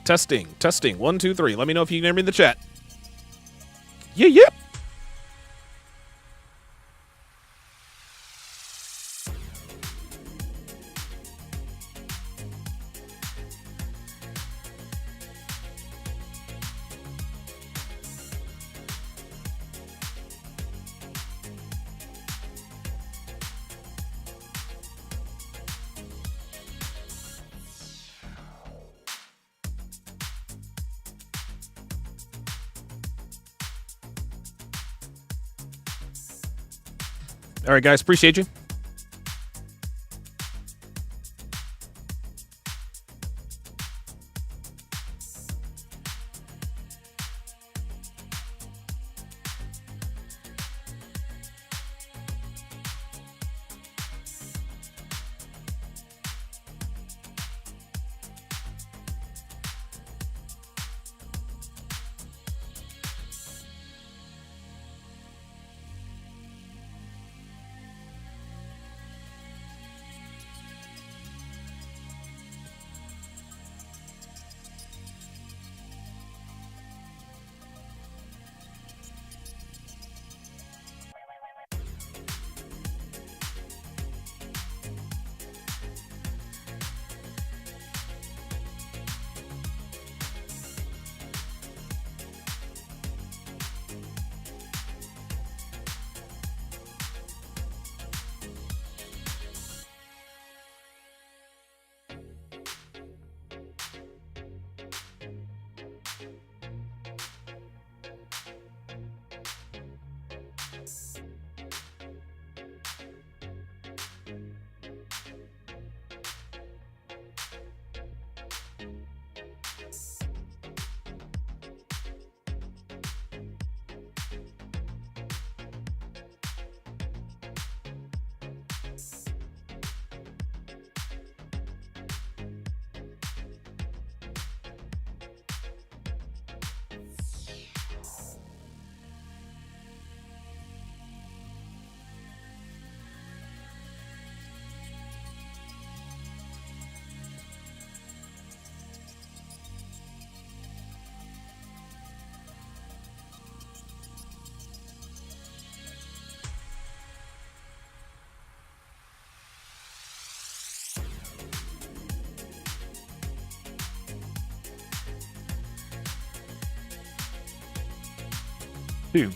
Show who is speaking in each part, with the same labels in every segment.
Speaker 1: Testing. 1, 2, 3. Let me know if you can hear me in the chat. Yep. All right, guys. Appreciate you. Two.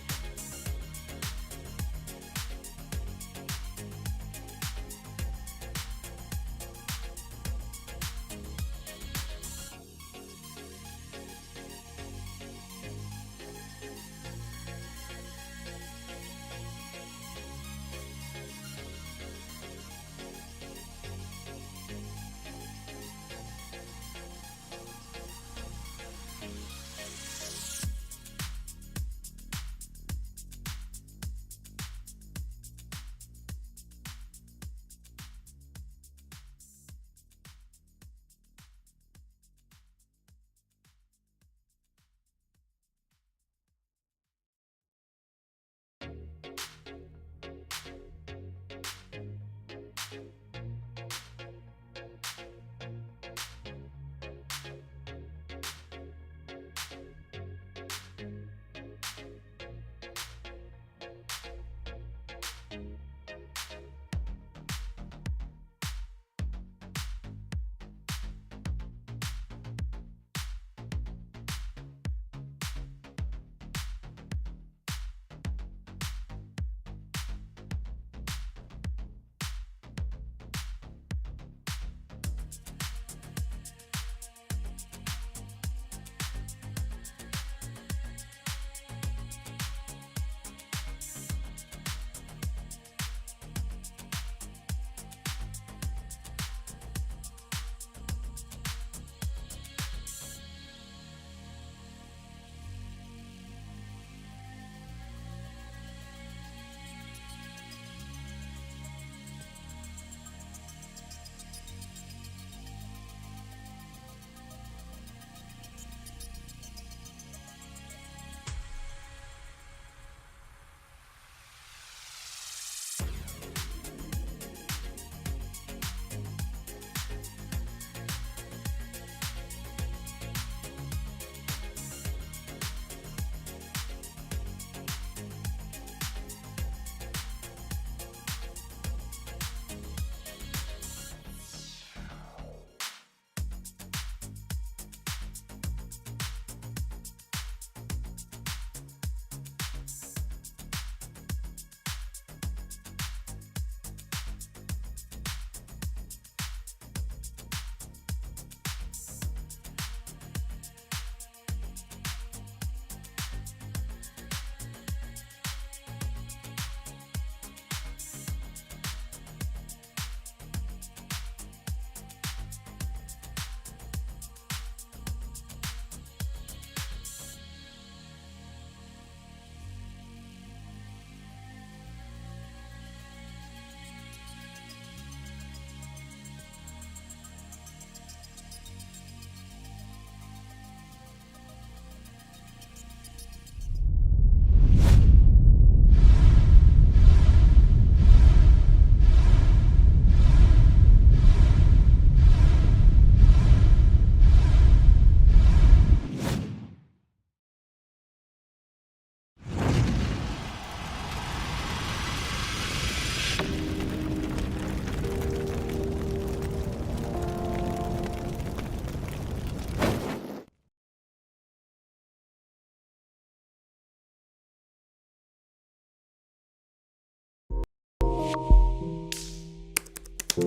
Speaker 2: A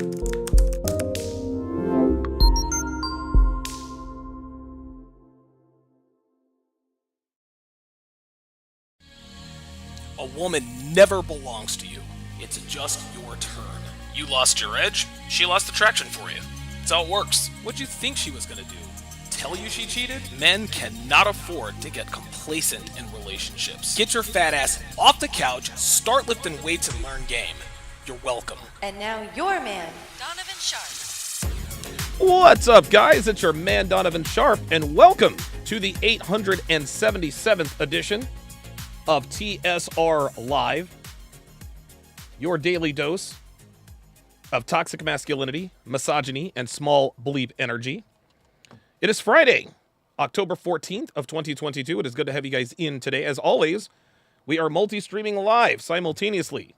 Speaker 2: woman never belongs to you. It's just your turn. You lost your edge, she lost attraction for you. That's how it works. What'd you think she was gonna do? Tell you she cheated? Men cannot afford to get complacent in relationships. Get your fat ass off the couch, start lifting weights, and learn game. You're welcome.
Speaker 3: And now your man,
Speaker 4: Donovan Sharpe.
Speaker 1: What's up, guys? It's your man, Donovan Sharpe, and welcome to the 877th edition of TSR Live, your daily dose of toxic masculinity, misogyny, and small bleep energy. It is Friday, October 14th of 2022. It is good to have you guys in today. As always, we are multi-streaming live simultaneously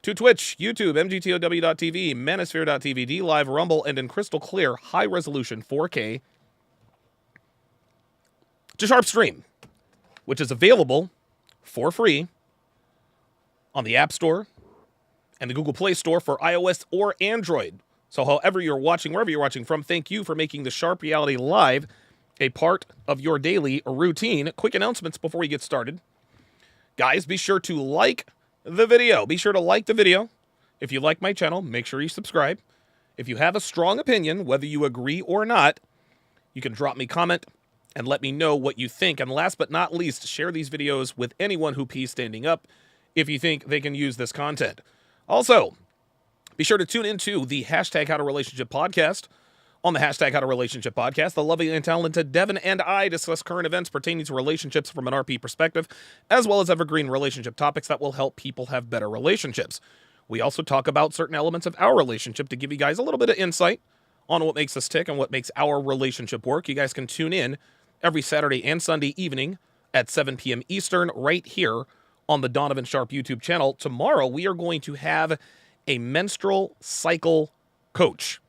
Speaker 1: to Twitch, YouTube, mgtow.tv, manosphere.tv, DLive, Rumble, and in crystal clear, high-resolution 4K to Sharpe Stream, which is available for free on the App Store and the Google Play Store for iOS or Android. So however you're watching, wherever you're watching from, thank you for making the Sharpe Reality Live a part of your daily routine. Quick announcements before we get started. Guys, be sure to like the video. Be sure to like the video. If you like my channel, make sure you subscribe. If you have a strong opinion, whether you agree or not, you can drop me a comment and let me know what you think. And last but not least, share these videos with anyone who pees standing up if you think they can use this content. Also, be sure to tune into the hashtag How to Relationship podcast. On the hashtag How to Relationship podcast, the lovely and talented Devin and I discuss current events pertaining to relationships from an RP perspective, as well as evergreen relationship topics that will help people have better relationships. We also talk about certain elements of our relationship to give you guys a little bit of insight on what makes us tick and what makes our relationship work. You guys can tune in every Saturday and Sunday evening at 7 p.m. Eastern right here on the Donovan Sharpe YouTube channel. Tomorrow, we are going to have a menstrual cycle coach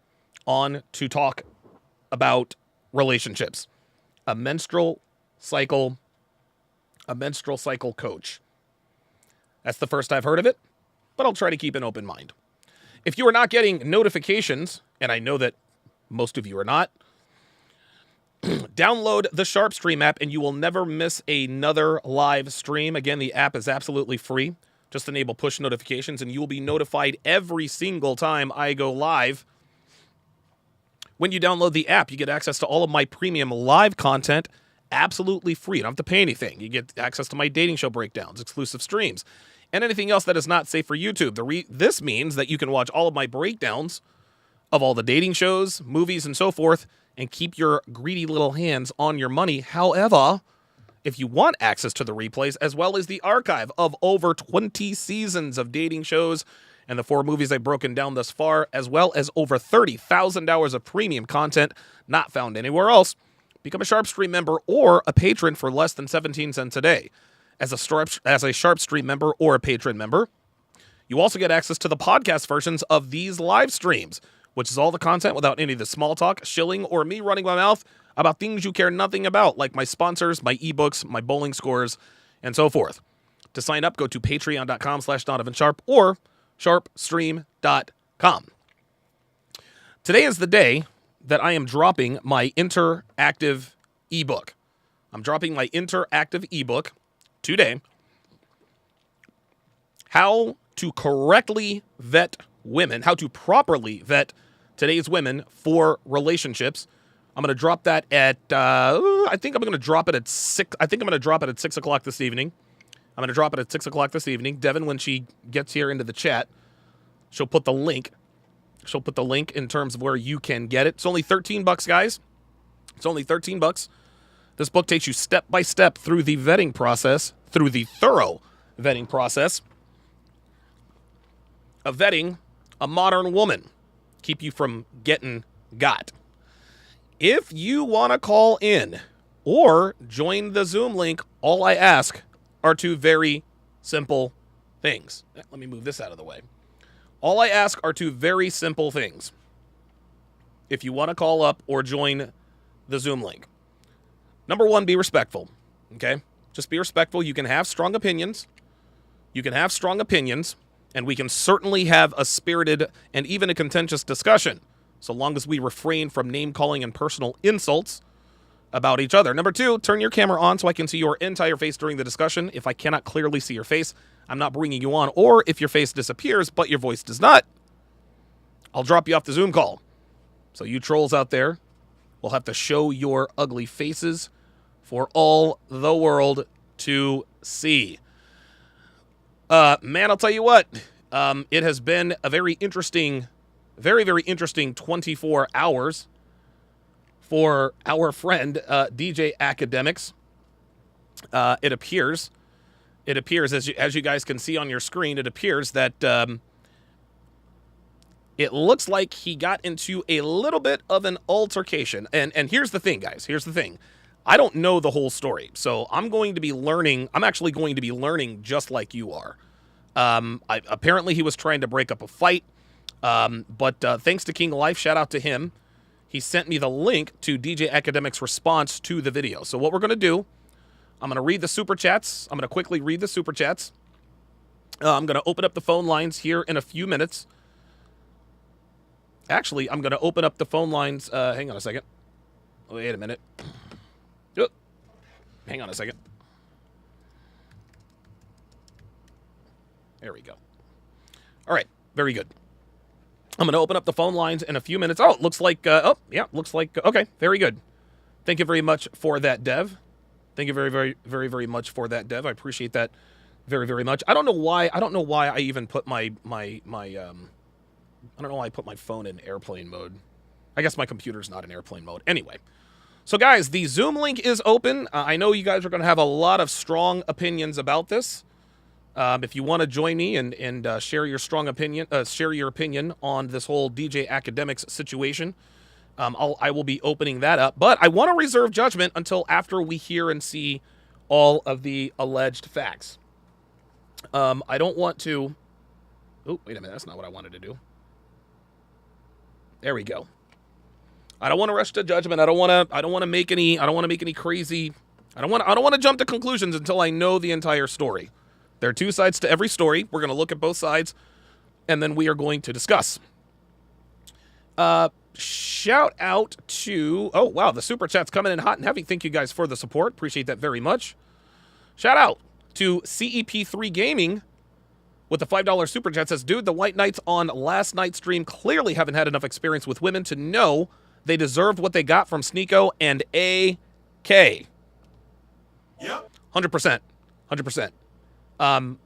Speaker 1: on to talk about relationships. A menstrual cycle coach. That's the first I've heard of it, but I'll try to keep an open mind. If you are not getting notifications, and I know that most of you are not, download the Sharpe Stream app and you will never miss another live stream. Again, the app is absolutely free. Just enable push notifications and you will be notified every single time I go live. When you download the app, you get access to all of my premium live content absolutely free. You don't have to pay anything. You get access to my dating show breakdowns, exclusive streams, and anything else that is not safe for YouTube. This means that you can watch all of my breakdowns of all the dating shows, movies, and so forth, and keep your greedy little hands on your money. However, if you want access to the replays, as well as the archive of over 20 seasons of dating shows and the 4 movies I've broken down thus far, as well as over 30,000 hours of premium content not found anywhere else, become a Sharpe Stream member or a patron for less than 17 cents a day. As a Sharpe Stream member or a patron member, you also get access to the podcast versions of these live streams, which is all the content without any of the small talk, shilling, or me running my mouth about things you care nothing about, like my sponsors, my ebooks, my bowling scores, and so forth. To sign up, go to patreon.com/DonovanSharpe or sharpestream.com. Today is the day that I am dropping my interactive ebook. I'm dropping my interactive ebook today. How to correctly vet women, how to properly vet today's women for relationships. I'm going to drop that at, I think I'm going to drop it at 6. I think I'm going to drop it at 6 o'clock this evening. I'm going to drop it at 6 o'clock this evening. Devin, when she gets here into the chat, she'll put the link. She'll put the link in terms of where you can get it. It's only $13, guys. It's only $13. This book takes you step by step through the vetting process, through the thorough vetting process of vetting a modern woman. Keep you from getting got. If you want to call in or join the Zoom link, all I ask are 2 very simple things. Let me move this out of the way. All I ask are 2 very simple things. If you want to call up or join the Zoom link. Number 1, be respectful. Okay? Just be respectful. You can have strong opinions. And we can certainly have a spirited and even a contentious discussion, so long as we refrain from name-calling and personal insults about each other. Number 2, turn your camera on so I can see your entire face during the discussion. If I cannot clearly see your face, I'm not bringing you on. Or if your face disappears but your voice does not, I'll drop you off the Zoom call. So you trolls out there will have to show your ugly faces for all the world to see. Man, I'll tell you what. It has been a very interesting, very, very interesting 24 hours for our friend DJ Academics. It appears, as you guys can see on your screen, it appears that it looks like he got into a little bit of an altercation. And here's the thing, guys. Here's the thing. I don't know the whole story, so I'm actually going to be learning just like you are. Apparently he was trying to break up a fight, but thanks to King of Life, shout out to him. He sent me the link to DJ Academic's response to the video. So what we're going to do, I'm going to read the super chats. I'm going to quickly read the super chats. I'm going to open up the phone lines here in a few minutes. Actually, I'm going to open up the phone lines. Hang on a second. Wait a minute. Oh, hang on a second. There we go. All right. Very good. I'm going to open up the phone lines in a few minutes. Oh, it looks like, okay, very good. Thank you very much for that, Dev. Thank you very, very, very, very much for that, Dev. I appreciate that very, very much. I don't know why I even put I don't know why I put my phone in airplane mode. I guess my computer's not in airplane mode. Anyway. So, guys, the Zoom link is open. I know you guys are going to have a lot of strong opinions about this. If you want to join me and share your strong opinion, share your opinion on this whole DJ Academics situation, I will be opening that up. But I want to reserve judgment until after we hear and see all of the alleged facts. I don't want to. Oh, wait a minute. That's not what I wanted to do. There we go. I don't want to rush to judgment. I don't want to make any crazy. I don't want to jump to conclusions until I know the entire story. There are two sides to every story. We're going to look at both sides, and then we are going to discuss. Shout out to... Oh, wow, the super chat's coming in hot and heavy. Thank you guys for the support. Appreciate that very much. Shout out to CEP3 Gaming with the $5 super chat. Says, dude, the White Knights on last night's stream clearly haven't had enough experience with women to know they deserved what they got from Sneeko and AK. Yep. 100%. 100%.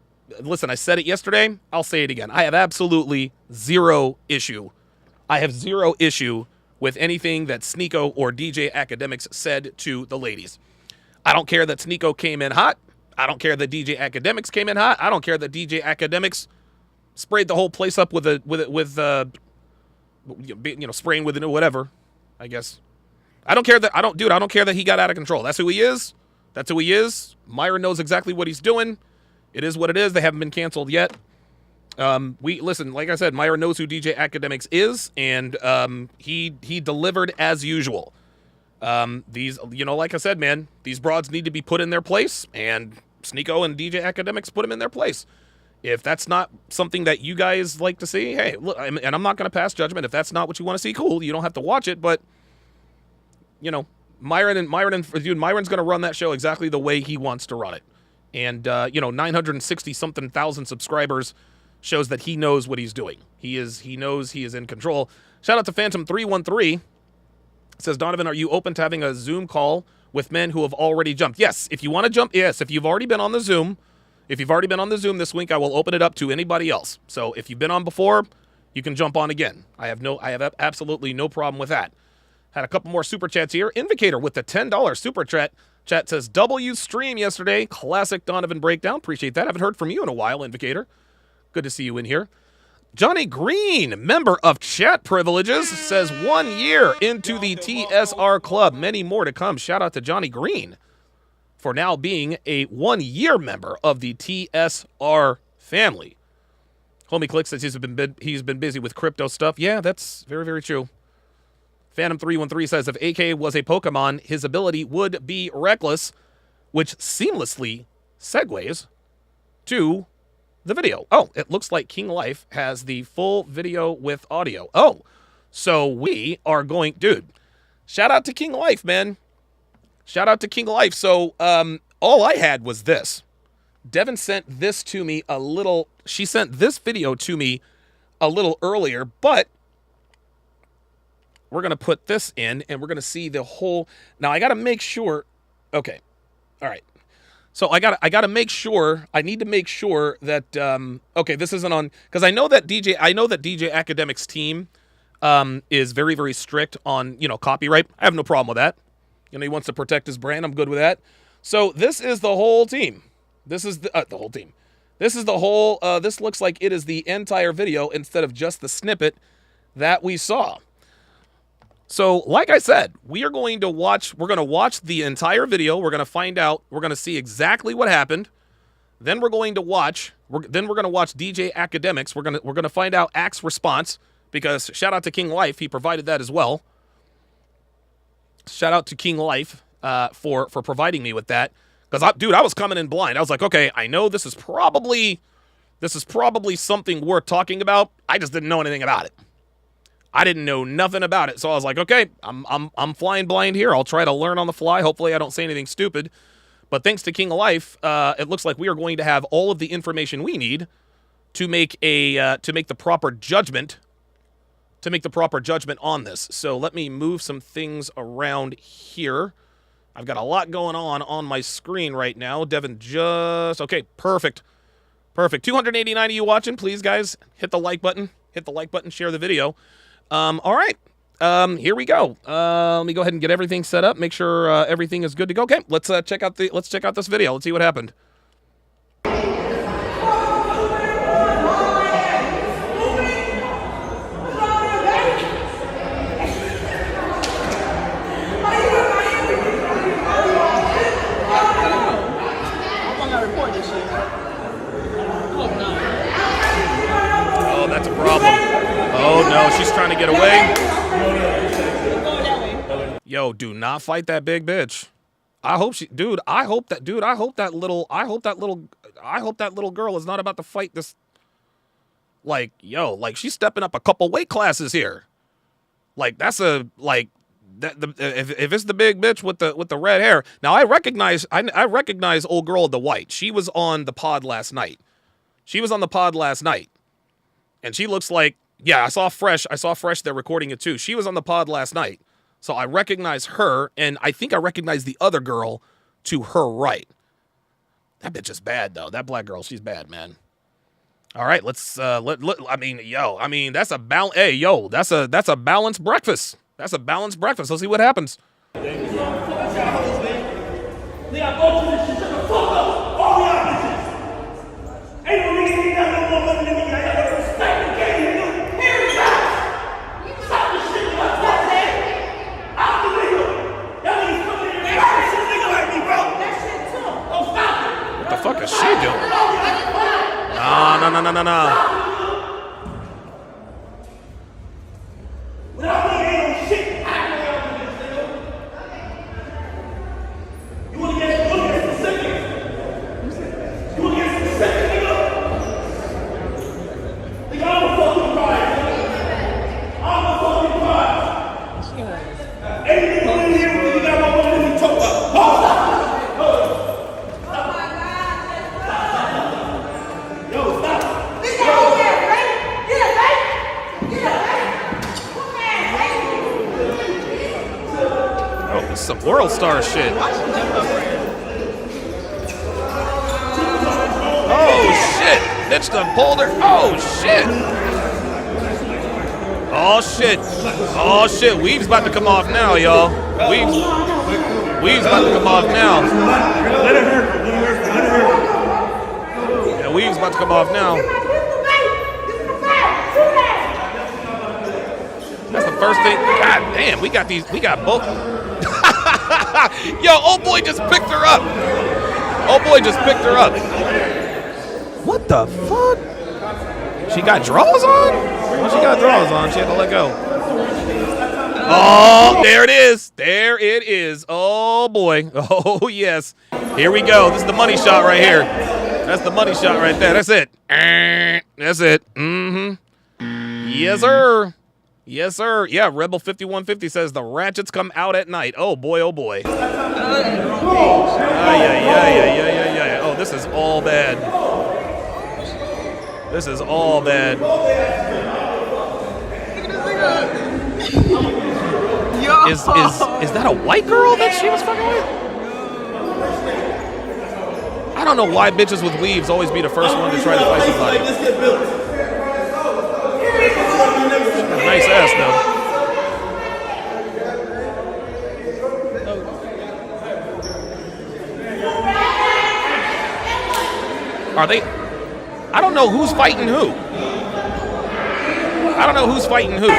Speaker 1: Listen, I said it yesterday. I'll say it again. I have absolutely zero issue. I have zero issue with anything that Sneeko or DJ Academics said to the ladies. I don't care that Sneeko came in hot. I don't care that DJ Academics came in hot. I don't care that DJ Academics sprayed the whole place up with spraying with whatever, I guess. I don't care that he got out of control. That's who he is. That's who he is. Myron knows exactly what he's doing. It is what it is. They haven't been canceled yet. Listen, like I said, Myron knows who DJ Academics is, and he delivered as usual. Like I said, man, these broads need to be put in their place, and Sneeko and DJ Academics put them in their place. If that's not something that you guys like to see, hey, look, and I'm not going to pass judgment. If that's not what you want to see, cool. You don't have to watch it, but Myron's going to run that show exactly the way he wants to run it. And 960 something thousand subscribers shows that he knows what he's doing. He knows he is in control. Shout out to Phantom 313. Says, Donovan, are you open to having a Zoom call with men who have already jumped? Yes, if you want to jump, yes. If you've already been on the Zoom this week, I will open it up to anybody else. So if you've been on before, you can jump on again. I have absolutely no problem with that. Had a couple more super chats here. Invocator with the $10 super chat. Chat says, W stream yesterday. Classic Donovan breakdown. Appreciate that. Haven't heard from you in a while, Invocator. Good to see you in here. Johnny Green, member of chat privileges, says 1 year into the TSR club. Many more to come. Shout out to Johnny Green for now being a 1 year member of the TSR family. Homie Click says he's been busy with crypto stuff. Yeah, that's very, very true. Phantom 313 says if AK was a Pokemon, his ability would be Reckless, which seamlessly segues to the video. Oh, it looks like King Life has the full video with audio. Oh, so we are going, dude, shout out to King Life, man. Shout out to King Life. So all I had was this. Devin sent this to me she sent this video to me a little earlier, but we're going to put this in and we're going to see the whole. Now I got to make sure. Okay. All right. So I got to make sure. I need to make sure that okay, this isn't on, because I know that DJ Academic's team is very, very strict on, copyright. I have no problem with that. He wants to protect his brand. I'm good with that. So this is the whole team. This is the whole team. This is the whole, this looks like it is the entire video instead of just the snippet that we saw. So like I said, we're going to watch the entire video. We're going to find out, we're going to see exactly what happened. Then we're going to watch DJ Academics. We're going to find out Ack's response, because shout out to King Life. He provided that as well. Shout out to King Life for providing me with that. Because, I was coming in blind. I was like, okay, I know this is probably something worth talking about. I just didn't know anything about it. I didn't know nothing about it. So I was like, okay, I'm flying blind here. I'll try to learn on the fly. Hopefully I don't say anything stupid. But thanks to King of Life, it looks like we are going to have all of the information we need to make the proper judgment. On this. So let me move some things around here. I've got a lot going on my screen right now. Devin okay, perfect. 289 of you watching. Please, guys, hit the like button. Share the video. All right. Here we go. Let me go ahead and get everything set up. Make sure everything is good to go. Okay, let's check out this video. Let's see what happened. Oh, that's a problem. Oh no, she's trying to get away. Yo, do not fight that big bitch. I hope that little girl is not about to fight this. Like, she's stepping up a couple weight classes here. Like, that's if it's the big bitch with the red hair. Now I recognize old girl in the white. She was on the pod last night. And she looks like, yeah, I saw Fresh. They're recording it too. She was on the pod last night. So I recognize her, and I think I recognize the other girl to her right. That bitch is bad, though. That black girl, she's bad, man. All right, let's that's a balanced breakfast. Let's see what happens. What the fuck is she doing? No. Some World Star shit. Oh shit! Bitch done pulled her. Oh shit! Weave's about to come off now, y'all. Weave's about to come off now. Yeah, Weave's about to come off now. That's the first thing. God damn, we got both. Yo, old boy just picked her up. What the fuck? She got drawers on? Oh, she got drawers on. She had to let go. Oh, there it is. Oh, boy. Oh, yes. Here we go. This is the money shot right here. That's the money shot right there. That's it. That's it. Yes, sir. Yes, sir. Yeah, Rebel 5150 says the ratchets come out at night. Oh, boy, oh, boy. Yeah. Oh, this is all bad. This is all bad. Is that a white girl that she was fucking with? I don't know why bitches with weaves always be the first one to try to fight somebody. Nice ass, though. Are they? I don't know who's fighting who. I don't know who's fighting who.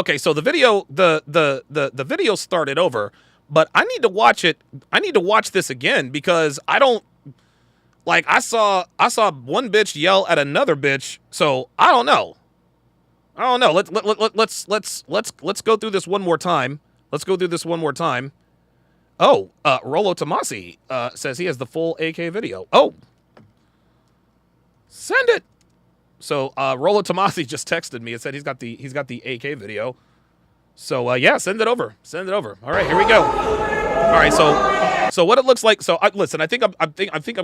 Speaker 1: Okay, so the video, the video started over, but I need to watch it. I need to watch this again because I don't like. I saw one bitch yell at another bitch, so I don't know. Let's go through this one more time. Let's go through this one more time. Oh, Rolo Tomasi says he has the full AK video. Oh, send it. So Rolo Tomasi just texted me and said he's got the AK video. So yeah, send it over. Send it over. All right, here we go. All right, so what it looks like. So listen, I think I'm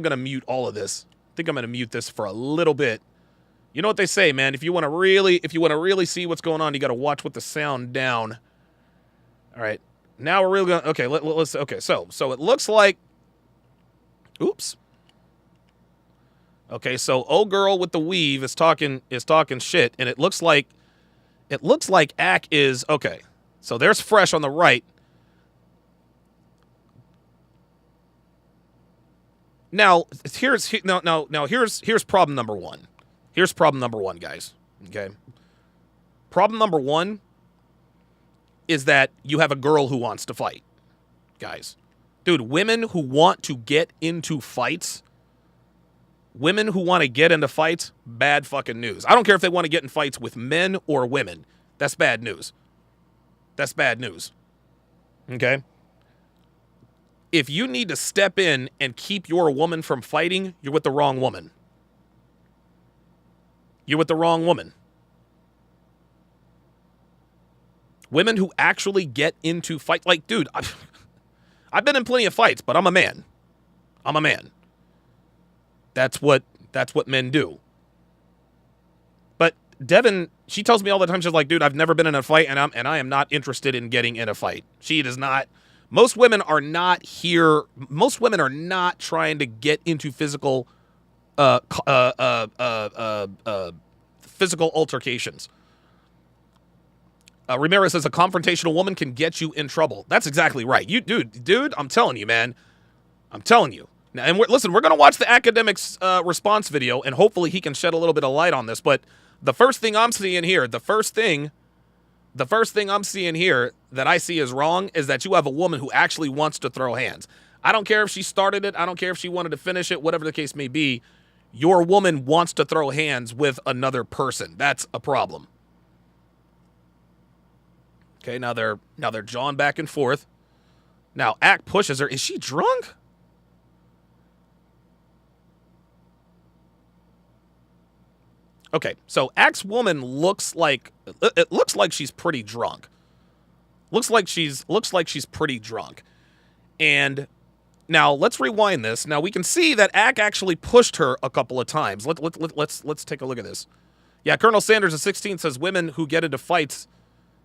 Speaker 1: gonna mute all of this. I think I'm gonna mute this for a little bit. You know what they say, man. If you want to really see what's going on, you got to watch with the sound down. All right. Now we're really going to, okay, let's, okay, so it looks like, oops. Okay, so old girl with the weave is talking shit, and it looks like Ack is, okay, so there's Fresh on the right. Now, here's problem number one. Here's problem number one, guys, okay? Problem number one is that you have a girl who wants to fight, guys. Dude, women who want to get into fights, bad fucking news. I don't care if they want to get in fights with men or women. That's bad news. That's bad news. Okay? If you need to step in and keep your woman from fighting, you're with the wrong woman. You're with the wrong woman. Women who actually get into fight, like, dude, I've been in plenty of fights, but I'm a man. I'm a man. That's what men do. But Devin, she tells me all the time, she's like, dude, I've never been in a fight, and I am not interested in getting in a fight. She does not. Most women are not here. Most women are not trying to get into physical altercations. Ramirez says a confrontational woman can get you in trouble. That's exactly right. Dude, I'm telling you, man. I'm telling you. Now, and listen, we're going to watch the academic's response video, and hopefully he can shed a little bit of light on this. But the first thing I'm seeing here, the first thing I'm seeing here that I see is wrong is that you have a woman who actually wants to throw hands. I don't care if she started it. I don't care if she wanted to finish it, whatever the case may be. Your woman wants to throw hands with another person. That's a problem. Okay, now they're jawing back and forth. Now Ack pushes her. Is she drunk? Okay, so Ack's woman looks like she's pretty drunk. Looks like she's pretty drunk. And now let's rewind this. Now we can see that Ack actually pushed her a couple of times. Let's take a look at this. Yeah, Colonel Sanders of 16 says women who get into fights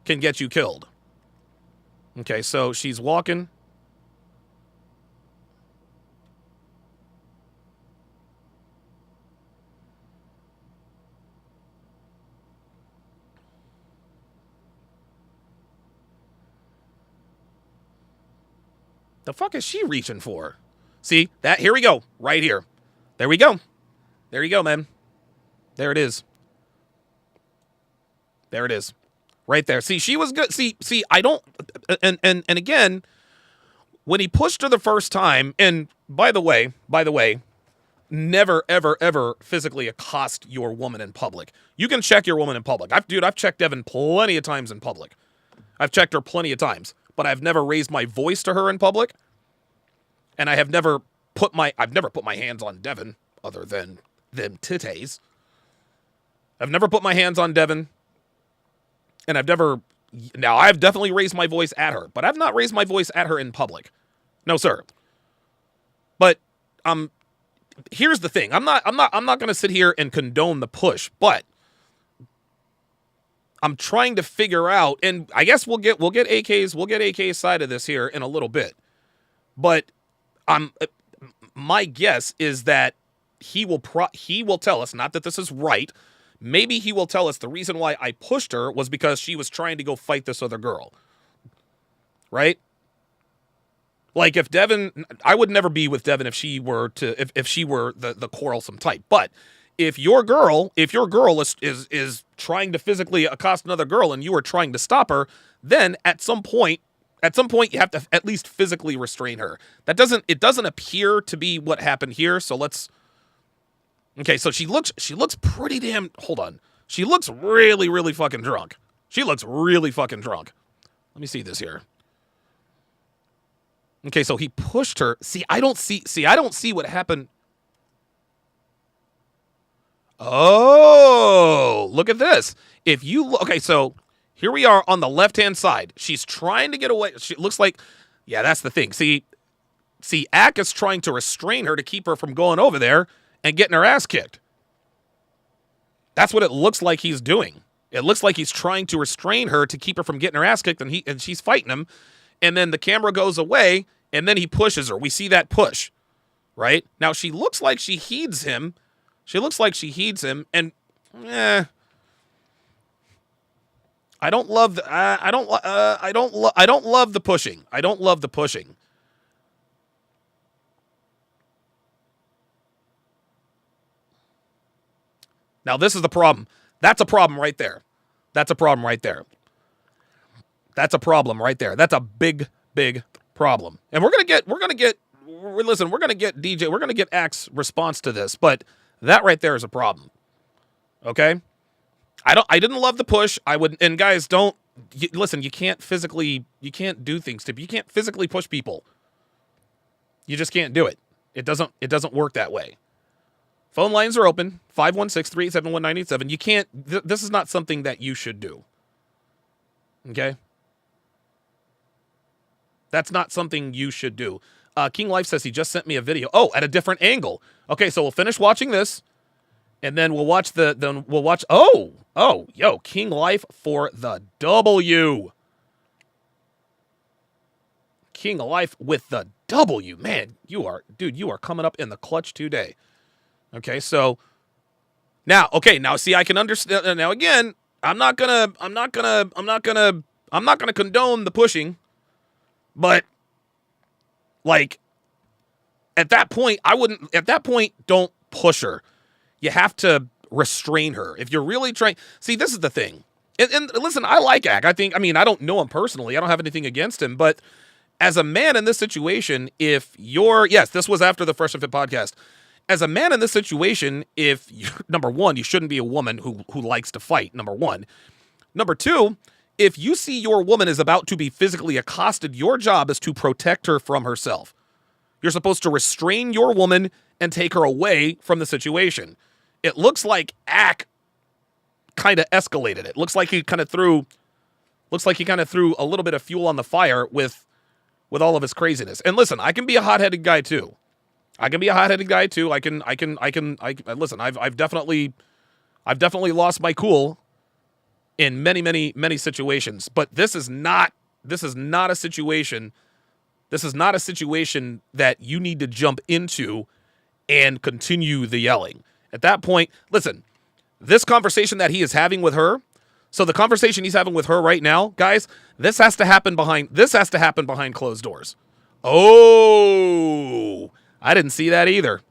Speaker 1: can get you killed. Okay, so she's walking. The fuck is she reaching for? See, that, here we go. Right here. There we go. There you go, man. There it is. There it is. Right there. See, she was good. See, I don't, and again, when he pushed her the first time, and by the way, never, ever, ever physically accost your woman in public. You can check your woman in public. I've checked Devin plenty of times in public. I've checked her plenty of times, but I've never raised my voice to her in public, and I have never I've never put my hands on Devin other than them titties. I've never put my hands on Devin, and I've definitely raised my voice at her, but I've not raised my voice at her in public. No, sir. But here's the thing. I'm not going to sit here and condone the push, but I'm trying to figure out, and I guess we'll get AK's side of this here in a little bit. But my guess is that he will tell us, not that this is right, maybe he will tell us the reason why I pushed her was because she was trying to go fight this other girl. Right? Like if Devin, I would never be with Devin if she were the quarrelsome type. But if your girl is trying to physically accost another girl and you are trying to stop her, then at some point you have to at least physically restrain her. It doesn't appear to be what happened here. So okay, so she looks pretty damn, hold on. She looks really, really fucking drunk. She looks really fucking drunk. Let me see this here. Okay, so he pushed her. I don't see what happened. Oh, look at this. Okay, so here we are on the left-hand side. She's trying to get away. She looks like, yeah, that's the thing. See, Ack is trying to restrain her to keep her from going over there and getting her ass kicked. That's what it looks like he's doing. It looks like he's trying to restrain her to keep her from getting her ass kicked, and she's fighting him. And then the camera goes away, and then he pushes her. We see that push, right? Now, she looks like she heeds him. And I don't love the pushing. I don't love the pushing. Now, this is the problem. That's a problem right there. That's a problem right there. That's a big, big problem. And we're gonna get Ack's response to this, but that right there is a problem. Okay? I didn't love the push. And guys, listen, you can't do things to, you can't physically push people. You just can't do it. It doesn't work that way. Phone lines are open, 516-387-1987. You can't, this is not something that you should do. Okay? That's not something you should do. King Life says he just sent me a video. Oh, at a different angle. Okay, so we'll finish watching this, and then we'll watch King Life for the W. King Life with the W. Man, you are coming up in the clutch today. Okay, so now see, I can understand. Now again, I'm not gonna condone the pushing, but like at that point, don't push her. You have to restrain her. If you're really trying, see, this is the thing. And listen, I like Ack. I don't know him personally. I don't have anything against him, but as a man in this situation, this was after the Fresh and Fit podcast. As a man in this situation, number one, you shouldn't be a woman who likes to fight, number one. Number two, if you see your woman is about to be physically accosted, your job is to protect her from herself. You're supposed to restrain your woman and take her away from the situation. It looks like Ack kind of escalated it. Looks like he kind of threw a little bit of fuel on the fire with all of his craziness. And listen, I can be a hot-headed guy too. Listen, I've definitely lost my cool in many, many, many situations, but this is not a situation that you need to jump into and continue the yelling. At that point, listen, this conversation that he is having with her, so the conversation he's having with her right now, guys, this has to happen behind closed doors. Oh, I didn't see that either.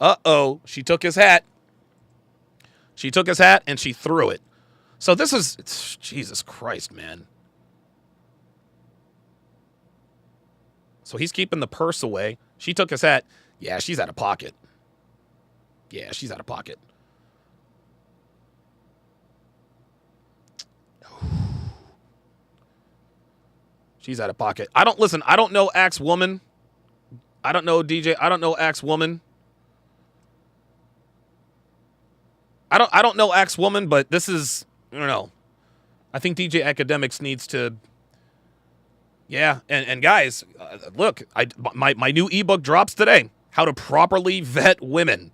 Speaker 1: Uh-oh, she took his hat. And she threw it. So it's Jesus Christ, man. So he's keeping the purse away. She took his hat. Yeah, she's out of pocket. She's out of pocket. I don't know Ack's woman. I don't know DJ. I don't know Axe Woman. I don't know Axe Woman, but this is, I don't know. I think DJ Academics needs to. Yeah, and guys, look, my new ebook drops today. How to properly vet women.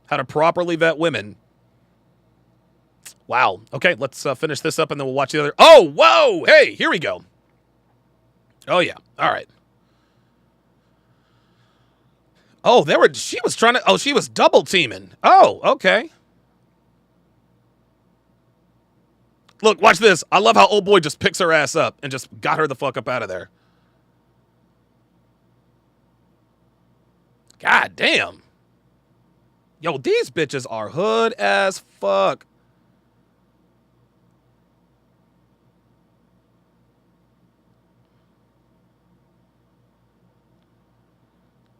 Speaker 1: How to properly vet women. Wow. Okay, let's finish this up and then we'll watch the other. Oh, whoa! Hey, here we go. Oh yeah. All right. Oh, she was trying to. Oh, she was double teaming. Oh, okay. Look, watch this. I love how old boy just picks her ass up and just got her the fuck up out of there. God damn. Yo, these bitches are hood as fuck.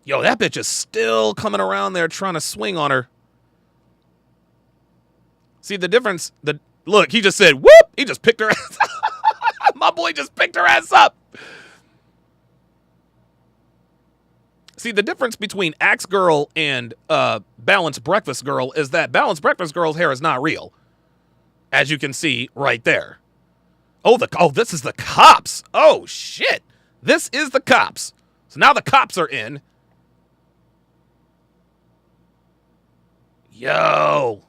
Speaker 1: Yo, that bitch is still coming around there trying to swing on her. See the difference? Look, he just said, whoop! He just picked her ass up. My boy just picked her ass up. See, the difference between Axe Girl and Balanced Breakfast Girl is that Balanced Breakfast Girl's hair is not real. As you can see right there. Oh, this is the cops. Oh, shit. This is the cops. So now the cops are in. Yo.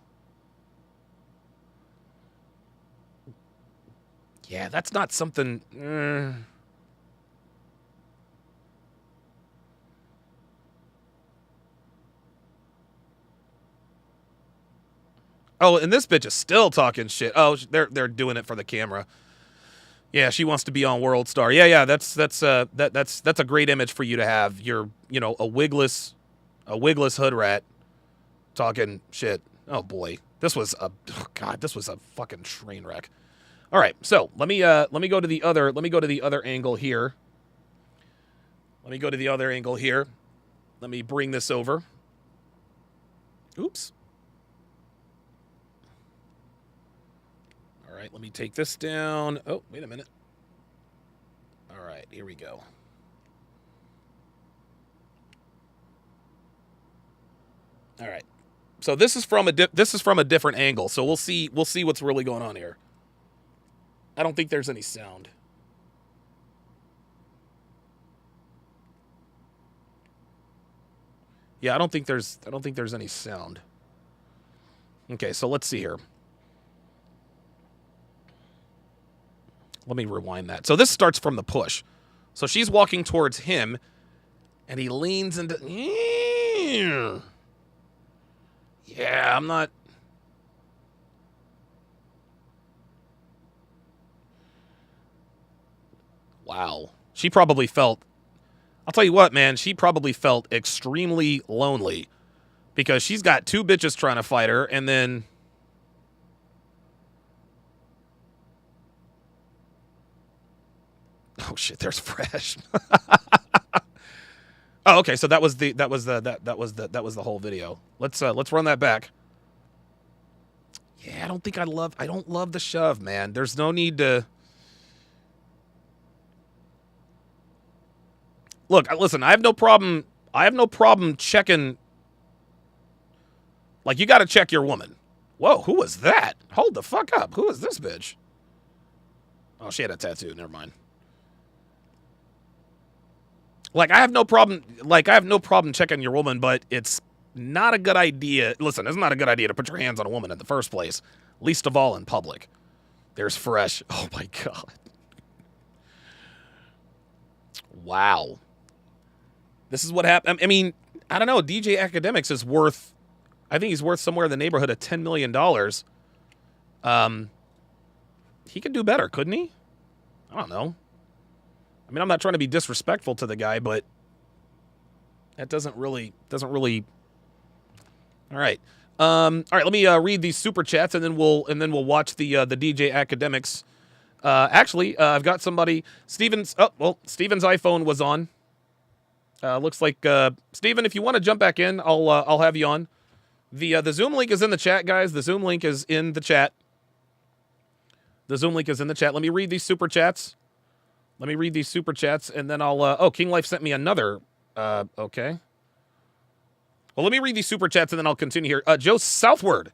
Speaker 1: Yeah, that's not something. Oh, and this bitch is still talking shit. Oh, they're doing it for the camera. Yeah, she wants to be on World Star. Yeah, that's a great image for you to have. You're, a wigless hood rat talking shit. Oh boy, this was a fucking train wreck. All right, so let me go to the other angle here. Let me bring this over. Oops. All right, let me take this down. Oh, wait a minute. All right, here we go. All right. So this is from a different angle. So we'll see what's really going on here. I don't think there's any sound. Yeah, I don't think there's any sound. Okay, so let's see here. Let me rewind that. So this starts from the push. So she's walking towards him, and he leans into. Yeah, I'm not. Wow. She probably felt. I'll tell you what, man. She probably felt extremely lonely because she's got two bitches trying to fight her, and then. Oh shit! There's Fresh. Oh, okay. So that was the whole video. Let's run that back. Yeah, I don't love the shove, man. There's no need to. Look, listen. I have no problem checking. Like, you got to check your woman. Whoa, who was that? Hold the fuck up. Who is this bitch? Oh, she had a tattoo. Never mind. Like, I have no problem checking your woman, but it's not a good idea. Listen, it's not a good idea to put your hands on a woman in the first place, least of all in public. There's Fresh. Oh my God. Wow. This is what happened. I mean, I don't know. DJ Academics is worth, I think he's worth somewhere in the neighborhood of $10 million. He could do better, couldn't he? I don't know. I mean, I'm not trying to be disrespectful to the guy, but that doesn't really. All right. Let me read these super chats, and then we'll watch the DJ Academics. Actually, I've got somebody. Steven's iPhone was on. Looks like Steven, if you want to jump back in, I'll have you on. The Zoom link is in the chat, guys. The Zoom link is in the chat. Let me read these super chats. And then I'll. King Life sent me another Okay. Well, let me read these super chats and then I'll continue here. Joe Southward,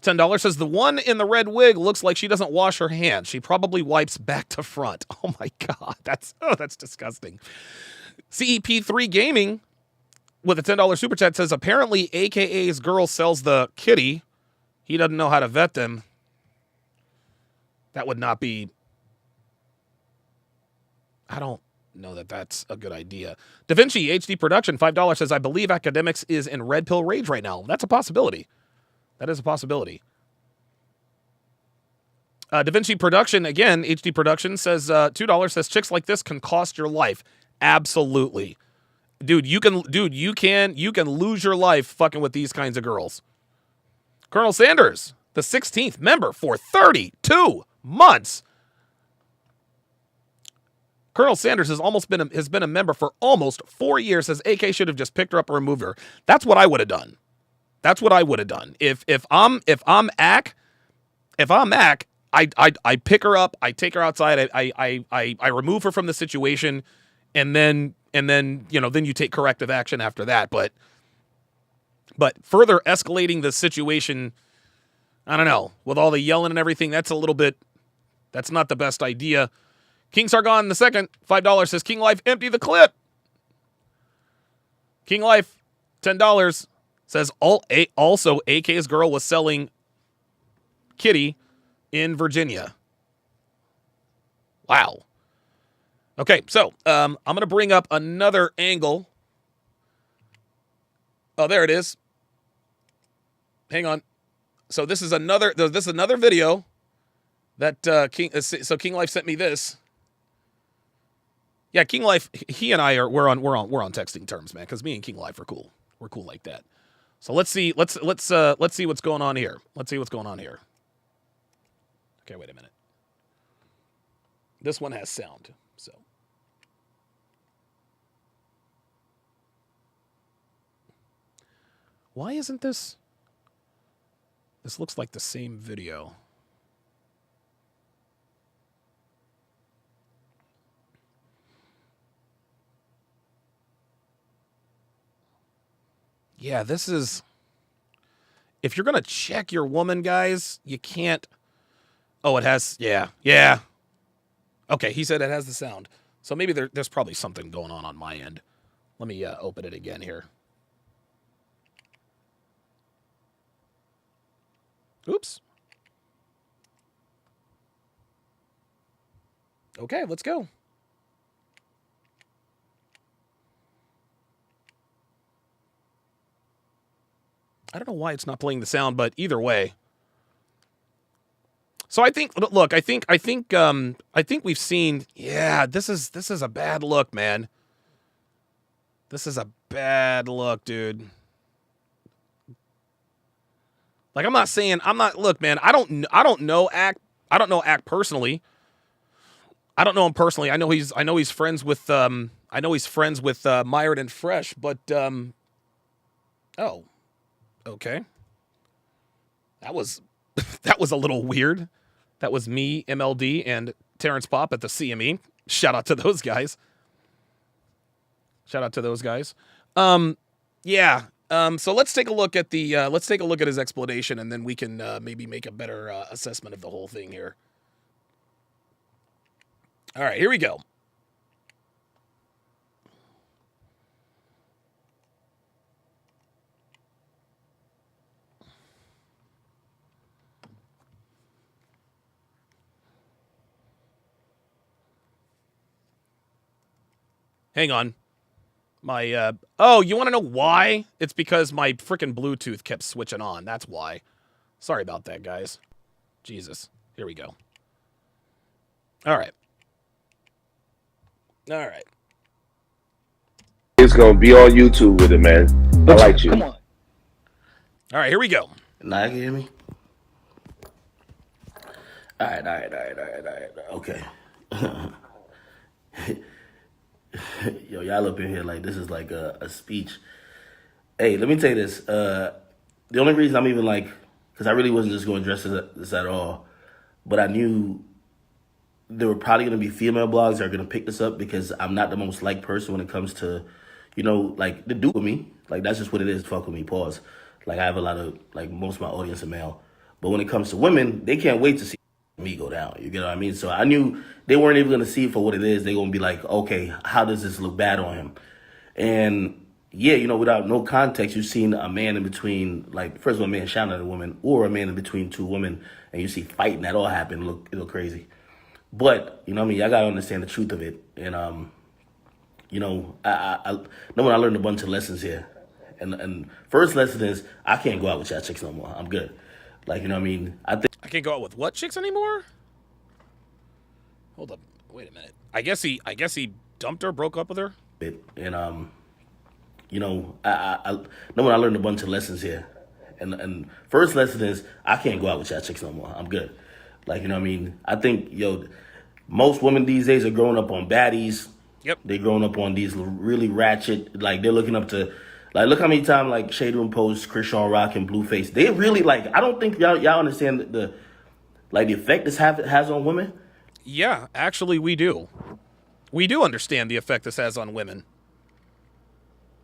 Speaker 1: $10 says the one in the red wig looks like she doesn't wash her hands. She probably wipes back to front. Oh my God, that's disgusting. CEP3 Gaming with a $10 super chat says apparently AKA's girl sells the kitty. He doesn't know how to vet them. That would not be. I don't know that that's a good idea. Da Vinci HD Production, $5 says, I believe academics is in red pill rage right now. That's a possibility. That is a possibility. Da Vinci Production, again, HD Production says, $2 says, chicks like this can cost your life. Absolutely. Dude, you can lose your life fucking with these kinds of girls. Colonel Sanders, the 16th member for 32 months. Colonel Sanders has been a member for almost 4 years. Says AK should have just picked her up and removed her. That's what I would have done. That's what I would have done. If I'm Ack, I pick her up, I take her outside, I remove her from the situation, and then then you take corrective action after that. But further escalating the situation, I don't know, with all the yelling and everything, that's not the best idea. King Sargon II, $5 says, King Life, empty the clip. King Life, $10 says, also AK's girl was selling kitty in Virginia. Wow. Okay, so I'm going to bring up another angle. Oh, there it is. Hang on. So this is another video that King Life sent me this. Yeah, King Life, he and I we're on texting terms, man, because me and King Life are cool. We're cool like that. So let's see what's going on here. Let's see what's going on here. Okay, wait a minute. This one has sound, so. Why isn't this? This looks like the same video. Yeah, this is. If you're going to check your woman, guys, you can't. Oh, it has. Yeah. Okay, he said it has the sound. So maybe there's probably something going on my end. Let me open it again here. Oops. Okay, let's go. I don't know why it's not playing the sound, but either way. So I think we've seen. Yeah, this is a bad look, man. This is a bad look, dude. Like look, man, I don't know Ack. I don't know Ack personally. I don't know him personally. I know he's friends with Myron and Fresh, but oh. Okay. That was a little weird. That was me, MLD, and Terrence Pop at the CME. Shout out to those guys. Yeah. So let's take a look at his explanation, and then we can maybe make a better assessment of the whole thing here. All right, here we go. Hang on. My, oh, you want to know why? It's because my freaking Bluetooth kept switching on. That's why. Sorry about that, guys. Jesus. Here we go. All right.
Speaker 3: It's going to be on YouTube with it, man. I like you.
Speaker 4: Come on.
Speaker 1: All right, here we go.
Speaker 4: Now you can hear me? All right. Okay. Yo, y'all up in here like this is like a speech. Hey, let me tell you this. The only reason I'm even like, because I really wasn't just going to address this at all, but I knew there were probably going to be female blogs that are going to pick this up because I'm not the most liked person when it comes to, you know, like, to do with me. Like, that's just what it is, fuck with me, pause. Like, I have a lot of, like, most of my audience are male. But when it comes to women, they can't wait to see me go down. You get what I mean? So I knew they weren't even going to see it for what it is. They're going to be like, okay, how does this look bad on him? And yeah, you know, without no context, you've seen a man in between, like, first of all, a man shouting at a woman, or a man in between two women, and you see fighting that all happen, look crazy. But, you know what I mean, y'all got to understand the truth of it. And, you know, I know when I learned a bunch of lessons here. And first lesson is, I can't go out with y'all chicks no more. I'm good. Like, you know what I mean? I
Speaker 1: can't go out with what chicks anymore? Hold up. Wait a minute. I guess he dumped her, broke up with her?
Speaker 4: And, you know, I know when I learned a bunch of lessons here. And first lesson is, I can't go out with y'all chicks no more. I'm good. Like, you know what I mean? I think, most women these days are growing up on baddies.
Speaker 1: Yep.
Speaker 4: They're growing up on these really ratchet, like, they're looking up to, like, look how many times, like, Shade Room posts Krishan Rock and Blueface. They really, like, I don't think y'all understand the effect this has on women.
Speaker 1: Yeah, actually, we do. We do understand the effect this has on women.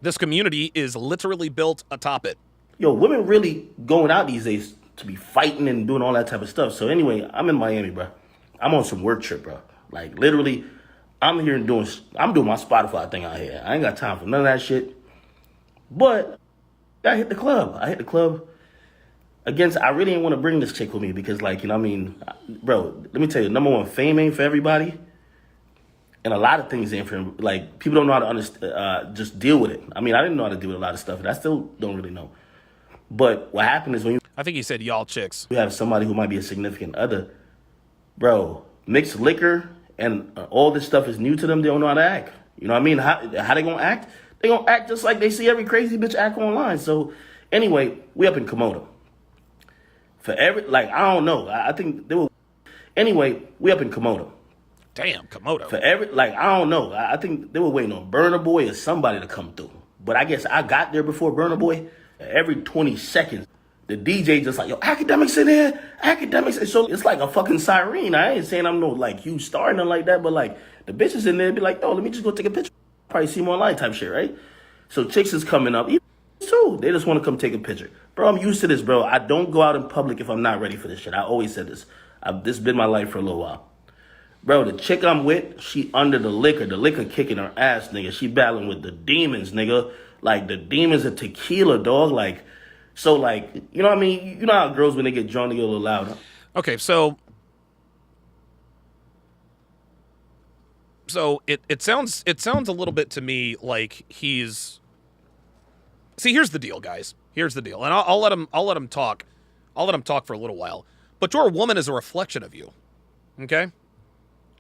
Speaker 1: This community is literally built atop it.
Speaker 4: Women really going out these days to be fighting and doing all that type of stuff. So anyway, I'm in Miami, bro. I'm on some work trip, bro. Like, literally, I'm doing my Spotify thing out here. I ain't got time for none of that shit. But I hit the club. I really didn't want to bring this chick with me because, like, you know what I mean? Bro, let me tell you, number one, fame ain't for everybody. And a lot of things ain't for, like, people don't know how to just deal with it. I mean, I didn't know how to deal with a lot of stuff, and I still don't really know. But what happened is when
Speaker 1: I think he said y'all chicks.
Speaker 4: you have somebody who might be a significant other, bro, mixed liquor and all this stuff is new to them. They don't know how to act. You know what I mean? How they gonna act? They gonna act just like they see every crazy bitch act online. So anyway, we up in Komodo. I don't know. I think they were. Anyway, we up in Komodo.
Speaker 1: Damn, Komodo.
Speaker 4: I don't know. I think they were waiting on Burna Boy or somebody to come through. But I guess I got there before Burna Boy. Every 20 seconds, the DJ just like, yo, academics in here, academics. So it's like a fucking siren. I ain't saying I'm no, like, huge star or nothing like that, but, like, the bitches in there be like, yo, let me just go take a picture. Probably see them online type shit, right? So chicks is coming up. Even too. They just want to come take a picture. Bro, I'm used to this, bro. I don't go out in public if I'm not ready for this shit. I always said this. This has been my life for a little while. Bro, the chick I'm with, she under the liquor kicking her ass, nigga. She battling with the demons, nigga. Like, the demons of tequila, dog. Like, so, like, you know what I mean? You know how girls, when they get drunk, they get a little loud. Huh?
Speaker 1: Okay, so it sounds a little bit to me like he's. See, here's the deal, guys. Here's the deal, and I'll let him talk. I'll let him talk for a little while. But your woman is a reflection of you. Okay?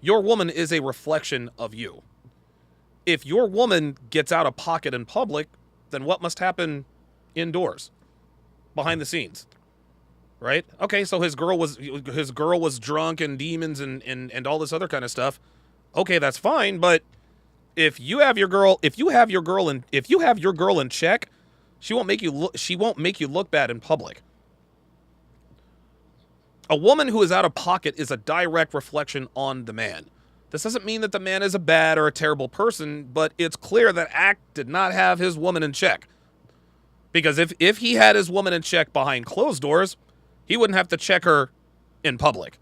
Speaker 1: Your woman is a reflection of you. If your woman gets out of pocket in public, then what must happen indoors, behind the scenes? Right? Okay, so his girl was drunk and demons and all this other kind of stuff. Okay, that's fine, but if you have your girl in check, she won't make you look bad in public. A woman who is out of pocket is a direct reflection on the man. This doesn't mean that the man is a bad or a terrible person, but it's clear that Ack did not have his woman in check. Because if he had his woman in check behind closed doors, he wouldn't have to check her in public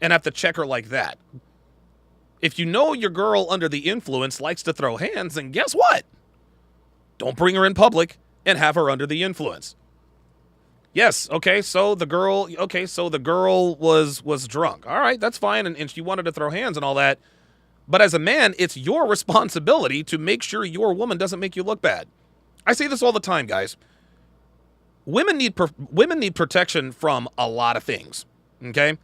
Speaker 1: and have to check her like that. If you know your girl under the influence likes to throw hands, then guess what? Don't bring her in public and have her under the influence. Yes, okay, so the girl was drunk. All right, that's fine, and she wanted to throw hands and all that. But as a man, it's your responsibility to make sure your woman doesn't make you look bad. I say this all the time, guys. Women need protection from a lot of things, okay?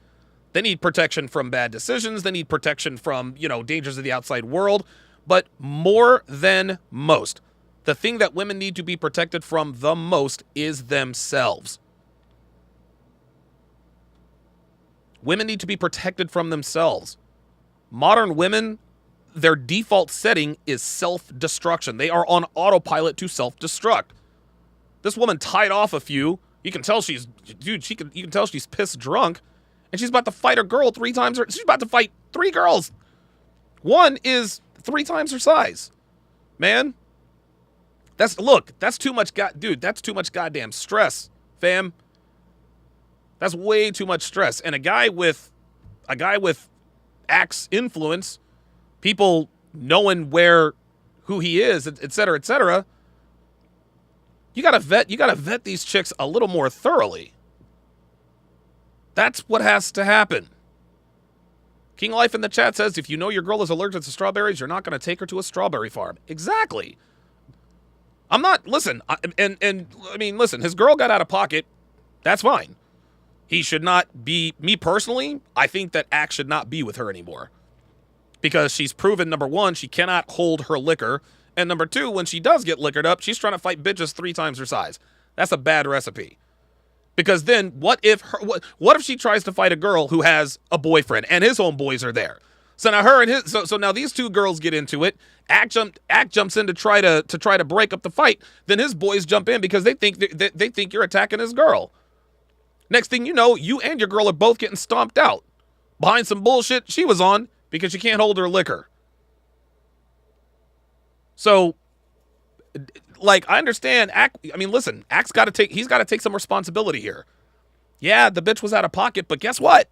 Speaker 1: They need protection from bad decisions. They need protection from, dangers of the outside world. But more than most, the thing that women need to be protected from the most is themselves. Women need to be protected from themselves. Modern women, their default setting is self-destruction. They are on autopilot to self-destruct. This woman tied off a few. You can tell she's pissed drunk, and she's about to fight a girl 3 times her. She's about to fight 3 girls. One is 3 times her size. Man, That's too much, dude. That's too much goddamn stress, fam. That's way too much stress. And a guy with Axe influence, people knowing who he is, et cetera, et cetera. You gotta vet these chicks a little more thoroughly. That's what has to happen. King Life in the chat says, if you know your girl is allergic to strawberries, you're not going to take her to a strawberry farm. Exactly. I'm not, listen, listen, his girl got out of pocket. That's fine. He should not be, me personally, I think that Axe should not be with her anymore. Because she's proven, number one, she cannot hold her liquor. And number two, when she does get liquored up, she's trying to fight bitches 3 times her size. That's a bad recipe. Because then, what if she tries to fight a girl who has a boyfriend and his own boys are there? So now so now these two girls get into it. Act jumps in to try to break up the fight. Then his boys jump in because they think you're attacking his girl. Next thing you know, you and your girl are both getting stomped out behind some bullshit she was on because she can't hold her liquor. So, like, I understand. Listen, Axe he's got to take some responsibility here. Yeah, the bitch was out of pocket, but guess what?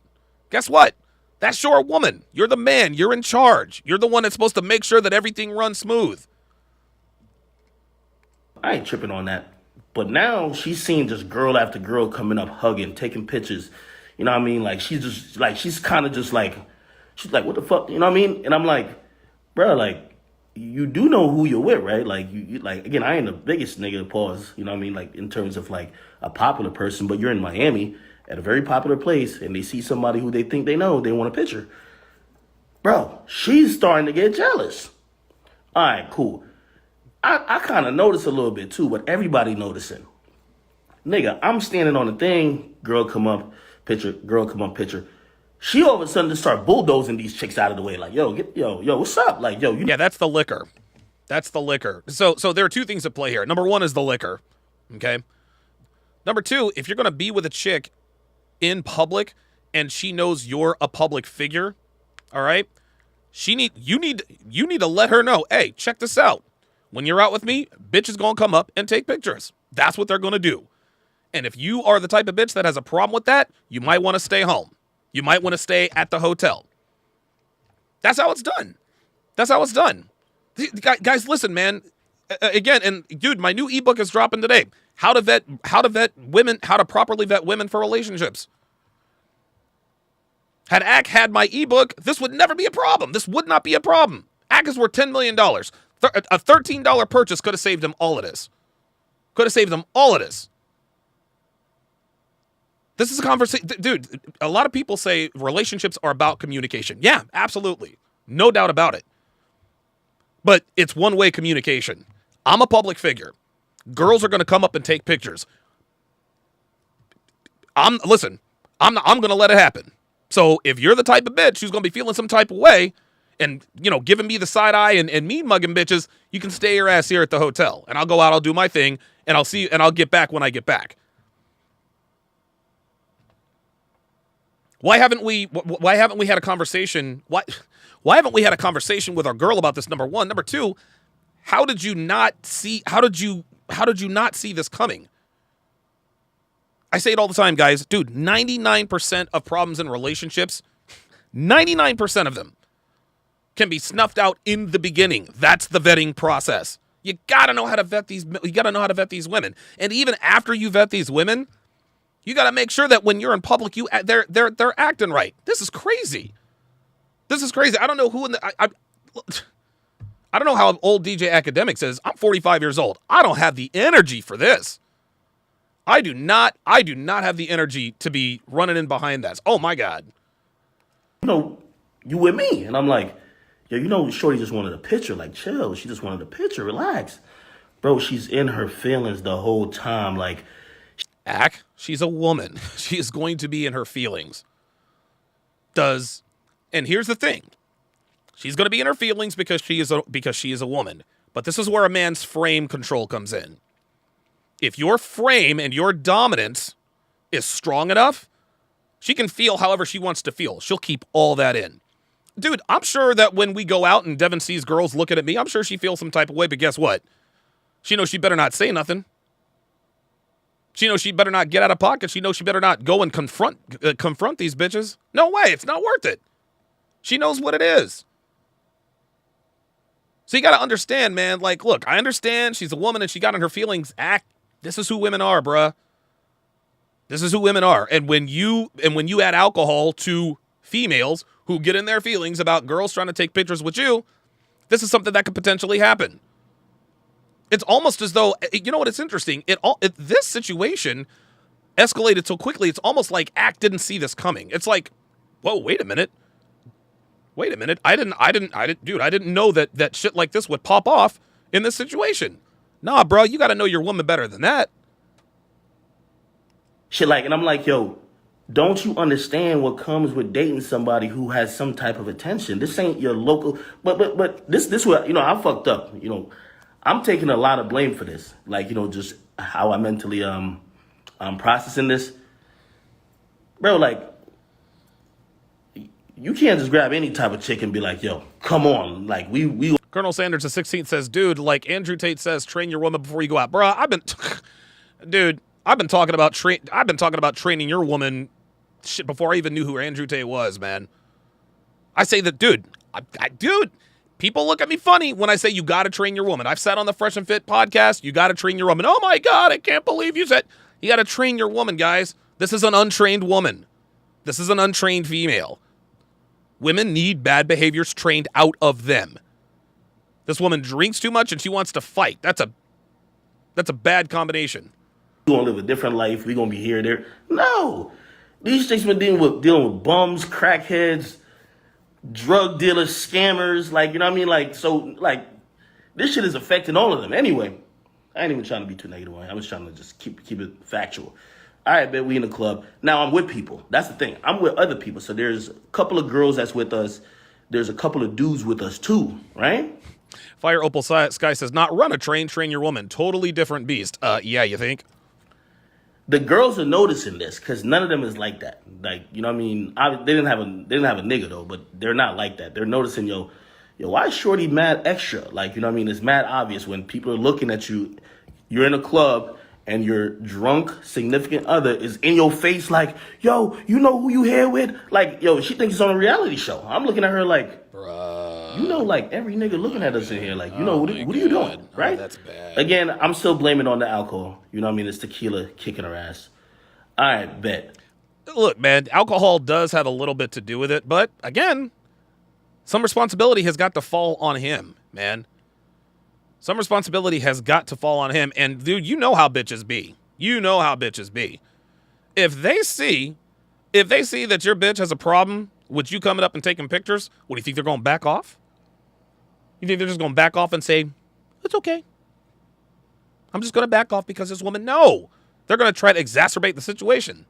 Speaker 1: That's your woman. You're the man. You're in charge. You're the one that's supposed to make sure that everything runs smooth.
Speaker 4: I ain't tripping on that. But now she's seeing just girl after girl coming up, hugging, taking pictures. You know what I mean? Like, she's like, she's like, what the fuck? You know what I mean? And I'm like, bro, like, you do know who you're with, right? Like, you like, again, I ain't the biggest nigga, pause, you know what I mean? Like, in terms of, like, a popular person, but you're in Miami at a very popular place, and they see somebody who they think they know, they want a picture. Bro, she's starting to get jealous. All right, cool. I kind of notice a little bit, too, but everybody noticing. Nigga, I'm standing on the thing, girl come up, picture, girl come up, picture. She all of a sudden just start bulldozing these chicks out of the way. Like, yo, what's up? Like, yo,
Speaker 1: Yeah, that's the liquor. So there are two things at play here. Number one is the liquor. Okay. Number two, if you're gonna be with a chick in public and she knows you're a public figure, all right, you need to let her know, hey, check this out. When you're out with me, bitch is gonna come up and take pictures. That's what they're gonna do. And if you are the type of bitch that has a problem with that, you might want to stay home. You might want to stay at the hotel. That's how it's done. Guys, listen, man. Again, and dude, my new ebook is dropping today. How to properly vet women for relationships. Had Ack had my ebook, this would never be a problem. This would not be a problem. Ack is worth $10 million. A $13 purchase could have saved him all of this. This is a conversation. Dude, a lot of people say relationships are about communication. Yeah, absolutely. No doubt about it. But it's one-way communication. I'm a public figure. Girls are going to come up and take pictures. I'm going to let it happen. So if you're the type of bitch who's going to be feeling some type of way and, giving me the side eye and mean mugging bitches, you can stay your ass here at the hotel. And I'll go out, I'll do my thing, and I'll see you, and I'll get back when I get back. Why haven't we had a conversation? Why haven't we had a conversation with our girl about this? Number one. Number two, how did you not see this coming? I say it all the time, guys. Dude, 99% of problems in relationships, 99% of them can be snuffed out in the beginning. That's the vetting process. You gotta know how to vet these women. And even after you vet these women, you got to make sure that when you're in public, they're acting right. This is crazy. I don't know who I don't know how old DJ Academics is. I'm 45 years old. I don't have the energy for this. I do not have the energy to be running in behind that. Oh my God.
Speaker 4: You with me? And I'm like, yo, Shorty just wanted a picture. Like, chill. She just wanted a picture. Relax. Bro, she's in her feelings the whole time. Like,
Speaker 1: she's a woman. She is going to be in her feelings. And here's the thing. She's going to be in her feelings because she is a woman. But this is where a man's frame control comes in. If your frame and your dominance is strong enough, she can feel however she wants to feel. She'll keep all that in. Dude, I'm sure that when we go out and Devin sees girls looking at me, I'm sure she feels some type of way, but guess what? She knows she better not say nothing. She knows she better not get out of pocket. She knows she better not go and confront these bitches. No way. It's not worth it. She knows what it is. So you got to understand, man. Like, look, I understand she's a woman and she got in her feelings. This is who women are, bruh. This is who women are. And when you add alcohol to females who get in their feelings about girls trying to take pictures with you, this is something that could potentially happen. It's almost as though, you know what, it's interesting. This situation escalated so quickly, it's almost like Act didn't see this coming. It's like, whoa, wait a minute. I didn't know that shit like this would pop off in this situation. Nah, bro, you got to know your woman better than that.
Speaker 4: Shit like, and I'm like, yo, don't you understand what comes with dating somebody who has some type of attention? This ain't your local, but this what, you know, I fucked up, you know. I'm taking a lot of blame for this. Like, you know, just how I mentally I'm processing this. Bro, like, you can't just grab any type of chick and be like, yo, come on. Like, we
Speaker 1: Colonel Sanders the 16th says, dude, like Andrew Tate says, train your woman before you go out. Bro, I've been talking about training your woman shit before I even knew who Andrew Tate was, man. I say that, dude, people look at me funny when I say you got to train your woman. I've said on the Fresh and Fit podcast, you got to train your woman. Oh my God, I can't believe you said you got to train your woman, guys. This is an untrained woman. This is an untrained female. Women need bad behaviors trained out of them. This woman drinks too much and she wants to fight. That's a bad combination.
Speaker 4: We're going to live a different life. We're going to be here, there. No. These chicks been dealing with bums, crackheads, drug dealers, scammers, like, you know what I mean? Like, so, like, this shit is affecting all of them. Anyway, I ain't even trying to be too negative. I was trying to just keep it factual. All right, man, we in the club. Now I'm with people. That's the thing. I'm with other people. So there's a couple of girls that's with us. There's a couple of dudes with us too, right?
Speaker 1: Fire Opal Sky says, not run a train, train your woman. Totally different beast. Yeah, you think?
Speaker 4: The girls are noticing this because none of them is like that. Like, you know what I mean? They didn't have a nigga though, but they're not like that. They're noticing, yo, why is Shorty mad extra? Like, you know what I mean? It's mad obvious when people are looking at you. You're in a club and your drunk significant other is in your face like, yo, you know who you here with? Like, yo, she thinks it's on a reality show. I'm looking at her like, bruh, you know, like every nigga looking at us in here, like, you know, what are you doing? Right?
Speaker 1: Oh, that's bad.
Speaker 4: Again, I'm still blaming on the alcohol. You know what I mean? It's tequila kicking her ass. All right, bet.
Speaker 1: Look, man, alcohol does have a little bit to do with it, but again, some responsibility has got to fall on him, man. Some responsibility has got to fall on him. And, dude, you know how bitches be. You know how bitches be. If they see that your bitch has a problem with you coming up and taking pictures, what, do you think they're going to back off? You think they're just going to back off and say, it's okay. I'm just going to back off because this woman, no. They're going to try to exacerbate the situation.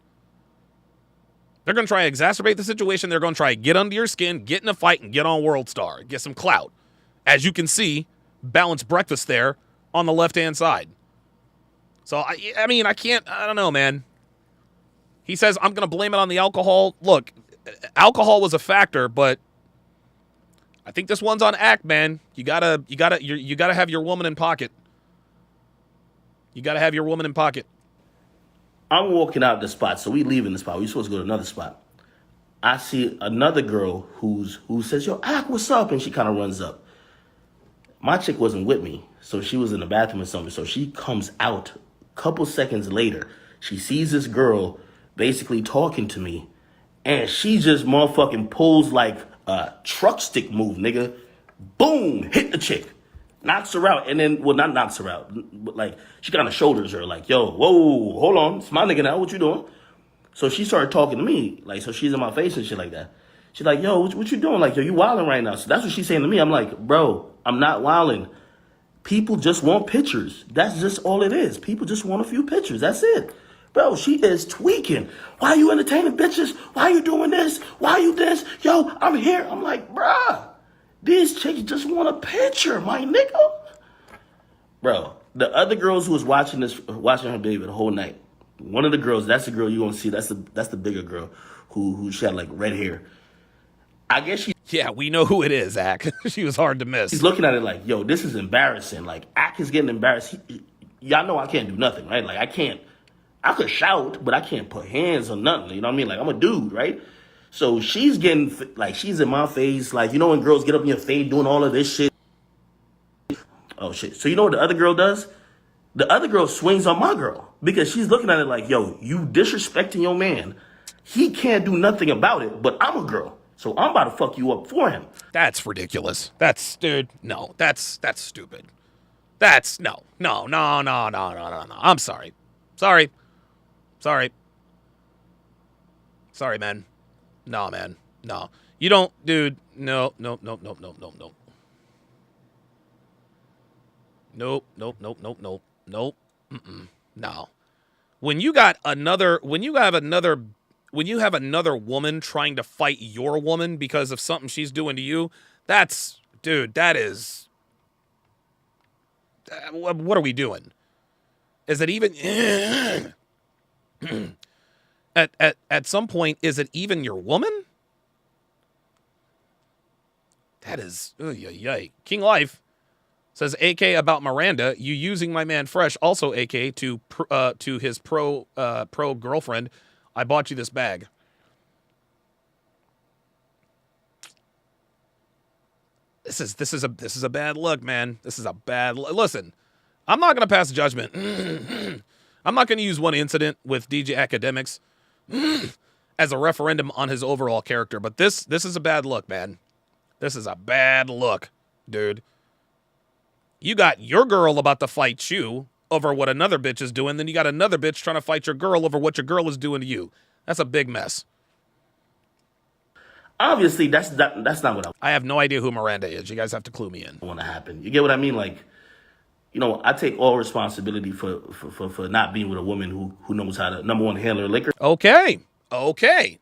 Speaker 1: They're going to try to exacerbate the situation. They're going to try to get under your skin, get in a fight, and get on World Star. Get some clout. As you can see, balanced breakfast there on the left-hand side. So, I mean, I don't know, man. He says, I'm going to blame it on the alcohol. Look, alcohol was a factor, but I think this one's on Act, man. You gotta have your woman in pocket. You gotta have your woman in pocket.
Speaker 4: I'm walking out the spot, so we leaving the spot. We supposed to go to another spot. I see another girl who says, yo, Act, what's up? And she kind of runs up. My chick wasn't with me, so she was in the bathroom or something. So she comes out a couple seconds later. She sees this girl basically talking to me, and she just motherfucking pulls like a truck stick move, nigga. Boom, hit the chick. Knocks her out, and then, well, not knocks her out, but like, she kind of shoulders her, like, yo, whoa, hold on, it's my nigga now, what you doing? So she started talking to me, like, so she's in my face and shit like that. She's like, yo, what you doing? Like, yo, you wilding right now. So that's what she's saying to me. I'm like, bro, I'm not wilding. People just want pictures. That's just all it is. People just want a few pictures. That's it. Bro, she is tweaking. Why you entertaining bitches? Why you doing this? Why you this? Yo, I'm here. I'm like, bruh, these chicks just want a picture, my nigga. Bro, the other girls who was watching her baby the whole night, one of the girls, that's the girl you gonna see, that's the bigger girl who she had like red hair. I guess she...
Speaker 1: Yeah, we know who it is, Zach. She was hard to miss.
Speaker 4: He's looking at it like, yo, this is embarrassing. Like, Ack is getting embarrassed. Y'all know I can't do nothing, right? Like, I could shout, but I can't put hands on nothing. You know what I mean? Like, I'm a dude, right? So she's getting, like, she's in my face. Like, you know when girls get up in your face doing all of this shit? Oh, shit. So you know what the other girl does? The other girl swings on my girl because she's looking at it like, yo, you disrespecting your man. He can't do nothing about it, but I'm a girl. So I'm about to fuck you up for him.
Speaker 1: That's ridiculous. Dude, no, that's stupid. No. I'm sorry. Sorry, man. No, man. No. You don't, dude. No. Nope. No. When you have another woman trying to fight your woman because of something she's doing to you, that is, what are we doing? Is it even, at some point, is it even your woman? That is, yay. King Life says, AK about Miranda, you using my man Fresh, also AK to his pro girlfriend. I bought you this bag. This is a bad look, man. This is a bad look. Listen, I'm not gonna pass judgment. I'm not gonna use one incident with DJ Academics as a referendum on his overall character, but this is a bad look, man. This is a bad look, dude. You got your girl about to fight you over what another bitch is doing, then you got another bitch trying to fight your girl over what your girl is doing to you. That's a big mess.
Speaker 4: Obviously, that's not what
Speaker 1: I have no idea who Miranda is. You guys have to clue me in.
Speaker 4: want to happen. You get what I mean? Like, you know, I take all responsibility for not being with a woman who knows how to, number one, handle her liquor.
Speaker 1: Okay.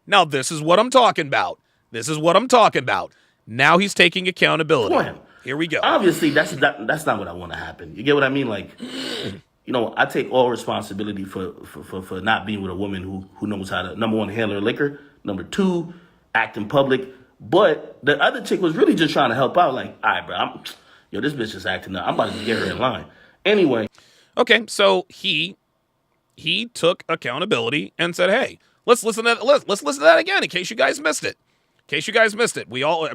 Speaker 1: Now this is what I'm talking about. Now he's taking accountability.
Speaker 4: For him.
Speaker 1: Here we go.
Speaker 4: Obviously, that's not what I want to happen. You get what I mean? Like, you know, I take all responsibility for not being with a woman who knows how to, number one, handle her liquor. Number two, act in public. But the other chick was really just trying to help out. Like, all right, bro, this bitch is acting up. I'm about to get her in line. Anyway.
Speaker 1: Okay, so he took accountability and said, hey, let's listen to that again in case you guys missed it. We all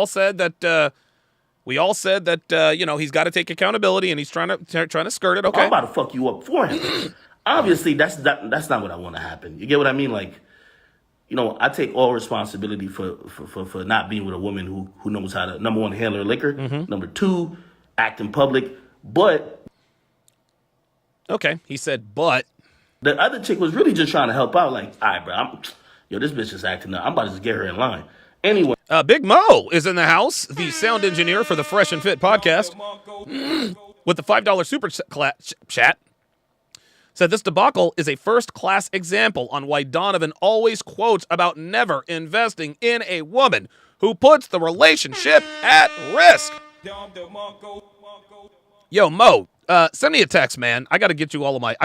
Speaker 1: said that he's got to take accountability and he's trying to skirt it. Okay.
Speaker 4: I'm about to fuck you up for him. Obviously, that's not what I want to happen. You get what I mean? Like, you know, I take all responsibility for not being with a woman who knows how to, number one, handle her liquor. Mm-hmm. Number two, act in public. But.
Speaker 1: Okay. He said, but.
Speaker 4: The other chick was really just trying to help out. Like, all right, bro, this bitch is acting up. I'm about to just get her in line. Anyway.
Speaker 1: Big Mo is in the house, the sound engineer for the Fresh and Fit podcast, with the $5 super chat. Said this debacle is a first-class example on why Donovan always quotes about never investing in a woman who puts the relationship at risk. Yo, Mo, send me a text, man. I got to get you all of my...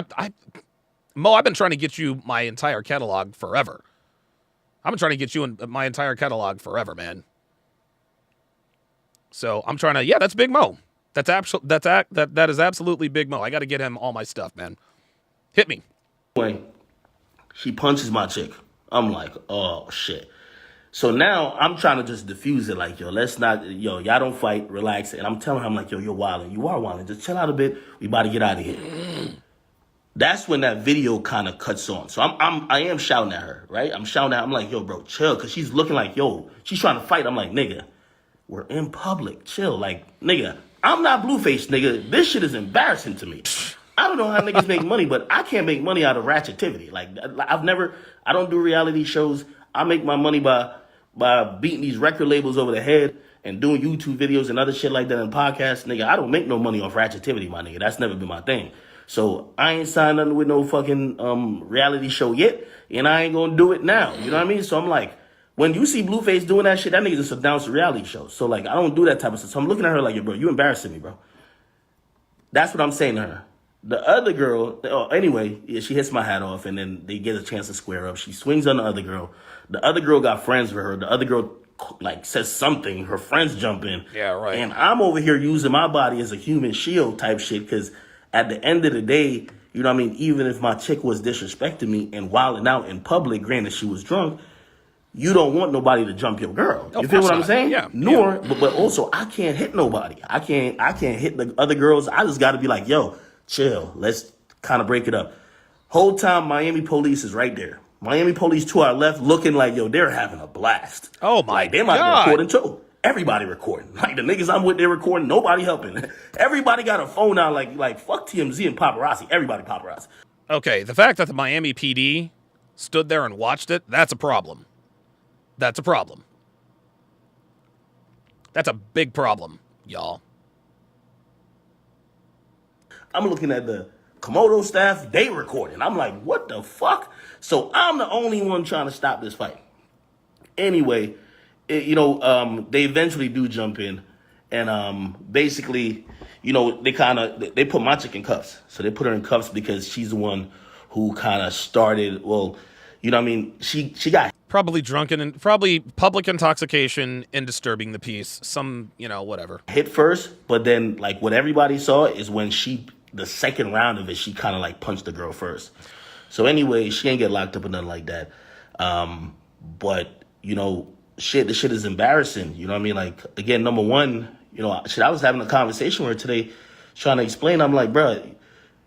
Speaker 1: Mo, I've been trying to get you my entire catalog forever. I've been trying to get you in my entire catalog forever, man. So I'm trying to... Yeah, that's Big Mo. That is absolutely Big Mo. I got to get him all my stuff, man. Hit me.
Speaker 4: Anyway, she punches my chick. I'm like, oh, shit. So now I'm trying to just diffuse it like, y'all don't fight, relax. And I'm telling her, I'm like, yo, you're wilding. You are wilding. Just chill out a bit. We about to get out of here. That's when that video kind of cuts on. So I am shouting at her, right? I'm shouting at her. I'm like, yo, bro, chill. Because she's looking like, yo, she's trying to fight. I'm like, nigga, we're in public. Chill. Like, nigga, I'm not Blueface, nigga. This shit is embarrassing to me. I don't know how niggas make money, but I can't make money out of ratchetivity. Like, I don't do reality shows. I make my money by beating these record labels over the head and doing YouTube videos and other shit like that and podcasts. Nigga, I don't make no money off ratchetivity, my nigga. That's never been my thing. So I ain't signed nothing with no fucking reality show yet, and I ain't gonna do it now. You know what I mean? So I'm like, when you see Blueface doing that shit, that nigga just announced a reality show. So like, I don't do that type of stuff. So I'm looking at her like, yo, bro, you embarrassing me, bro. That's what I'm saying to her. The other girl, anyway, yeah, she hits my hat off, and then they get a chance to square up. She swings on the other girl. The other girl got friends with her. The other girl like says something, her friends jump in.
Speaker 1: Yeah, right.
Speaker 4: And I'm over here using my body as a human shield type shit, because at the end of the day, you know what I mean, even if my chick was disrespecting me and wilding out in public, granted she was drunk, you don't want nobody to jump your girl. You feel what I'm saying?
Speaker 1: Yeah.
Speaker 4: Nor, but also I can't hit nobody. I can't hit the other girls. I just got to be like, yo, chill. Let's kind of break it up. Whole time Miami police is right there. Miami police to our left looking like, yo, they're having a blast.
Speaker 1: Oh, my
Speaker 4: Like, they might
Speaker 1: God.
Speaker 4: be recording too. Everybody recording. Like, the niggas I'm with, they're recording. Nobody helping. Everybody got a phone out like fuck TMZ and paparazzi. Everybody paparazzi.
Speaker 1: Okay, the fact that the Miami PD stood there and watched it, that's a problem. That's a problem. That's a big problem, y'all.
Speaker 4: I'm looking at the Komodo staff, they recording. I'm like, what the fuck? So I'm the only one trying to stop this fight. Anyway, they eventually do jump in. And basically, they put my chick in cuffs. So they put her in cuffs because she's the one who kind of started, she got
Speaker 1: Probably drunken and probably public intoxication and disturbing the peace. Some, whatever.
Speaker 4: hit first, but then like what everybody saw is when the second round of it, she kind of like punched the girl first. So anyway, she ain't get locked up or nothing like that. But the shit is embarrassing. You know what I mean? Like, again, number one, I was having a conversation with her today trying to explain. I'm like, bruh,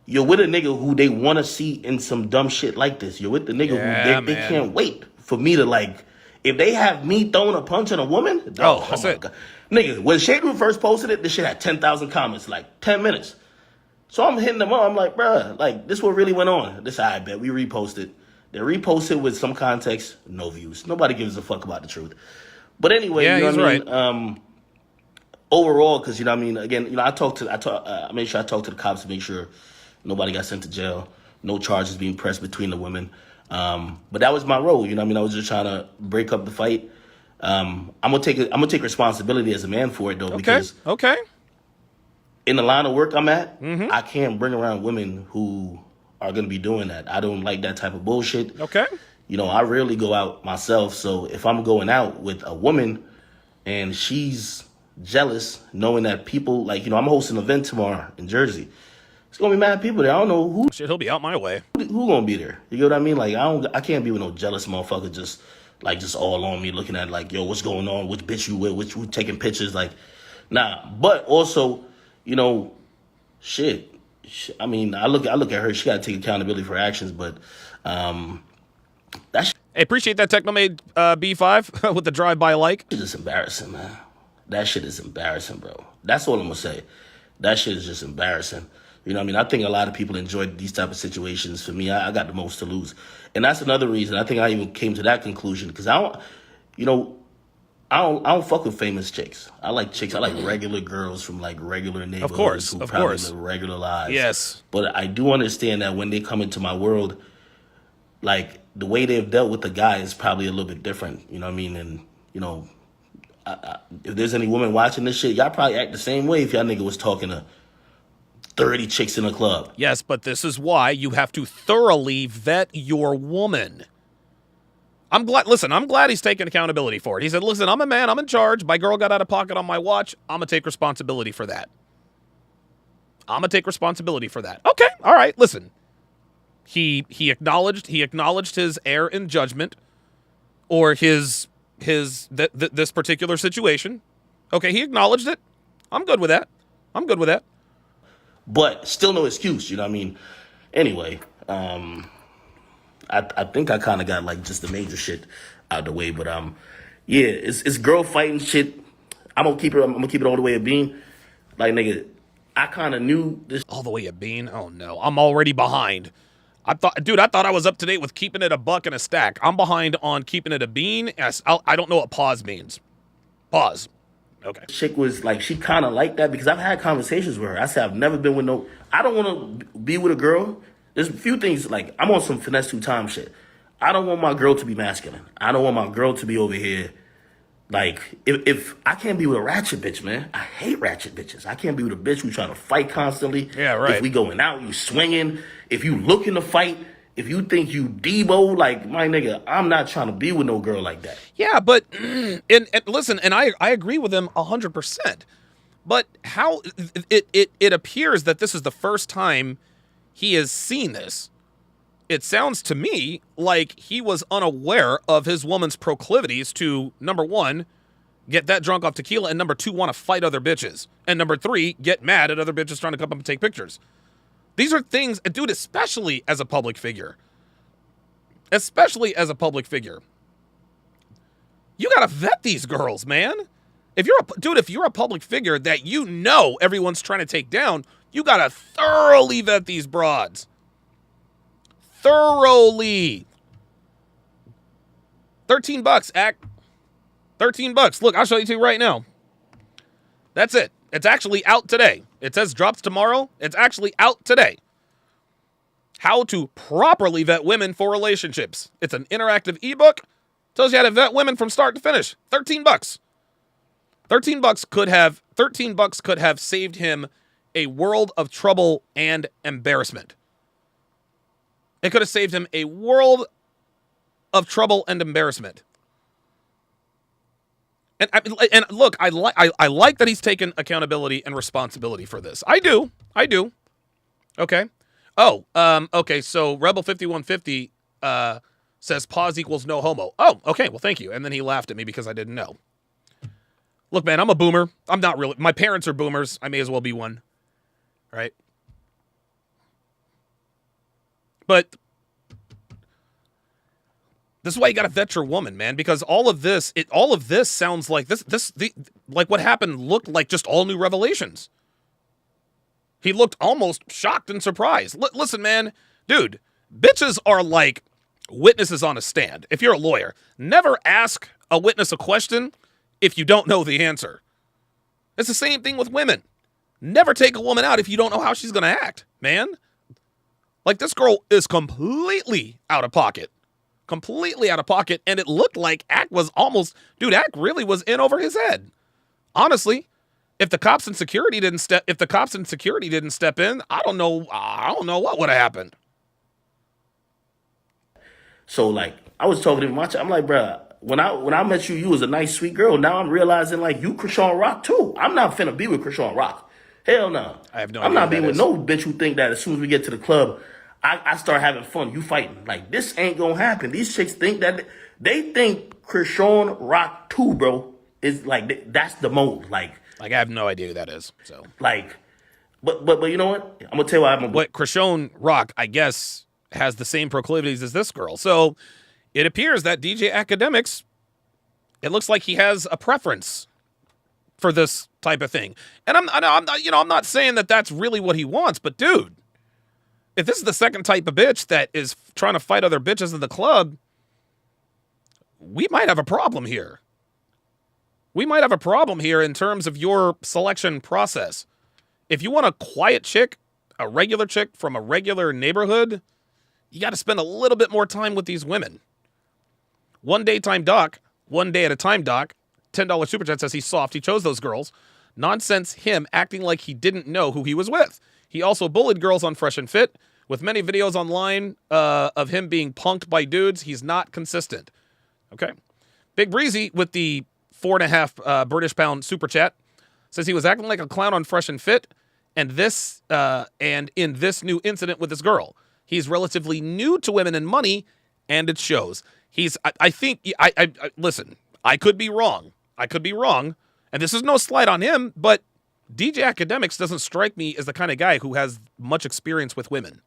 Speaker 4: you're with a nigga who they want to see in some dumb shit like this. You're with the nigga who they can't wait for me to like, if they have me throwing a punch on a woman,
Speaker 1: that's it.
Speaker 4: God. Nigga, when Shade Room first posted it, this shit had 10,000 comments, like 10 minutes. So I'm hitting them up. I'm like, bruh, like, this what really went on. This, I bet. We reposted. They reposted with some context, no views. Nobody gives a fuck about the truth. But anyway,
Speaker 1: yeah, he's right.
Speaker 4: Overall, because, again, I made sure I talked to the cops to make sure nobody got sent to jail. No charges being pressed between the women. But that was my role. I was just trying to break up the fight. I'm gonna take responsibility as a man for it though, because in the line of work I'm at, I can't bring around women who are gonna be doing that. I don't like that type of bullshit.
Speaker 1: Okay.
Speaker 4: I rarely go out myself, so if I'm going out with a woman and she's jealous, knowing that people like, I'm hosting an event tomorrow in Jersey. It's gonna be mad people there. I don't know who.
Speaker 1: Shit, he'll be out my way.
Speaker 4: Who gonna be there? You get what I mean? Like, I can't be with no jealous motherfucker just all on me looking at like, yo, what's going on? Which bitch you with? Which who taking pictures? Like, nah. But also, shit. I mean, I look at her. She gotta take accountability for her actions. But that shit
Speaker 1: Hey, appreciate that Technomade B5 with the drive-by like.
Speaker 4: is just embarrassing, man. That shit is embarrassing, bro. That's all I'm gonna say. That shit is just embarrassing. I think a lot of people enjoyed these type of situations. For me, I got the most to lose. And that's another reason I think I even came to that conclusion. Because I don't fuck with famous chicks. I like chicks. I like regular girls from like regular neighborhoods who probably live regular lives.
Speaker 1: Yes.
Speaker 4: But I do understand that when they come into my world, like the way they've dealt with the guy is probably a little bit different. You know what I mean? And, if there's any woman watching this shit, y'all probably act the same way if y'all nigga was talking to 30 chicks in a club.
Speaker 1: Yes, but this is why you have to thoroughly vet your woman. I'm glad he's taking accountability for it. He said, listen, I'm a man, I'm in charge. My girl got out of pocket on my watch. I'm going to take responsibility for that. Okay, all right, listen. He acknowledged his error in judgment or this particular situation. Okay, he acknowledged it. I'm good with that.
Speaker 4: But still no excuse, you know what I mean? Anyway, I think I kind of got like just the major shit out the way, but yeah, it's girl fighting shit. I'm gonna keep it all the way a bean. Like, nigga, I kind of knew this
Speaker 1: all the way a bean. Oh no, I'm already behind. I thought I was up to date with keeping it a buck and a stack. I'm behind on keeping it a bean. I don't know what pause means. Pause. Okay.
Speaker 4: chick was like, she kind of like that because I've had conversations with her. I said, I've never been with I don't want to be with a girl. There's a few things, like, I'm on some finesse 2 time shit. I don't want my girl to be masculine. I don't want my girl to be over here. Like, if I can't be with a ratchet bitch, man. I hate ratchet bitches. I can't be with a bitch who trying to fight constantly.
Speaker 1: Yeah, right.
Speaker 4: If we going out, you swinging. If you looking to fight, if you think you Debo, like, my nigga, I'm not trying to be with no girl like that.
Speaker 1: Yeah, but and listen, and I agree with him 100%. But how it appears that this is the first time he has seen this. It sounds to me like he was unaware of his woman's proclivities to, number one, get that drunk off tequila, and number two, want to fight other bitches, and number three, get mad at other bitches trying to come up and take pictures. These are things, dude, especially as a public figure. Especially as a public figure. You gotta vet these girls, man. If you're a public figure that you know everyone's trying to take down, you gotta thoroughly vet these broads. Thoroughly. $13, Ack. $13. Look, I'll show you two right now. That's it. It's actually out today. It says drops tomorrow. It's actually out today. How to properly vet women for relationships. It's an interactive ebook. Tells you how to vet women from start to finish. $13. $13 could have saved him a world of trouble and embarrassment. It could have saved him a world of trouble and embarrassment. And look, I like that he's taken accountability and responsibility for this. I do. Okay. Oh, okay. So Rebel 5150 says pause equals no homo. Oh, okay. Well, thank you. And then he laughed at me because I didn't know. Look, man, I'm a boomer. I'm not really. My parents are boomers. I may as well be one. Right? But this is why you got to vet your woman, man, because all of this sounds like like what happened looked like just all new revelations. He looked almost shocked and surprised. Listen, man, dude, bitches are like witnesses on a stand. If you're a lawyer, never ask a witness a question if you don't know the answer. It's the same thing with women. Never take a woman out if you don't know how she's going to act, man. Like, this girl is completely out of pocket. Completely out of pocket, and it looked like Ack was almost... Dude, Ack really was in over his head. Honestly, if the cops and security didn't step in, I don't know what would have happened.
Speaker 4: So, like, I was talking to him, I'm like, bruh, when I met you, you was a nice, sweet girl. Now I'm realizing, like, you Krishan Rock, too. I'm not finna be with Krishan Rock. Hell no.
Speaker 1: I have no
Speaker 4: I'm
Speaker 1: idea
Speaker 4: not being with no bitch who think that as soon as we get to the club, I start having fun. You fighting. Like, this ain't gonna happen. These chicks think that... They think Krishan Rock 2, bro, is, like, that's the mold. Like,
Speaker 1: I have no idea who that is, so...
Speaker 4: Like, but you know what? I'm gonna tell you what I'm gonna...
Speaker 1: What Krishan Rock, I guess, has the same proclivities as this girl. So, it appears that DJ Academics, it looks like he has a preference for this type of thing. And I'm not saying that that's really what he wants, but dude, if this is the second type of bitch that is trying to fight other bitches in the club, we might have a problem here. We might have a problem here in terms of your selection process. If you want a quiet chick, a regular chick from a regular neighborhood, you got to spend a little bit more time with these women. One day at a time, Doc. $10 super chat says he's soft. He chose those girls. Nonsense him acting like he didn't know who he was with. He also bullied girls on Fresh and Fit. With many videos online of him being punked by dudes, he's not consistent. Okay. Big Breezy with the 4.5 British pound super chat says he was acting like a clown on Fresh and Fit, and in this new incident with this girl. He's relatively new to women and money, and it shows. Listen, I could be wrong. And this is no slight on him, but DJ Academics doesn't strike me as the kind of guy who has much experience with women.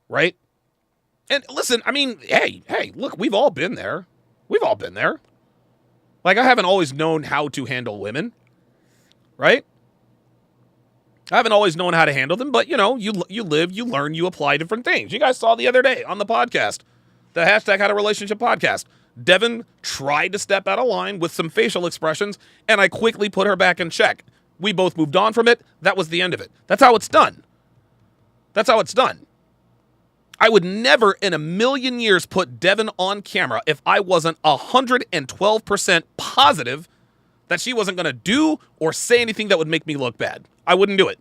Speaker 1: Right? And listen, I mean, hey, look, we've all been there. Like, I haven't always known how to handle women. Right? I haven't always known how to handle them, but, you live, you learn, you apply different things. You guys saw the other day on the podcast, the hashtag Had a Relationship podcast. Devin tried to step out of line with some facial expressions, and I quickly put her back in check. We both moved on from it. That was the end of it. That's how it's done. I would never in a million years put Devin on camera if I wasn't 112% positive that she wasn't going to do or say anything that would make me look bad. I wouldn't do it.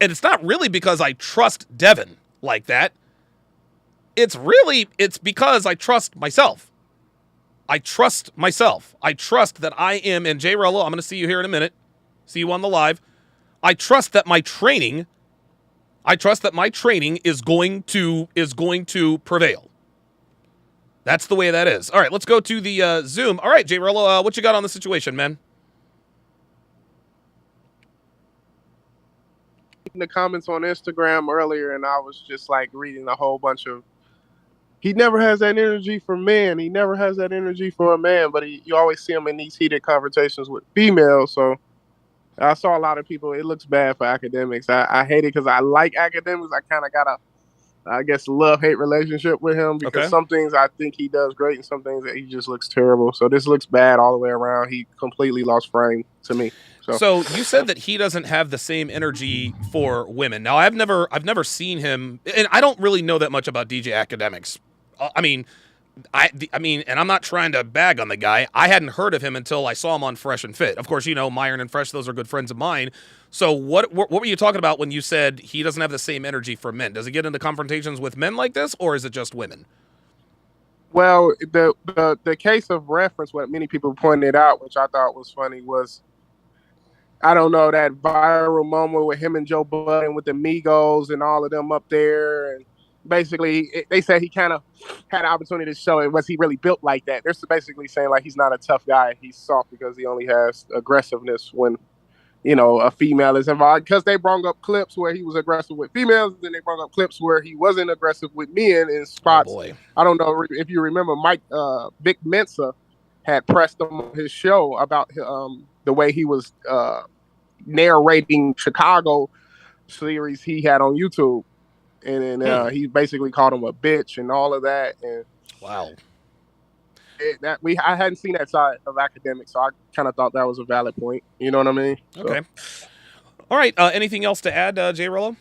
Speaker 1: And it's not really because I trust Devin like that. It's because I trust myself. I trust myself. I trust that I am, and Jay Rello, I'm going to see you here in a minute. See you on the live. I trust that my training is going to prevail. That's the way that is. All right, let's go to the Zoom. All right, Jay Rello, what you got on the situation, man?
Speaker 5: In the comments on Instagram earlier, and I was just like reading a whole bunch of. He never has that energy for men. He never has that energy for a man, but you always see him in these heated conversations with females. So I saw a lot of people. It looks bad for academics. I hate it because I like academics. I kind of got a, I guess, love-hate relationship with him because some things I think he does great and some things that he just looks terrible. So this looks bad all the way around. He completely lost frame to me.
Speaker 1: So you said that he doesn't have the same energy for women. Now I've never seen him, and I don't really know that much about DJ Academics. I mean, and I'm not trying to bag on the guy. I hadn't heard of him until I saw him on Fresh and Fit. Of course, Myron and Fresh; those are good friends of mine. So what were you talking about when you said he doesn't have the same energy for men? Does he get into confrontations with men like this, or is it just women?
Speaker 5: Well, the case of reference, what many people pointed out, which I thought was funny, was, I don't know, that viral moment with him and Joe Budden with the Migos and all of them up there. And basically, they said he kind of had an opportunity to show it. Was he really built like that? They're basically saying, like, he's not a tough guy. He's soft because he only has aggressiveness when, a female is involved. Because they brought up clips where he was aggressive with females, and then they brought up clips where he wasn't aggressive with men in spots.
Speaker 1: Oh boy.
Speaker 5: I don't know if you remember, Vic Mensa had pressed him on his show about the way he was narrating Chicago series he had on YouTube. And then he basically called him a bitch and all of that. And
Speaker 1: wow.
Speaker 5: I hadn't seen that side of academics, so I kind of thought that was a valid point. You know what I mean?
Speaker 1: Okay. All right. Anything else to add, Jay Rello?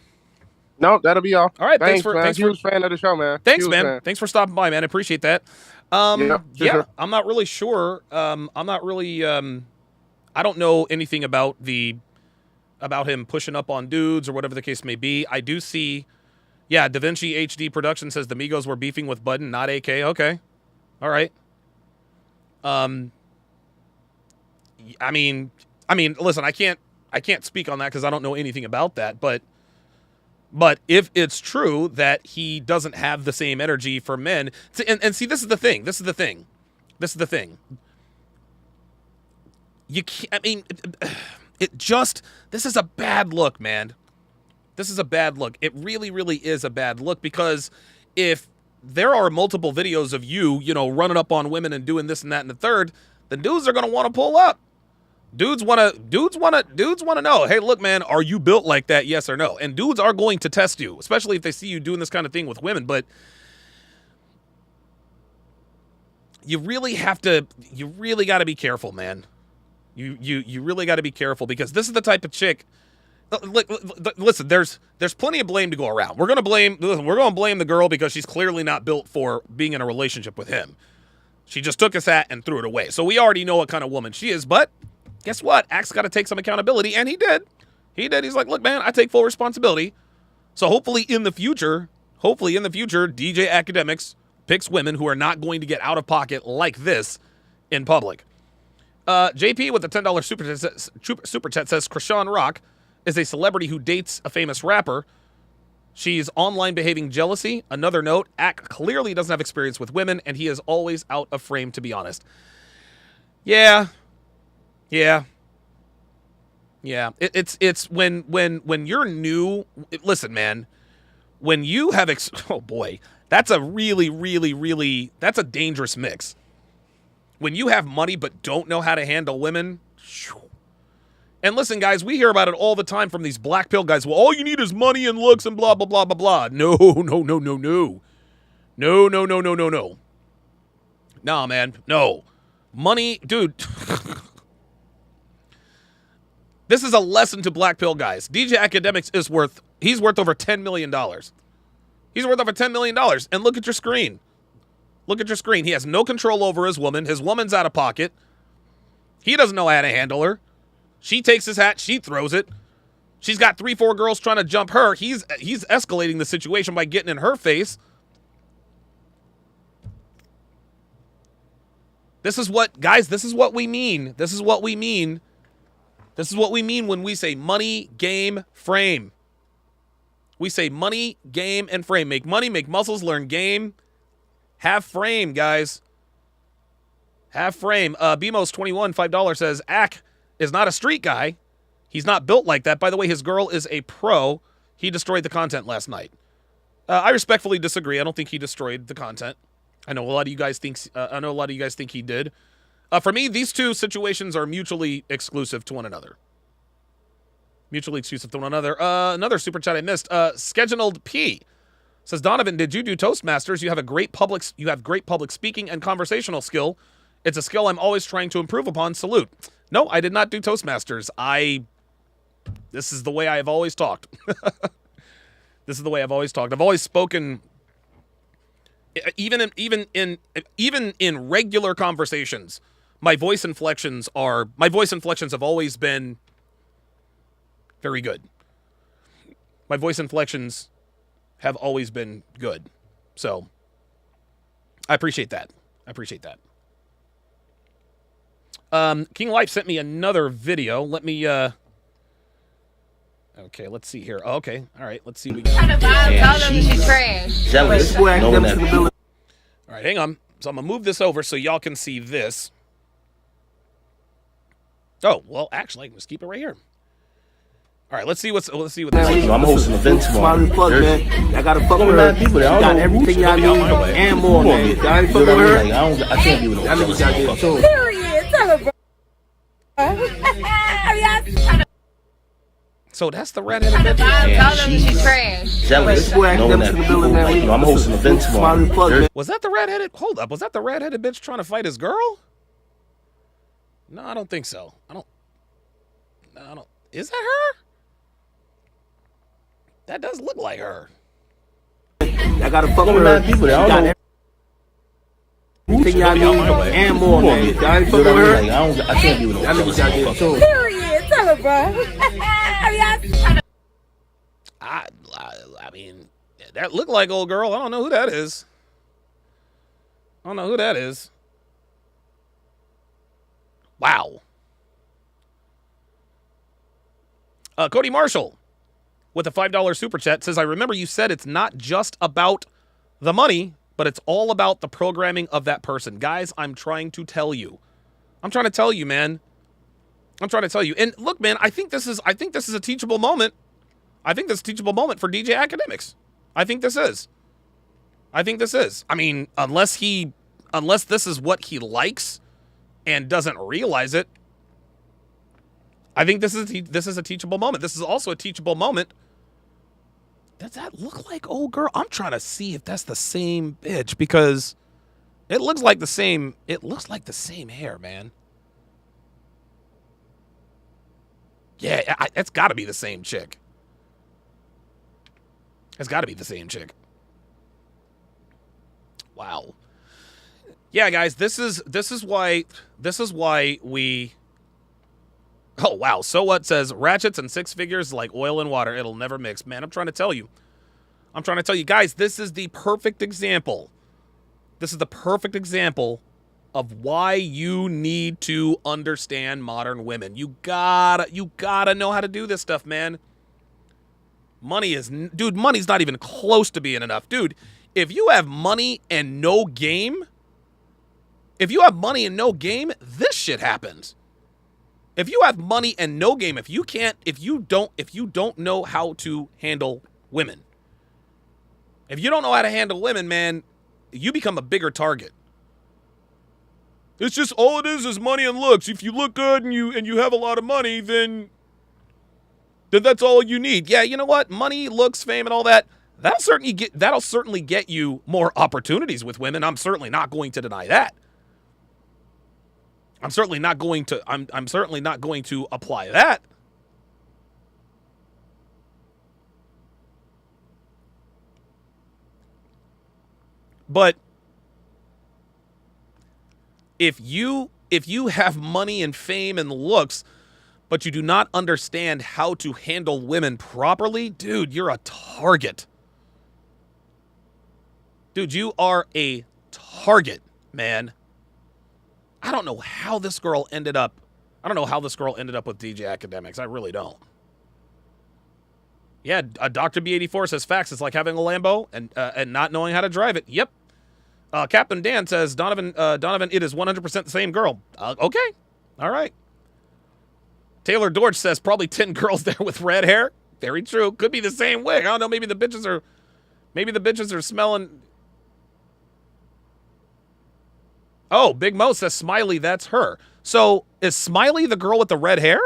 Speaker 5: No, that'll be all.
Speaker 1: All right.
Speaker 5: Thanks
Speaker 1: for
Speaker 5: huge fan of the show, man.
Speaker 1: Thanks,
Speaker 5: Huge
Speaker 1: man.
Speaker 5: fan.
Speaker 1: Thanks for stopping by, man. I appreciate that.
Speaker 5: Sure.
Speaker 1: I'm not really sure. I don't know anything about him pushing up on dudes or whatever the case may be. I do see. Yeah, Da Vinci HD Production says the Migos were beefing with Budden, not AK. Okay. All right. I mean, listen, I can't speak on that because I don't know anything about that, but if it's true that he doesn't have the same energy for men, and see, this is the thing. You can't, I mean, this is a bad look, man. This is a bad look. It really, really is a bad look because if there are multiple videos of you, running up on women and doing this and that and the third, then dudes are going to want to pull up. Dudes want to know, hey, look, man, are you built like that? Yes or no? And dudes are going to test you, especially if they see you doing this kind of thing with women. But you really got to be careful, man. You really got to be careful because this is the type of chick. Listen, there's plenty of blame to go around. We're gonna blame the girl because she's clearly not built for being in a relationship with him. She just took his hat and threw it away. So we already know what kind of woman she is. But guess what? Axe got to take some accountability, and he did. He's like, look, man, I take full responsibility. So hopefully in the future, DJ Academics picks women who are not going to get out of pocket like this in public. JP with the $10 super chat says Krishan Rock is a celebrity who dates a famous rapper. She's online behaving jealousy. Another note, Ack clearly doesn't have experience with women, and he is always out of frame, to be honest. Yeah. It's when you're new. Listen, man. When you have oh boy, that's a really that's a dangerous mix. When you have money but don't know how to handle women. And listen, guys, we hear about it all the time from these black pill guys. Well, all you need is money and looks and blah, blah, blah, blah, blah. No. Nah, man, no. Money, dude. This is a lesson to black pill guys. DJ Academics he's worth over $10 million. He's worth over $10 million. And look at your screen. He has no control over his woman. His woman's out of pocket. He doesn't know how to handle her. She takes his hat. She throws it. She's got 3-4 girls trying to jump her. He's escalating the situation by getting in her face. This is what, guys, this is what we mean. This is what we mean. This is what we mean when we say money, game, frame. We say money, game, and frame. Make money, make muscles, learn game. Have frame, guys. Have frame. BMOS21, $5 says, Ack is not a street guy. He's not built like that. By the way, his girl is a pro. He destroyed the content last night. I respectfully disagree. I don't think he destroyed the content. I know a lot of you guys think he did. For me, these two situations are mutually exclusive to one another. Mutually exclusive to one another. Another super chat I missed. Scheduled P says, Donovan, did you do Toastmasters? You have great public speaking and conversational skill. It's a skill I'm always trying to improve upon. Salute. No, I did not do Toastmasters. This is the way I have always talked. This is the way I've always talked. I've always spoken. Even in regular conversations, my voice inflections have always been very good. My voice inflections have always been good. So I appreciate that. King Life sent me another video. Let me okay, let's see here. Okay, all right, let's see what we got.
Speaker 4: Jealous. All
Speaker 1: right, hang on. So I'm gonna move this over so y'all can see this. Oh, well, actually, I can just keep it right here. All right, let's see what this is.
Speaker 4: I'm hosting events tomorrow. I got to fuck with her. She got everything y'all need and more, man. Y'all ain't fucking with her. I can't be with no jealous motherfucker.
Speaker 6: Period. Tell her, bro.
Speaker 1: So that's the redheaded bitch.
Speaker 6: She's trash.
Speaker 4: Jealous. I'm hosting events tomorrow.
Speaker 1: Was that the redheaded? Hold up. Was that the redheaded bitch trying to fight his girl? No, I don't think so. I don't. Is that her? That does look like her.
Speaker 4: I got to fuck with her. People that got everything y'all need and more, man. Y'all ain't fucking with her. I can't be with no jealous motherfucker.
Speaker 6: Period. Tell her, bro.
Speaker 1: I mean, that looked like old girl. I don't know who that is. Wow. Cody Marshall with a $5 super chat says, I remember you said it's not just about the money, but it's all about the programming of that person. Guys, I'm trying to tell you. I'm trying to tell you, man. And look, man, I think this is a teachable moment. I think this is a teachable moment for DJ Academics. I think this is. I mean, unless this is what he likes and doesn't realize it, I think this is a teachable moment. This is also a teachable moment. Does that look like old girl? I'm trying to see if that's the same bitch because it looks like the same. It looks like the same hair, man. Yeah, it's got to be the same chick. It's got to be the same chick. Wow. Yeah, guys, this is why we. Oh, wow. So what says ratchets and six figures like oil and water. It'll never mix. Man, I'm trying to tell you. Guys, this is the perfect example. This is the perfect example of why you need to understand modern women. You gotta know how to do this stuff, man. Money's not even close to being enough. Dude, if you have money and no game, this shit happens. If you have money and no game, if you don't know how to handle women, man, you become a bigger target. It's just all it is money and looks. If you look good and you have a lot of money, then that's all you need. Yeah, you know what? Money, looks, fame, and all that. That'll certainly get you more opportunities with women. I'm certainly not going to deny that. I'm certainly not going to apply that. But if you have money and fame and looks, but you do not understand how to handle women properly, dude, you're a target. Dude, you are a target, man. I don't know how this girl ended up. I don't know how this girl ended up with DJ Academics. I really don't. Yeah, Dr. B84 says facts. It's like having a Lambo and not knowing how to drive it. Yep. Captain Dan says, Donovan, it is 100% the same girl. Okay. All right. Taylor Dorch says, probably 10 girls there with red hair. Very true. Could be the same wig. I don't know. Maybe the bitches are smelling. Oh, Big Mo says, Smiley, that's her. So is Smiley the girl with the red hair?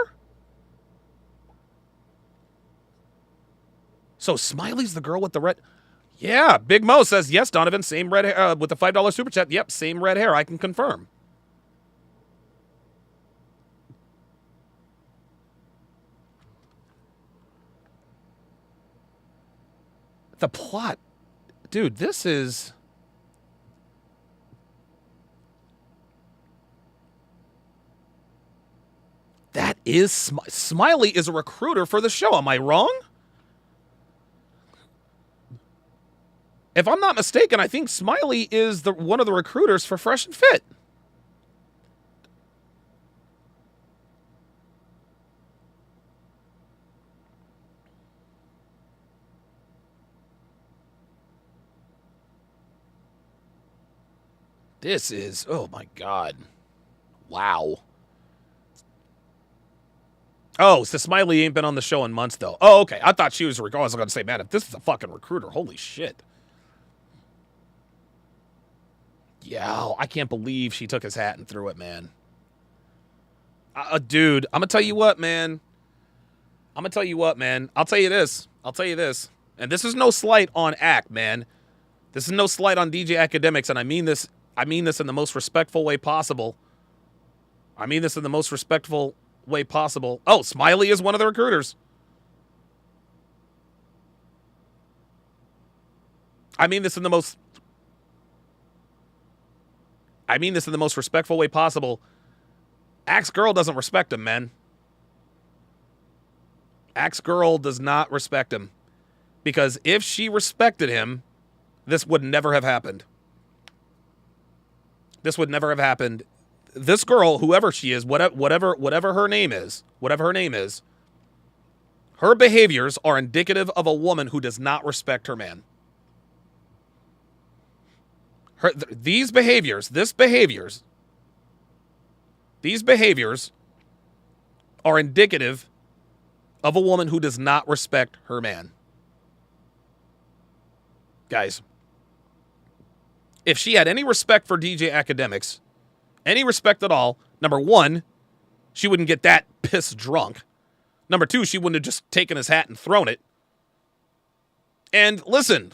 Speaker 1: So Smiley's the girl with the red. Yeah, Big Mo says, yes, Donovan, same red hair with the $5 super chat. Yep, same red hair. I can confirm. The plot. Dude, this is... That is... Smiley is a recruiter for the show. Am I wrong? If I'm not mistaken, I think Smiley is one of the recruiters for Fresh and Fit. This is, oh my God. Wow. Oh, so Smiley ain't been on the show in months, though. Oh, okay. I thought she was, I was going to say, man, if this is a fucking recruiter, holy shit. Yeah, I can't believe she took his hat and threw it, man. Dude, I'm going to tell you what, man. I'll tell you this. And this is no slight on Ack, man. This is no slight on DJ Academics, and I mean this in the most respectful way possible. Oh, Smiley is one of the recruiters. I mean this in the most respectful way possible. Axe girl doesn't respect him, man. Axe girl does not respect him. Because if she respected him, this would never have happened. This girl, whoever she is, whatever her name is, her behaviors are indicative of a woman who does not respect her man. These behaviors are indicative of a woman who does not respect her man. Guys, if she had any respect for DJ Academics, any respect at all, number one, she wouldn't get that piss drunk. Number two, she wouldn't have just taken his hat and thrown it. And listen.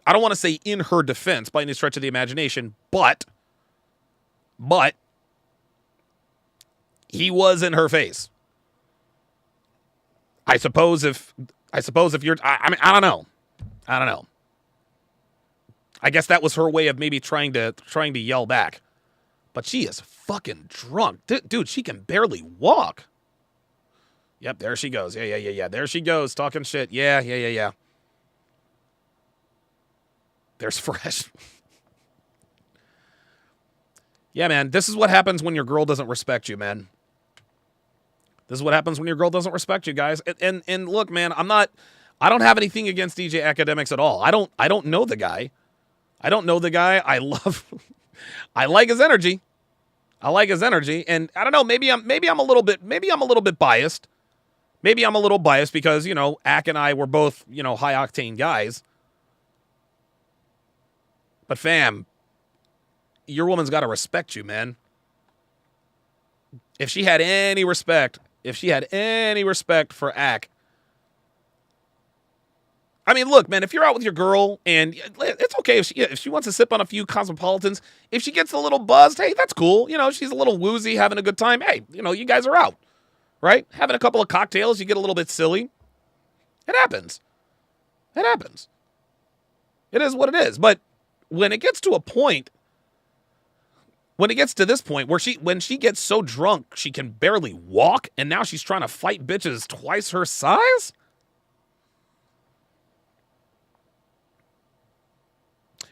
Speaker 1: I don't want to say in her defense by any stretch of the imagination, but he was in her face. I suppose if you're, I mean, I don't know. I guess that was her way of maybe trying to yell back. But she is fucking drunk. Dude, she can barely walk. Yep, there she goes. Yeah. There she goes, talking shit. Yeah. There's Fresh. Yeah, man, this is what happens when your girl doesn't respect you, man. This is what happens when your girl doesn't respect you, guys. And look, man, I don't have anything against DJ Academics at all. I don't know the guy. I like his energy. And I don't know, maybe I'm a little bit biased. Maybe I'm a little biased because, you know, Ack and I were both, you know, high octane guys. But fam, your woman's got to respect you, man. If she had any respect for Ack, I mean, look, man, if you're out with your girl and it's okay if she wants to sip on a few Cosmopolitans, if she gets a little buzzed, hey, that's cool. You know, she's a little woozy, having a good time. Hey, you know, you guys are out, right? Having a couple of cocktails, you get a little bit silly. It happens. It is what it is. But when it gets to a point When it gets to this point where when she gets so drunk she can barely walk, and now she's trying to fight bitches twice her size?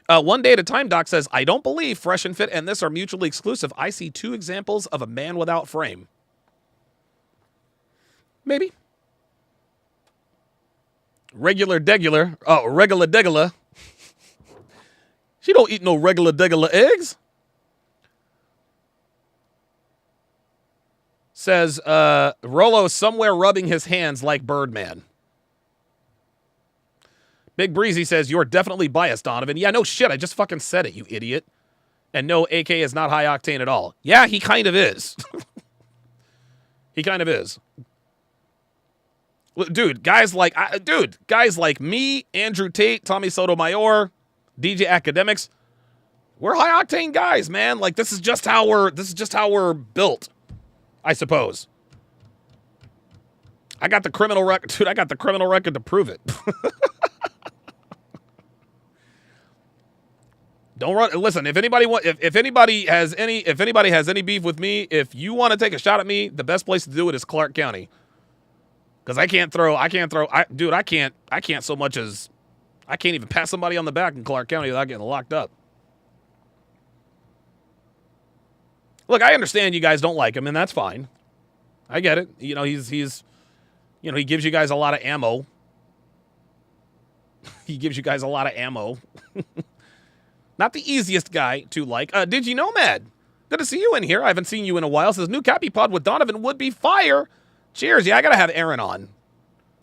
Speaker 1: One Day at a Time Doc says, I don't believe Fresh and Fit and this are mutually exclusive. I see 2 examples of a man without frame. Maybe. Regular degular. Oh, regular degular. She don't eat no regular degular eggs. Says, Rolo somewhere rubbing his hands like Birdman. Big Breezy says, you're definitely biased, Donovan. Yeah, no shit. I just fucking said it, you idiot. And no, AK is not high octane at all. Yeah, he kind of is. He kind of is. Dude, guys like me, Andrew Tate, Tommy Sotomayor, DJ Academics, we're high octane guys, man. Like this is just how we're built, I suppose. I got the criminal record, dude. I got the criminal record to prove it. Don't run. Listen, if anybody has any beef with me, if you want to take a shot at me, the best place to do it is Clark County. Because I can't so much as, I can't even pat somebody on the back in Clark County without getting locked up. Look, I understand you guys don't like him, and that's fine. I get it. You know, he gives you guys a lot of ammo. He gives you guys a lot of ammo. Not the easiest guy to like. Did you know, Mad? Good to see you in here. I haven't seen you in a while. Says, new Cappy Pod with Donovan would be fire. Cheers. Yeah, I got to have Aaron on.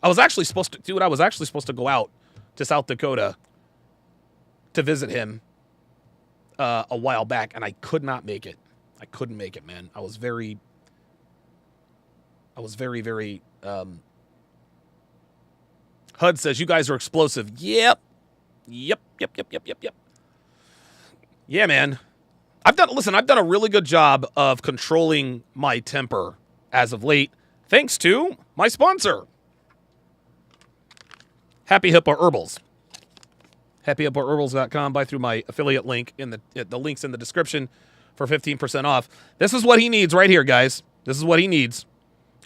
Speaker 1: I was actually supposed to go out to South Dakota to visit him a while back, and I could not make it. I couldn't make it, man. I was very, very, HUD says, you guys are explosive. Yep. Yeah, man. I've done a really good job of controlling my temper as of late, thanks to my sponsor, Happy Hippo Herbals. HappyHippoHerbals.com. Buy through my affiliate link in the links in the description for 15% off. This is what he needs right here, guys. This is what he needs.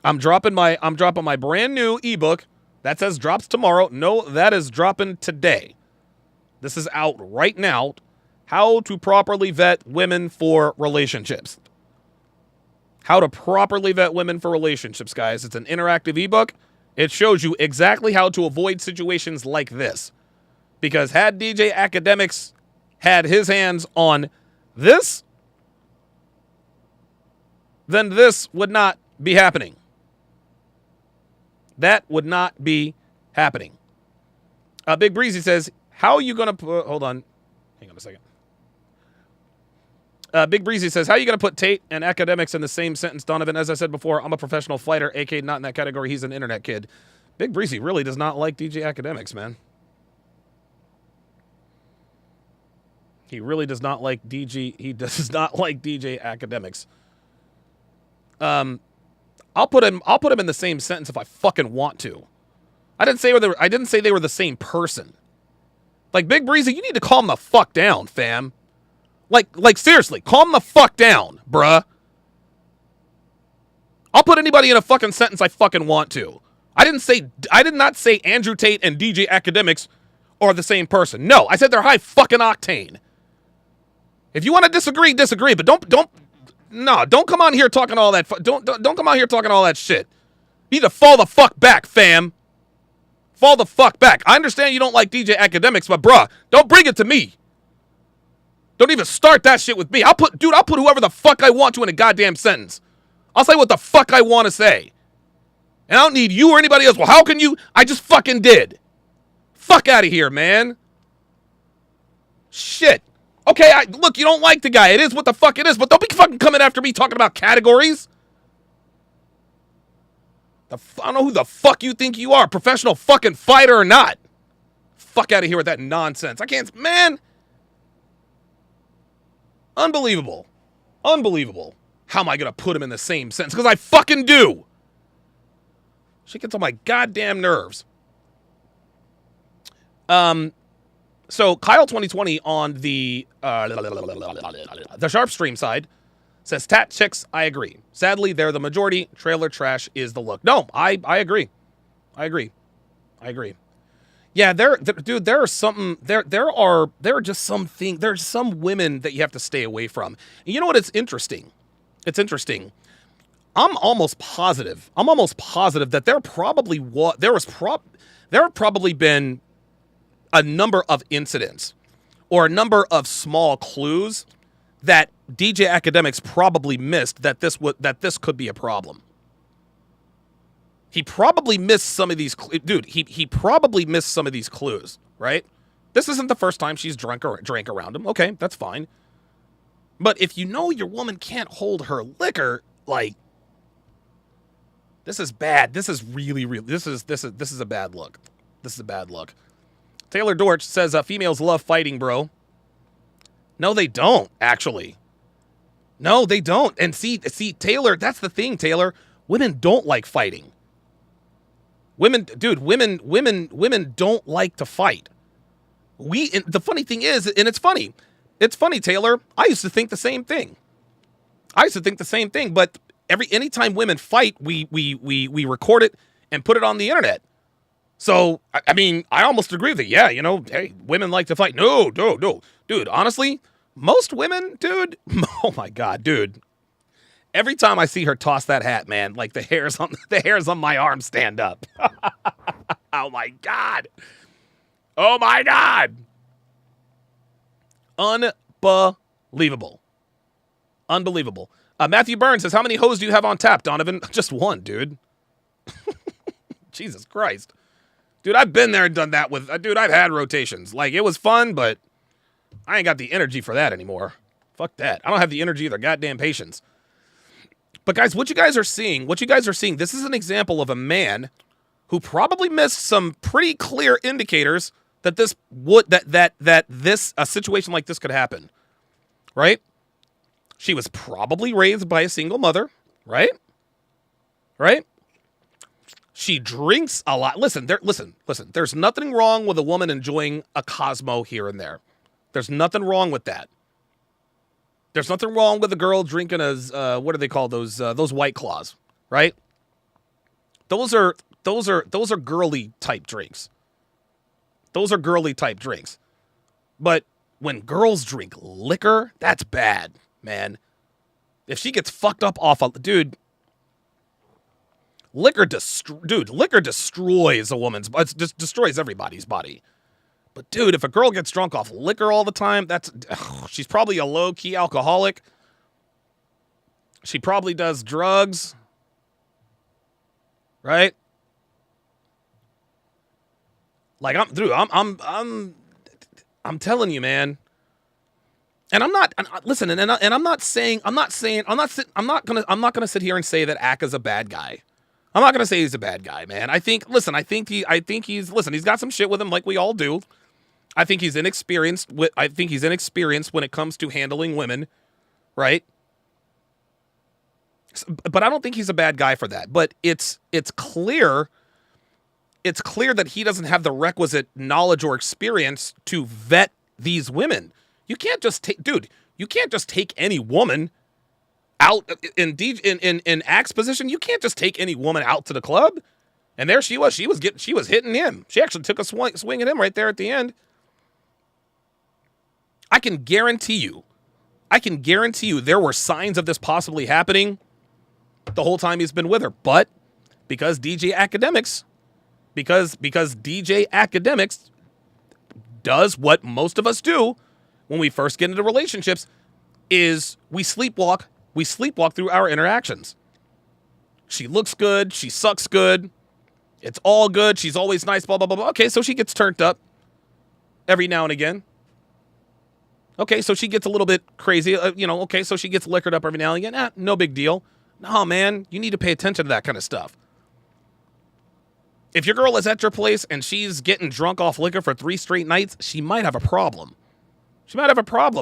Speaker 1: I'm dropping my brand new ebook that says drops tomorrow. No, that is dropping today. This is out right now. How to properly vet women for relationships. How to properly vet women for relationships, guys. It's an interactive ebook. It shows you exactly how to avoid situations like this. Because had DJ Academics had his hands on this, then this would not be happening. That would not be happening. Big Breezy says, how are you going to put... Hold on. Hang on a second. Big Breezy says, how are you going to put Tate and Academics in the same sentence, Donovan? As I said before, I'm a professional fighter, a.k.a. not in that category. He's an internet kid. Big Breezy really does not like DJ Academics, man. He really does not like He does not like DJ Academics. I'll put him in the same sentence if I fucking want to. I didn't say they were the same person. Like, Big Breezy, you need to calm the fuck down, fam. Like seriously, calm the fuck down, bruh. I'll put anybody in a fucking sentence I fucking want to. I did not say Andrew Tate and DJ Academics are the same person. No, I said they're high fucking octane. If you want to disagree, but don't come on here talking all that. Don't come on here talking all that shit. You need to fall the fuck back, fam. Fall the fuck back. I understand you don't like DJ Academics, but bruh, don't bring it to me. Don't even start that shit with me. I'll put whoever the fuck I want to in a goddamn sentence. I'll say what the fuck I want to say. And I don't need you or anybody else. Well, how can you? I just fucking did. Fuck out of here, man. Shit. Okay, look, you don't like the guy. It is what the fuck it is, but don't be fucking coming after me talking about categories. I don't know who the fuck you think you are, professional fucking fighter or not. Fuck out of here with that nonsense. I can't, man. Unbelievable. Unbelievable. How am I going to put him in the same sentence? Because I fucking do. Shit gets on my goddamn nerves. So Kyle 2020 on the Sharpe stream side says tat chicks. I agree. Sadly, they're the majority. Trailer trash is the look. No, I agree. I agree. Yeah, dude. There are some. There are just something. There's some women that you have to stay away from. And you know what? It's interesting. It's interesting. I'm almost positive that there have probably been a number of incidents or a number of small clues that DJ Academics probably missed that this could be a problem. He probably missed some of these dude, he probably missed some of these clues, right? This isn't the first time she's drank around him. Okay, that's fine. But if you know your woman can't hold her liquor, like, this is bad. This is really this is a bad look. This is a bad look. Taylor Dortch says females love fighting, bro. No, they don't, actually. No, they don't. And see, Taylor, that's the thing, Taylor. Women don't like fighting. Women don't like to fight. The funny thing is, and it's funny, Taylor, I used to think the same thing. But anytime women fight, we record it and put it on the internet. So, I mean, I almost agree with it. Yeah, hey, women like to fight. No. Dude, honestly, most women, dude, oh my God, dude. Every time I see her toss that hat, man, like the hairs on my arm stand up. Oh my God. Unbelievable. Matthew Burns says, how many hoes do you have on tap, Donovan? Just one, dude. Jesus Christ. Dude, I've been there and done that with... dude, I've had rotations. Like, it was fun, but I ain't got the energy for that anymore. Fuck that. I don't have the energy or the goddamn patience. But guys, what you guys are seeing, this is an example of a man who probably missed some pretty clear indicators that a situation like this could happen. Right? She was probably raised by a single mother, right? Right? She drinks a lot. Listen. There's nothing wrong with a woman enjoying a Cosmo here and there. There's nothing wrong with that. There's nothing wrong with a girl drinking what do they call those White Claws, right? Those are girly type drinks. But when girls drink liquor, that's bad, man. If she gets fucked up off of, dude, liquor destroys a woman's, it just destroys everybody's body. But dude, if a girl gets drunk off liquor all the time, she's probably a low-key alcoholic. She probably does drugs. Right? Like I'm telling you, man. And I'm not gonna sit here and say that Aka's a bad guy. I'm not gonna say he's a bad guy, man. He's got some shit with him like we all do. I think he's inexperienced when it comes to handling women, right? But I don't think he's a bad guy for that. But it's clear that he doesn't have the requisite knowledge or experience to vet these women. You can't just take any woman out in Axe position. You can't just take any woman out to the club. And there she was hitting him. She actually took a swing at him right there at the end. I can guarantee you there were signs of this possibly happening the whole time he's been with her. But because DJ Academics does what most of us do when we first get into relationships, is we sleepwalk through our interactions. She looks good, she sucks good, it's all good, she's always nice, blah, blah, blah, blah. Okay, so she gets turned up every now and again. Okay, so she gets a little bit crazy, okay, so she gets liquored up every now and again. No big deal. No, man, you need to pay attention to that kind of stuff. If your girl is at your place and she's getting drunk off liquor for 3 straight nights, she might have a problem.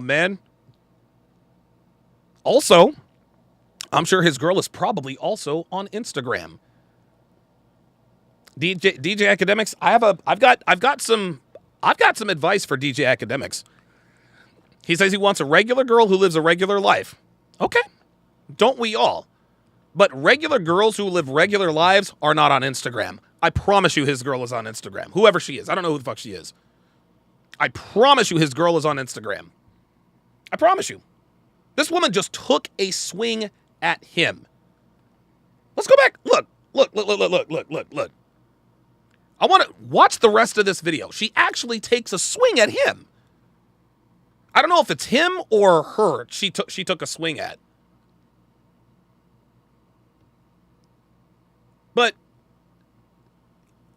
Speaker 1: Man. Also, I'm sure his girl is probably also on Instagram. DJ Academics, I've got some I've got some advice for DJ Academics. He says he wants a regular girl who lives a regular life. Okay. Don't we all? But regular girls who live regular lives are not on Instagram. I promise you his girl is on Instagram. Whoever she is. I don't know who the fuck she is. I promise you his girl is on Instagram. I promise you. This woman just took a swing at him. Let's go back. Look. I want to watch the rest of this video. She actually takes a swing at him. I don't know if it's him or her she took a swing at. But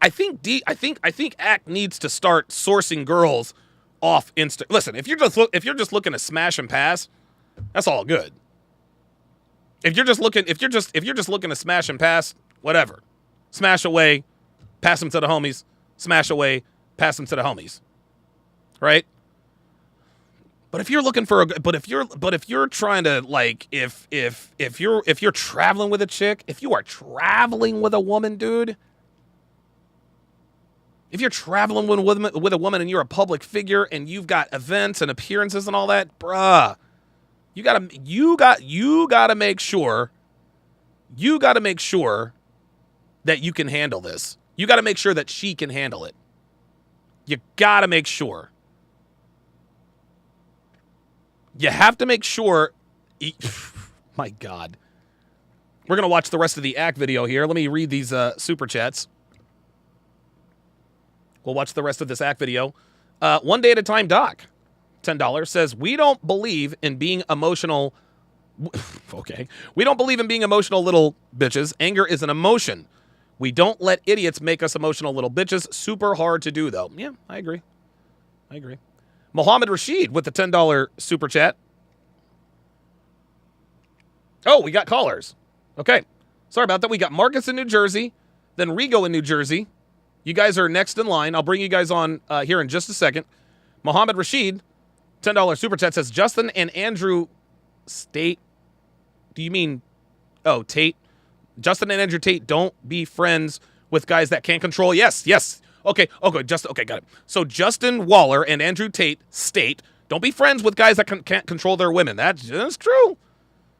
Speaker 1: I think Act needs to start sourcing girls off Insta. Listen, if you're just looking to smash and pass, that's all good. If you're just looking to smash and pass, whatever. Smash away, pass them to the homies. Smash away, pass them to the homies. Right? But if you're looking for if you're trying to, like, if you're traveling with a chick, if you are traveling with a woman, dude, if you're traveling with a woman and you're a public figure and you've got events and appearances and all that, bruh, you gotta make sure that you can handle this. You gotta make sure that she can handle it. You gotta make sure. You have to make sure. My God. We're going to watch the rest of the Act video here. Let me read these super chats. We'll watch the rest of this Act video. One Day at a Time Doc, $10, says, we don't believe in being emotional. Okay. We don't believe in being emotional little bitches. Anger is an emotion. We don't let idiots make us emotional little bitches. Super hard to do, though. Yeah, I agree. Mohammed Rashid with the $10 super chat. Oh, we got callers. Okay. Sorry about that. We got Marcus in New Jersey, then Rigo in New Jersey. You guys are next in line. I'll bring you guys on here in just a second. Mohammed Rashid, $10 super chat, says, Justin and Andrew Tate. Do you mean, Tate? Justin and Andrew Tate don't be friends with guys that can't control. Yes. Okay, got it. So Justin Waller and Andrew Tate state, don't be friends with guys that can't control their women. That's true.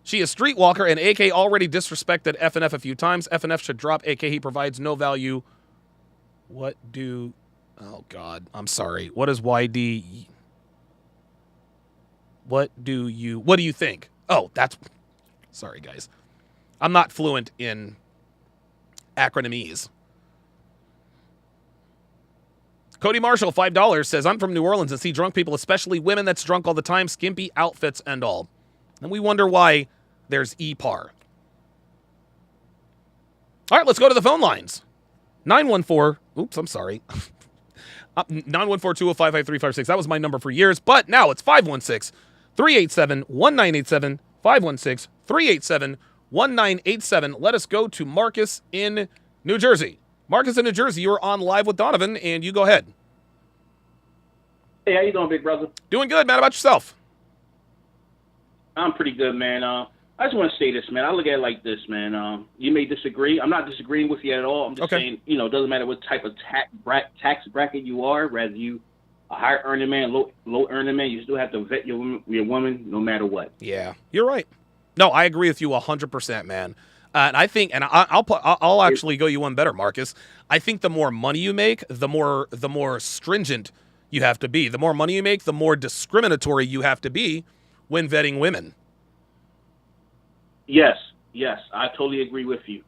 Speaker 1: She is Streetwalker, and AK already disrespected FNF a few times. FNF should drop AK. He provides no value. Oh, God, I'm sorry. What is YD? What do you think? Oh, sorry, guys. I'm not fluent in acronymese. Cody Marshall, $5, says, I'm from New Orleans and see drunk people, especially women that's drunk all the time, skimpy outfits and all. And we wonder why there's EPAR. All right, let's go to the phone lines. 914-205-5356. That was my number for years, but now it's 516-387-1987, 516-387-1987. Let us go to Marcus in New Jersey. Marcus in New Jersey, you are on Live with Donovan, and you go ahead.
Speaker 7: Hey, how you doing, big brother?
Speaker 1: Doing good, man. How about yourself?
Speaker 7: I'm pretty good, man. I just want to say this, man. I look at it like this, man. You may disagree. I'm not disagreeing with you at all. I'm just saying, it doesn't matter what type of tax bracket you are, whether you a higher earning man, low earning man, you still have to vet your woman no matter what.
Speaker 1: Yeah, you're right. No, I agree with you 100%, man. And I think, and I'll actually go you one better, Marcus. I think the more money you make, the more stringent you have to be. The more money you make, the more discriminatory you have to be when vetting women.
Speaker 7: Yes, I totally agree with you.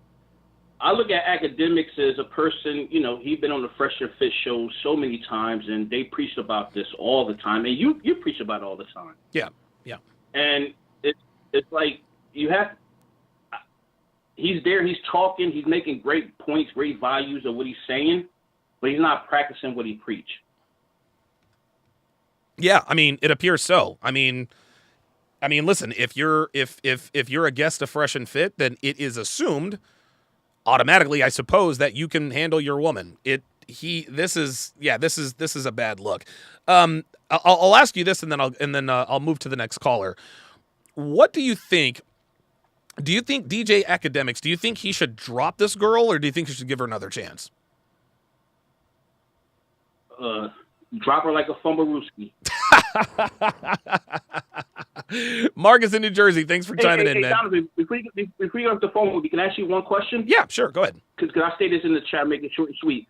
Speaker 7: I look at academics as a person, he's been on the Fresh and Fit show so many times, and they preach about this all the time, and you preach about it all the time.
Speaker 1: Yeah.
Speaker 7: And it's like you have. He's there, he's talking, he's making great points, great values of what he's saying, but he's not practicing what he preach.
Speaker 1: Yeah, I mean, it appears so. I mean, listen, if you're a guest of Fresh and Fit, then it is assumed automatically, I suppose, that you can handle your woman. This is a bad look. I'll ask you this, and then I'll move to the next caller. What do you think? Do you think DJ Academics, do you think he should drop this girl, or do you think he should give her another chance?
Speaker 7: Drop her like a fumblerooski.
Speaker 1: Marcus in New Jersey, thanks for chiming in, man.
Speaker 7: Donovan, before you get off the phone, can I ask you one question?
Speaker 1: Yeah, sure. Go ahead.
Speaker 7: Because I say this in the chat, make it short and sweet.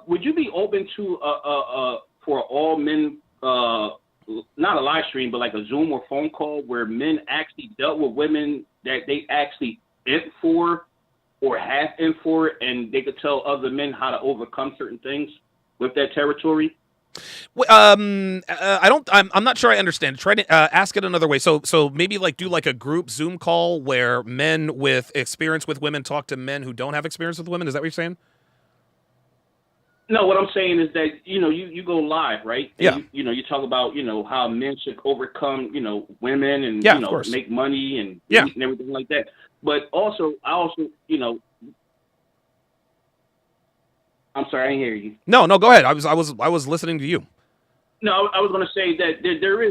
Speaker 7: Would you be open to for all men, not a live stream, but like a Zoom or phone call where men actually dealt with women that they actually int for or have int for, and they could tell other men how to overcome certain things with that territory?
Speaker 1: I'm not sure I understand. Try to ask it another way. So maybe like do like a group Zoom call where men with experience with women talk to men who don't have experience with women. Is that what you're saying?
Speaker 7: No, what I'm saying is that, you go live, right?
Speaker 1: Yeah.
Speaker 7: You talk about, how men should overcome, women and, make money and, and everything like that. But also, I'm sorry, I didn't hear you.
Speaker 1: No, go ahead. I was listening to you.
Speaker 7: No, I was going to say that there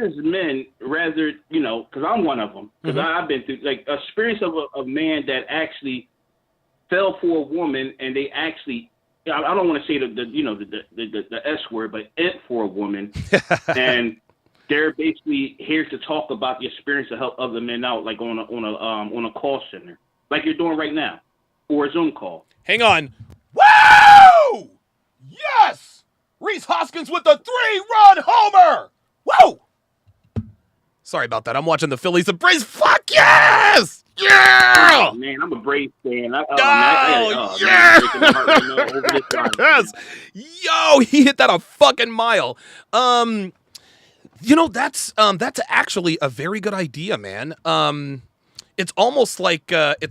Speaker 7: is men rather, because I'm one of them, because I've been through like experience of a man that actually fell for a woman and they actually, I don't want to say the S word, but ent for a woman, and they're basically here to talk about the experience to help other men out, like on a call center, like you're doing right now, or a Zoom call.
Speaker 1: Hang on. Woo! Yes! Reese Hoskins with the 3-run homer! Whoa! Sorry about that. I'm watching the Phillies and Braves. Fuck yes! Yeah!
Speaker 7: Oh, man, I'm a Braves fan.
Speaker 1: Yes! Yo, he hit that a fucking mile. That's actually a very good idea, man. It's almost like like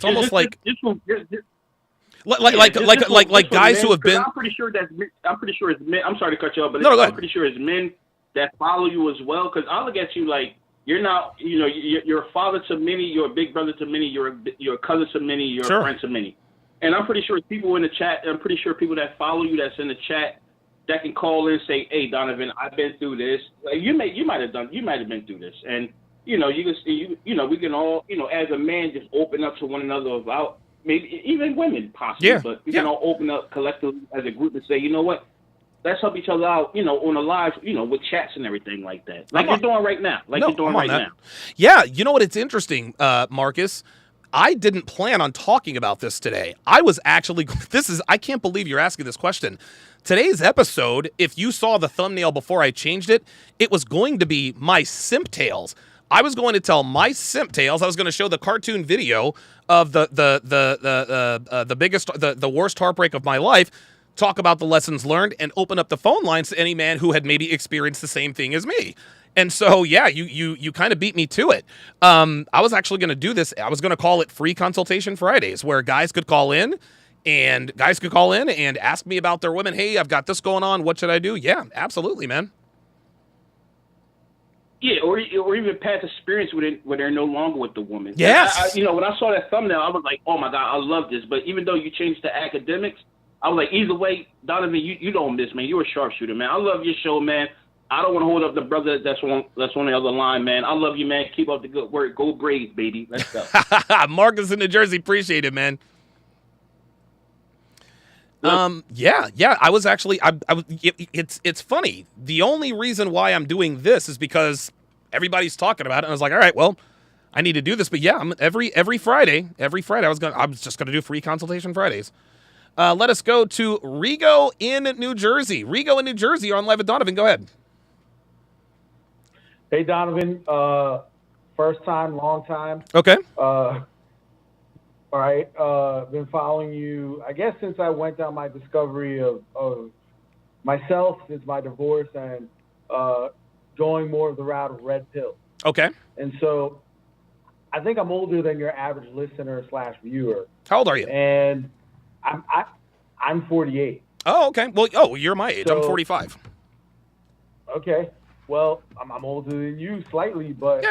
Speaker 1: guys who have been.
Speaker 7: I'm pretty sure it's men. I'm sorry to cut you off, but
Speaker 1: I'm
Speaker 7: pretty sure it's men that follow you as well. Because I look at you like you're not, you're a father to many, you're a big brother to many, you're a cousin to many, you're a friend to many. And I'm pretty sure people in the chat. I'm pretty sure people that follow you, that's in the chat, that can call in and say, "Hey, Donovan, I've been through this. Like, you might have been through this," and we can all, as a man, just open up to one another about. Maybe even women, possibly, but we can all open up collectively as a group and say, you know what, let's help each other out, on a live, with chats and everything like that. Like you're doing right now. Now.
Speaker 1: Yeah, you know what? It's interesting, Marcus. I didn't plan on talking about this today. I was actually, I can't believe you're asking this question. Today's episode, if you saw the thumbnail before I changed it, it was going to be my simp tales. I was going to tell my simp tales. I was going to show the cartoon video of the worst heartbreak of my life, talk about the lessons learned, and open up the phone lines to any man who had maybe experienced the same thing as me. And so, yeah, you kind of beat me to it. I was actually going to do this. I was going to call it Free Consultation Fridays, where guys could call in and ask me about their women. Hey, I've got this going on. What should I do? Yeah, absolutely, man.
Speaker 7: Yeah, or even past experience where they're no longer with the woman.
Speaker 1: Yes.
Speaker 7: When I saw that thumbnail, I was like, oh my God, I love this. But even though you changed to academics, I was like, either way, Donovan, you don't miss, man. You're a sharpshooter, man. I love your show, man. I don't want to hold up the brother that's on the other line, man. I love you, man. Keep up the good work. Go Braves, baby. Let's go.
Speaker 1: Marcus in New Jersey, appreciate it, man. Yeah. I was actually, it's funny. The only reason why I'm doing this is because everybody's talking about it. And I was like, all right, well, I need to do this. But yeah, every Friday, I was just going to do Free Consultation Fridays. Let us go to Rigo in New Jersey. Rigo in New Jersey, you're on Live with Donovan. Go ahead.
Speaker 8: Hey, Donovan. First time, long time.
Speaker 1: Okay.
Speaker 8: All right, been following you, I guess, since I went down my discovery of myself since my divorce and going more of the route of red pill.
Speaker 1: Okay.
Speaker 8: And so I think I'm older than your average listener / viewer.
Speaker 1: How old are you?
Speaker 8: And I'm 48.
Speaker 1: Oh, okay. Well, you're my age. So, I'm 45.
Speaker 8: Okay. Well, I'm older than you slightly, but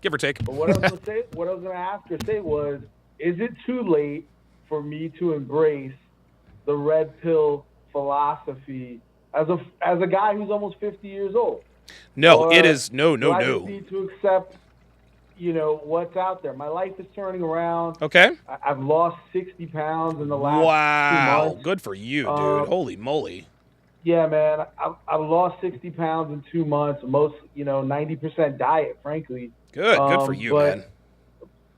Speaker 1: give or take.
Speaker 8: But what I was going to ask or say was, is it too late for me to embrace the red pill philosophy as a guy who's almost 50 years old?
Speaker 1: No, it is no.
Speaker 8: I just need to accept, what's out there. My life is turning around.
Speaker 1: Okay.
Speaker 8: I've lost 60 pounds in the last 2 months.
Speaker 1: Good for you, dude. Holy moly.
Speaker 8: Yeah, man. I've lost 60 pounds in 2 months. Most, 90% diet, frankly.
Speaker 1: Good for you, man.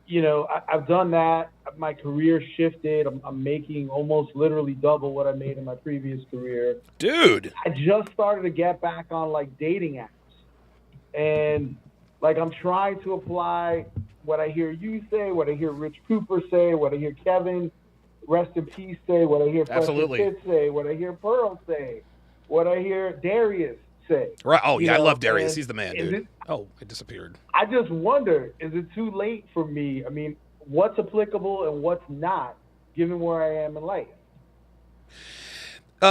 Speaker 8: But I've done that. My career shifted. I'm making almost literally double what I made in my previous career.
Speaker 1: Dude.
Speaker 8: I just started to get back on like dating apps, and like I'm trying to apply what I hear you say, what I hear Rich Cooper say, what I hear Kevin, rest in peace, say, what I hear
Speaker 1: Absolutely.
Speaker 8: Preston Pitt say, what I hear Pearl say, what I hear Darius say.
Speaker 1: Right. Oh, yeah, I love Darius. He's the man, dude. It disappeared.
Speaker 8: I just wonder, is it too late for me? I mean, what's applicable and what's not, given where I am in life?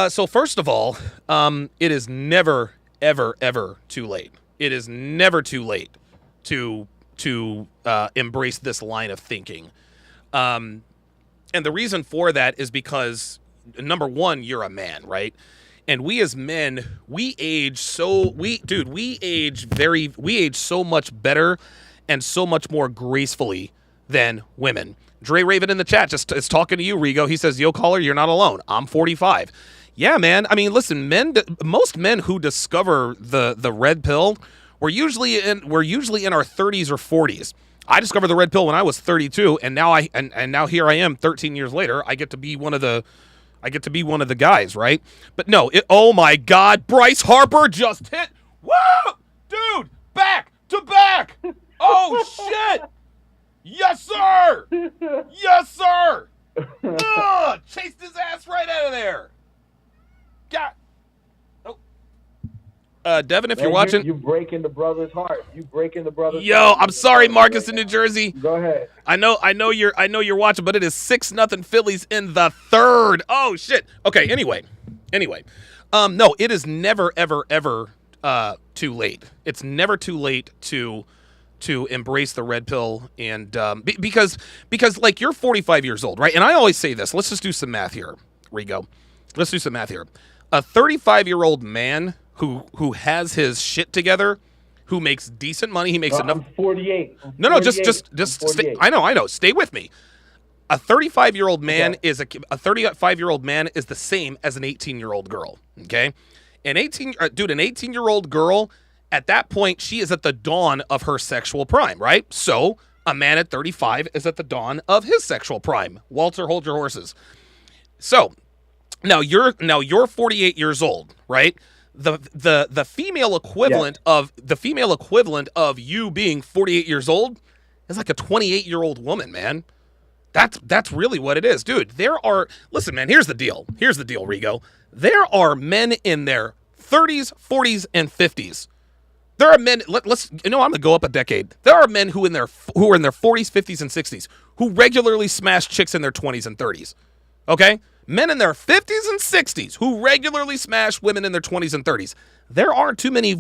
Speaker 1: So first of all, it is never, ever, ever too late. It is never too late to embrace this line of thinking. And the reason for that is because, number one, you're a man, right? And we as men, we age so much better and so much more gracefully than women. Dre Raven in the chat just is talking to you, Rigo. He says, "Yo, caller, you're not alone. I'm 45." Yeah, man. I mean, listen, most men who discover the red pill, we're usually in our 30s or 40s. I discovered the red pill when I was 32, and now here I am 13 years later. I get to be one of the guys, right? But no, oh my God, Bryce Harper just hit. Whoa! Dude, back to back. Oh shit. Yes, sir. Yes, sir. Ugh, chased his ass right out of there. God. Oh. Devin, if you're watching,
Speaker 8: you breaking the brother's heart. You breaking the brother's
Speaker 1: Yo,
Speaker 8: heart.
Speaker 1: I'm sorry, Marcus in New Jersey.
Speaker 8: Go ahead.
Speaker 1: I know you're watching, but it is 6-0 Phillies in the third. Oh shit. Okay, anyway. No, it is never ever too late. It's never too late to embrace the red pill, and because like you're 45 years old, right? And I always say this. Let's just do some math here, Rigo. Let's do some math here. A 35-year-old man who has his shit together, who makes decent money, he makes enough.
Speaker 8: I'm 48.
Speaker 1: No, just stay, I know. Stay with me. A 35-year-old man is a 35-year-old man is the same as an 18-year-old girl. Okay, an 18-year-old girl at that point, she is at the dawn of her sexual prime, right? So a man at 35 is at the dawn of his sexual prime. Walter, hold your horses. So now you're 48 years old, right? The female equivalent of you being 48 years old is like a 28-year-old woman, man. That's really what it is, dude. Listen, man, here's the deal, Rigo. There are men in their 30s, 40s, and 50s. There are men. I'm gonna go up a decade. There are men who are in their 40s, 50s, and 60s who regularly smash chicks in their 20s and 30s. Okay, men in their 50s and 60s who regularly smash women in their 20s and 30s. There aren't too many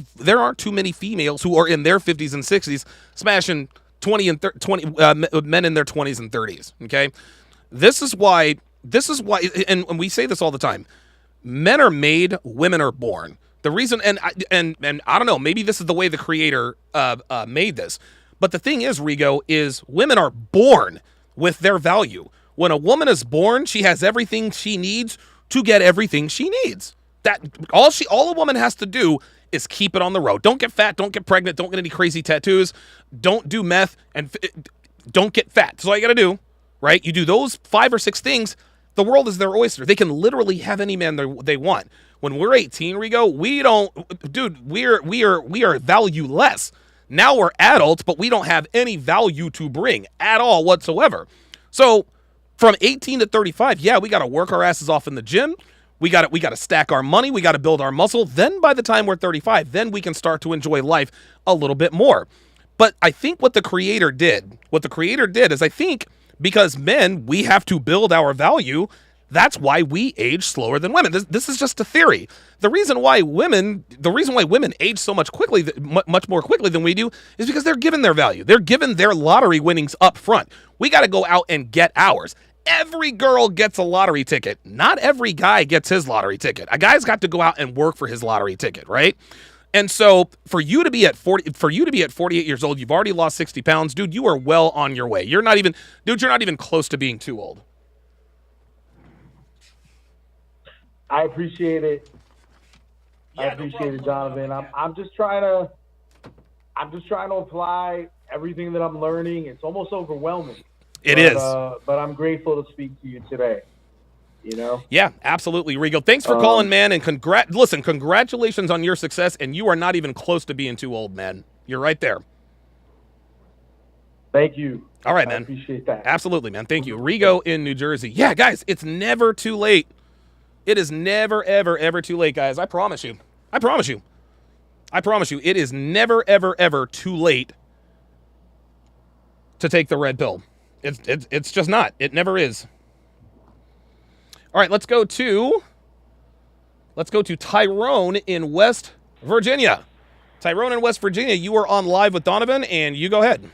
Speaker 1: females who are in their 50s and 60s smashing 20 men in their 20s and 30s. Okay, this is why, and we say this all the time. Men are made, women are born. The reason, and I don't know, maybe this is the way the creator made this, but the thing is, Rigo, is women are born with their value. When a woman is born, she has everything she needs to get everything she needs. That all a woman has to do is keep it on the road. Don't get fat, don't get pregnant, don't get any crazy tattoos, don't do meth, and don't get fat. That's all you got to do, right? You do those 5 or 6 things, the world is their oyster. They can literally have any man they want. When we're 18, Rigo, we are valueless. Now we're adults, but we don't have any value to bring at all whatsoever. So from 18 to 35, yeah, we got to work our asses off in the gym. We got to stack our money. We got to build our muscle. Then by the time we're 35, then we can start to enjoy life a little bit more. But I think what the creator did is, I think because men, we have to build our value. That's why we age slower than women. This is just a theory. The reason why women age so much more quickly than we do is because they're given their value. They're given their lottery winnings up front. We got to go out and get ours. Every girl gets a lottery ticket. Not every guy gets his lottery ticket. A guy's got to go out and work for his lottery ticket, right? And so for you to be at 48 years old, you've already lost 60 pounds, dude. You are well on your way. You're not even close to being too old.
Speaker 8: I appreciate it. I appreciate it, Donovan. I'm just trying to apply everything that I'm learning. It's almost overwhelming.
Speaker 1: It is.
Speaker 8: But I'm grateful to speak to you today. You know?
Speaker 1: Yeah, absolutely, Rigo. Thanks for calling, man, and congratulations on your success, and you are not even close to being too old, man. You're right there.
Speaker 8: Thank you.
Speaker 1: All right,
Speaker 8: I
Speaker 1: man.
Speaker 8: appreciate that.
Speaker 1: Absolutely, man. Thank you. Rigo in New Jersey. Yeah, guys, it's never too late. It is never, ever, ever too late, guys. I promise you. I promise you. I promise you. It is never, ever, ever too late to take the red pill. It's just not. It never is. All right, let's go to Tyrone in West Virginia. Tyrone in West Virginia, you are on live with Donovan, and you go ahead.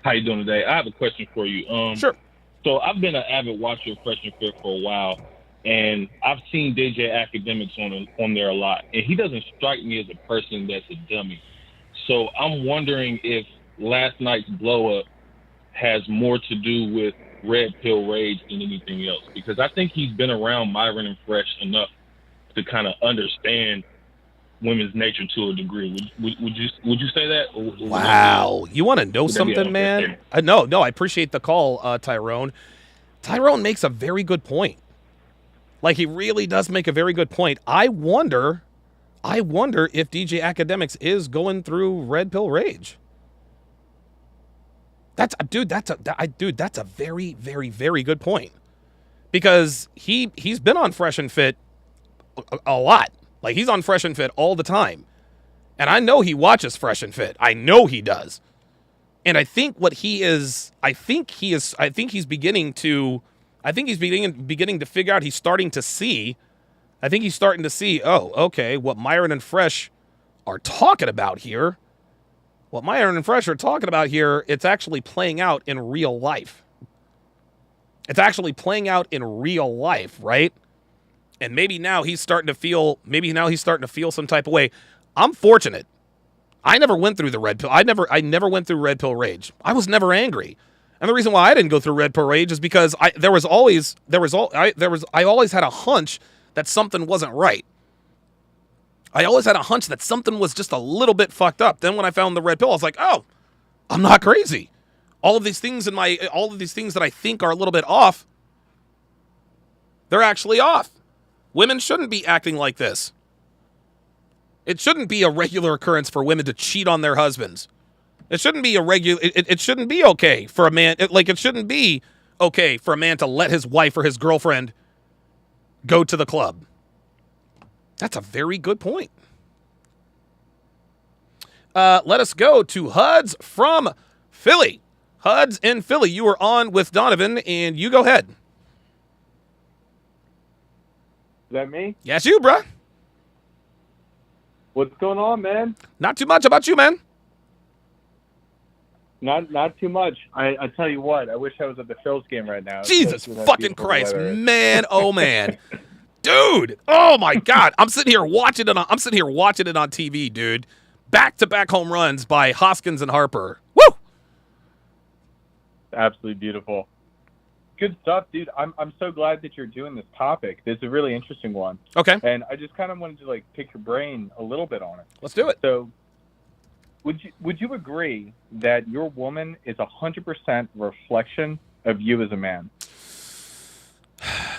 Speaker 9: How you doing today? I have a question for you.
Speaker 1: Sure.
Speaker 9: So I've been an avid watcher of Fresh and Fit for a while, and I've seen DJ Academics on there a lot, and he doesn't strike me as a person that's a dummy. So I'm wondering if last night's blow up has more to do with red pill rage than anything else, because I think he's been around Myron and Fresh enough to kind of understand women's nature to a degree. Would you say that?
Speaker 1: Wow. You want to know something, man? No, I appreciate the call, Tyrone. Tyrone makes a very good point. Like, he really does make a very good point. I wonder if DJ Academics is going through red pill rage. That's a very, very, very good point. Because he's been on Fresh and Fit a lot. Like, he's on Fresh and Fit all the time. And I know he watches Fresh and Fit. I know he does. And I think he's beginning to figure out, he's starting to see, oh, okay, what Myron and Fresh are talking about here, it's actually playing out in real life. Right? And maybe now he's starting to feel some type of way. I'm fortunate. I never went through the red pill. I never went through red pill rage. I was never angry. And the reason why I didn't go through red pill rage is because I always had a hunch that something wasn't right. I always had a hunch that something was just a little bit fucked up. Then when I found the red pill, I was like, oh, I'm not crazy. All of these things that I think are a little bit off, they're actually off. Women shouldn't be acting like this. It shouldn't be a regular occurrence for women to cheat on their husbands. It shouldn't be it shouldn't be okay for a man. It shouldn't be okay for a man to let his wife or his girlfriend go to the club. That's a very good point. Let us go to Huds from Philly. Huds in Philly, you are on with Donovan, and you go ahead.
Speaker 10: Is that me?
Speaker 1: Yes, you, bruh.
Speaker 10: What's going on, man?
Speaker 1: Not too much. How about you, man?
Speaker 10: Not too much. I tell you what, I wish I was at the Phil's game right now.
Speaker 1: Jesus fucking Christ, man! Oh man, dude! Oh my God! I'm sitting here watching it on TV, dude. Back-to-back home runs by Hoskins and Harper. Woo!
Speaker 10: Absolutely beautiful. Good stuff, dude. I'm so glad that you're doing this topic. This is a really interesting one.
Speaker 1: Okay.
Speaker 10: And I just kind of wanted to pick your brain a little bit on it.
Speaker 1: Let's do it.
Speaker 10: So, would you agree that your woman is 100% reflection of you as a man?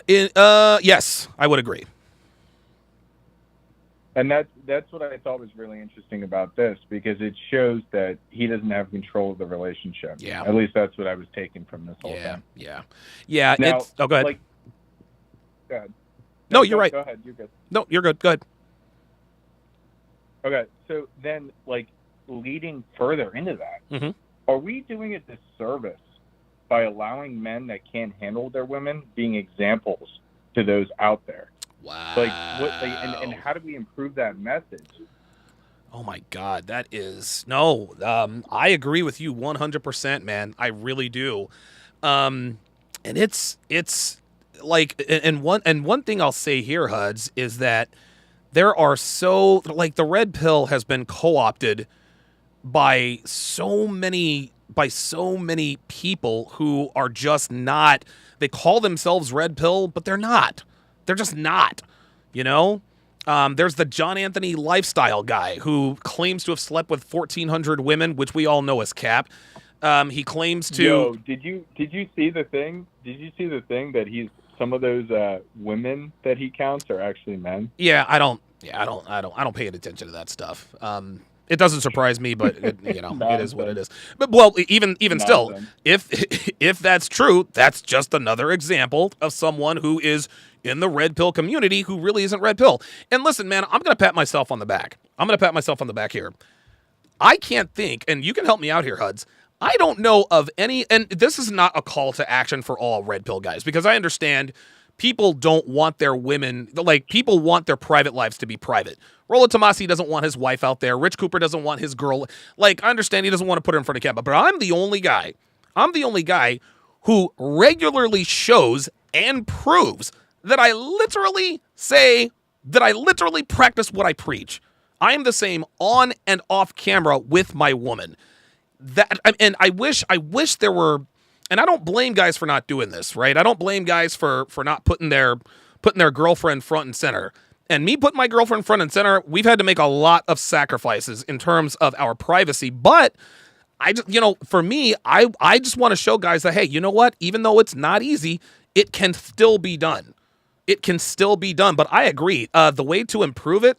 Speaker 1: Yes, I would agree.
Speaker 10: And that's what I thought was really interesting about this, because it shows that he doesn't have control of the relationship.
Speaker 1: Yeah.
Speaker 10: At least that's what I was taking from this whole thing.
Speaker 1: Yeah.
Speaker 10: Now,
Speaker 1: go ahead.
Speaker 10: Go ahead.
Speaker 1: No, you're right.
Speaker 10: Go ahead. You're good.
Speaker 1: No, you're good. Go ahead.
Speaker 10: Okay. So then, leading further into that, are we doing a disservice by allowing men that can't handle their women being examples to those out there?
Speaker 1: Wow.
Speaker 10: And how do we improve that message?
Speaker 1: Oh my God, that is I agree with you 100%, man. I really do. And it's and one thing I'll say here, Huds, is that there are the red pill has been co-opted by so many people who are just not. They call themselves red pill, but they're not. They're just not, There's the John Anthony lifestyle guy who claims to have slept with 1,400 women, which we all know is cap. He claims to.
Speaker 10: Yo, did you see the thing? Did you see the thing that some of those women that he counts are actually men?
Speaker 1: Yeah, I don't pay attention to that stuff. It doesn't surprise me, but it is what it is. But well, even still, if that's true, that's just another example of someone who is in the red pill community who really isn't red pill. And listen, man, I'm gonna pat myself on the back. Here. I can't think, and you can help me out here, Huds. I don't know of any, and this is not a call to action for all red pill guys, because I understand people don't want their women, like, people want their private lives to be private. Rollo Tomasi doesn't want his wife out there. Rich Cooper doesn't want his girl. Like, I understand he doesn't want to put her in front of camera, but I'm the only guy who regularly shows and proves that I literally practice what I preach. I am the same on and off camera with my woman. And I wish there were, and I don't blame guys for not doing this, right? I don't blame guys for not putting their girlfriend front and center. And me putting my girlfriend front and center, we've had to make a lot of sacrifices in terms of our privacy. But I just, for me, I just want to show guys that, hey, you know what? Even though it's not easy, it can still be done. But I agree. The way to improve it,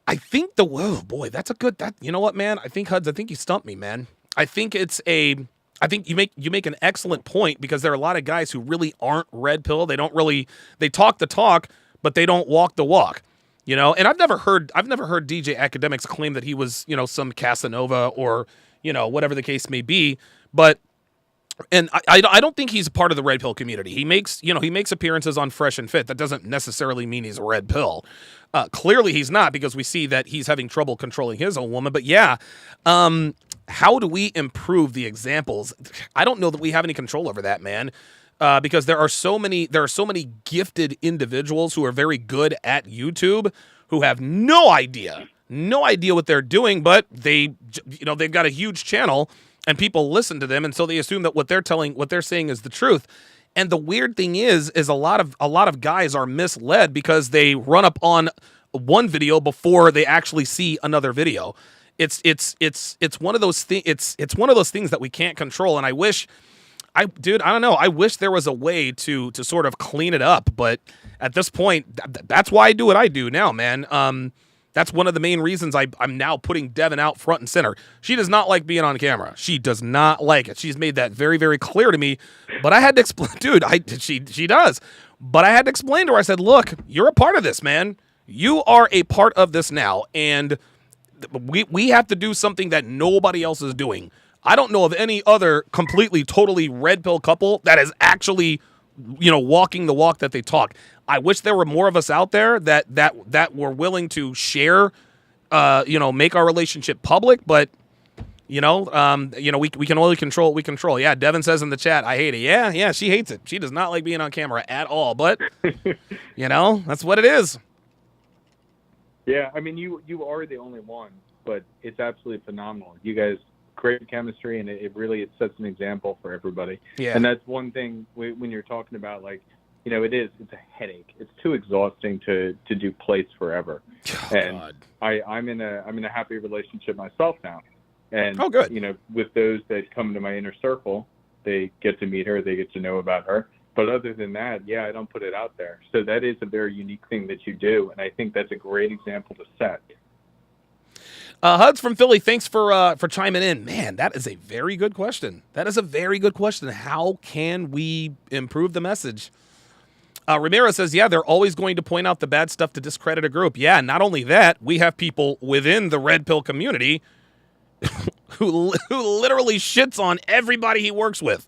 Speaker 1: I think that's a good, you know what, man? I think Huds, I think you stumped me, man. I think you make an excellent point, because there are a lot of guys who really aren't red pill. They talk the talk, but they don't walk the walk, and I've never heard DJ Academics claim that he was, some Casanova or, whatever the case may be. But, and I don't think he's a part of the red pill community. He makes appearances on Fresh and Fit. That doesn't necessarily mean he's a red pill. Clearly he's not, because we see that he's having trouble controlling his own woman. But yeah, how do we improve the examples? I don't know that we have any control over that, man. Because there are so many gifted individuals who are very good at YouTube who have no idea what they're doing, but they've got a huge channel and people listen to them, and so they assume that what they're saying is the truth. And the weird thing is a lot of guys are misled because they run up on one video before they actually see another video. It's one of those things. It's one of those things that we can't control. And I don't know. I wish there was a way to sort of clean it up. But at this point, that's why I do what I do now, man. That's one of the main reasons I'm now putting Devin out front and center. She does not like being on camera. She does not like it. She's made that very, very clear to me. But I had to explain, dude. She does. But I had to explain to her. I said, look, you're a part of this, man. You are a part of this now, and we have to do something that nobody else is doing. I don't know of any other completely, totally red pill couple that is actually, walking the walk that they talk. I wish there were more of us out there that were willing to share, make our relationship public. But, we can only control what we control. Yeah, Devin says in the chat, I hate it. Yeah, she hates it. She does not like being on camera at all. But, that's what it is.
Speaker 10: Yeah, I mean, you are the only one, but it's absolutely phenomenal. You guys, great chemistry, and it really sets an example for everybody. Yeah. And that's one thing when you're talking about, like, it's a headache. It's too exhausting to do plates forever. Oh, and God. I'm in a happy relationship myself now. And
Speaker 1: oh, good.
Speaker 10: With those that come to my inner circle, they get to meet her, they get to know about her. But other than that, yeah, I don't put it out there. So that is a very unique thing that you do, and I think that's a great example to set.
Speaker 1: Huds from Philly, thanks for chiming in. Man, that is a very good question. How can we improve the message? Ramiro says, yeah, they're always going to point out the bad stuff to discredit a group. Yeah, not only that, we have people within the red pill community who literally shits on everybody he works with.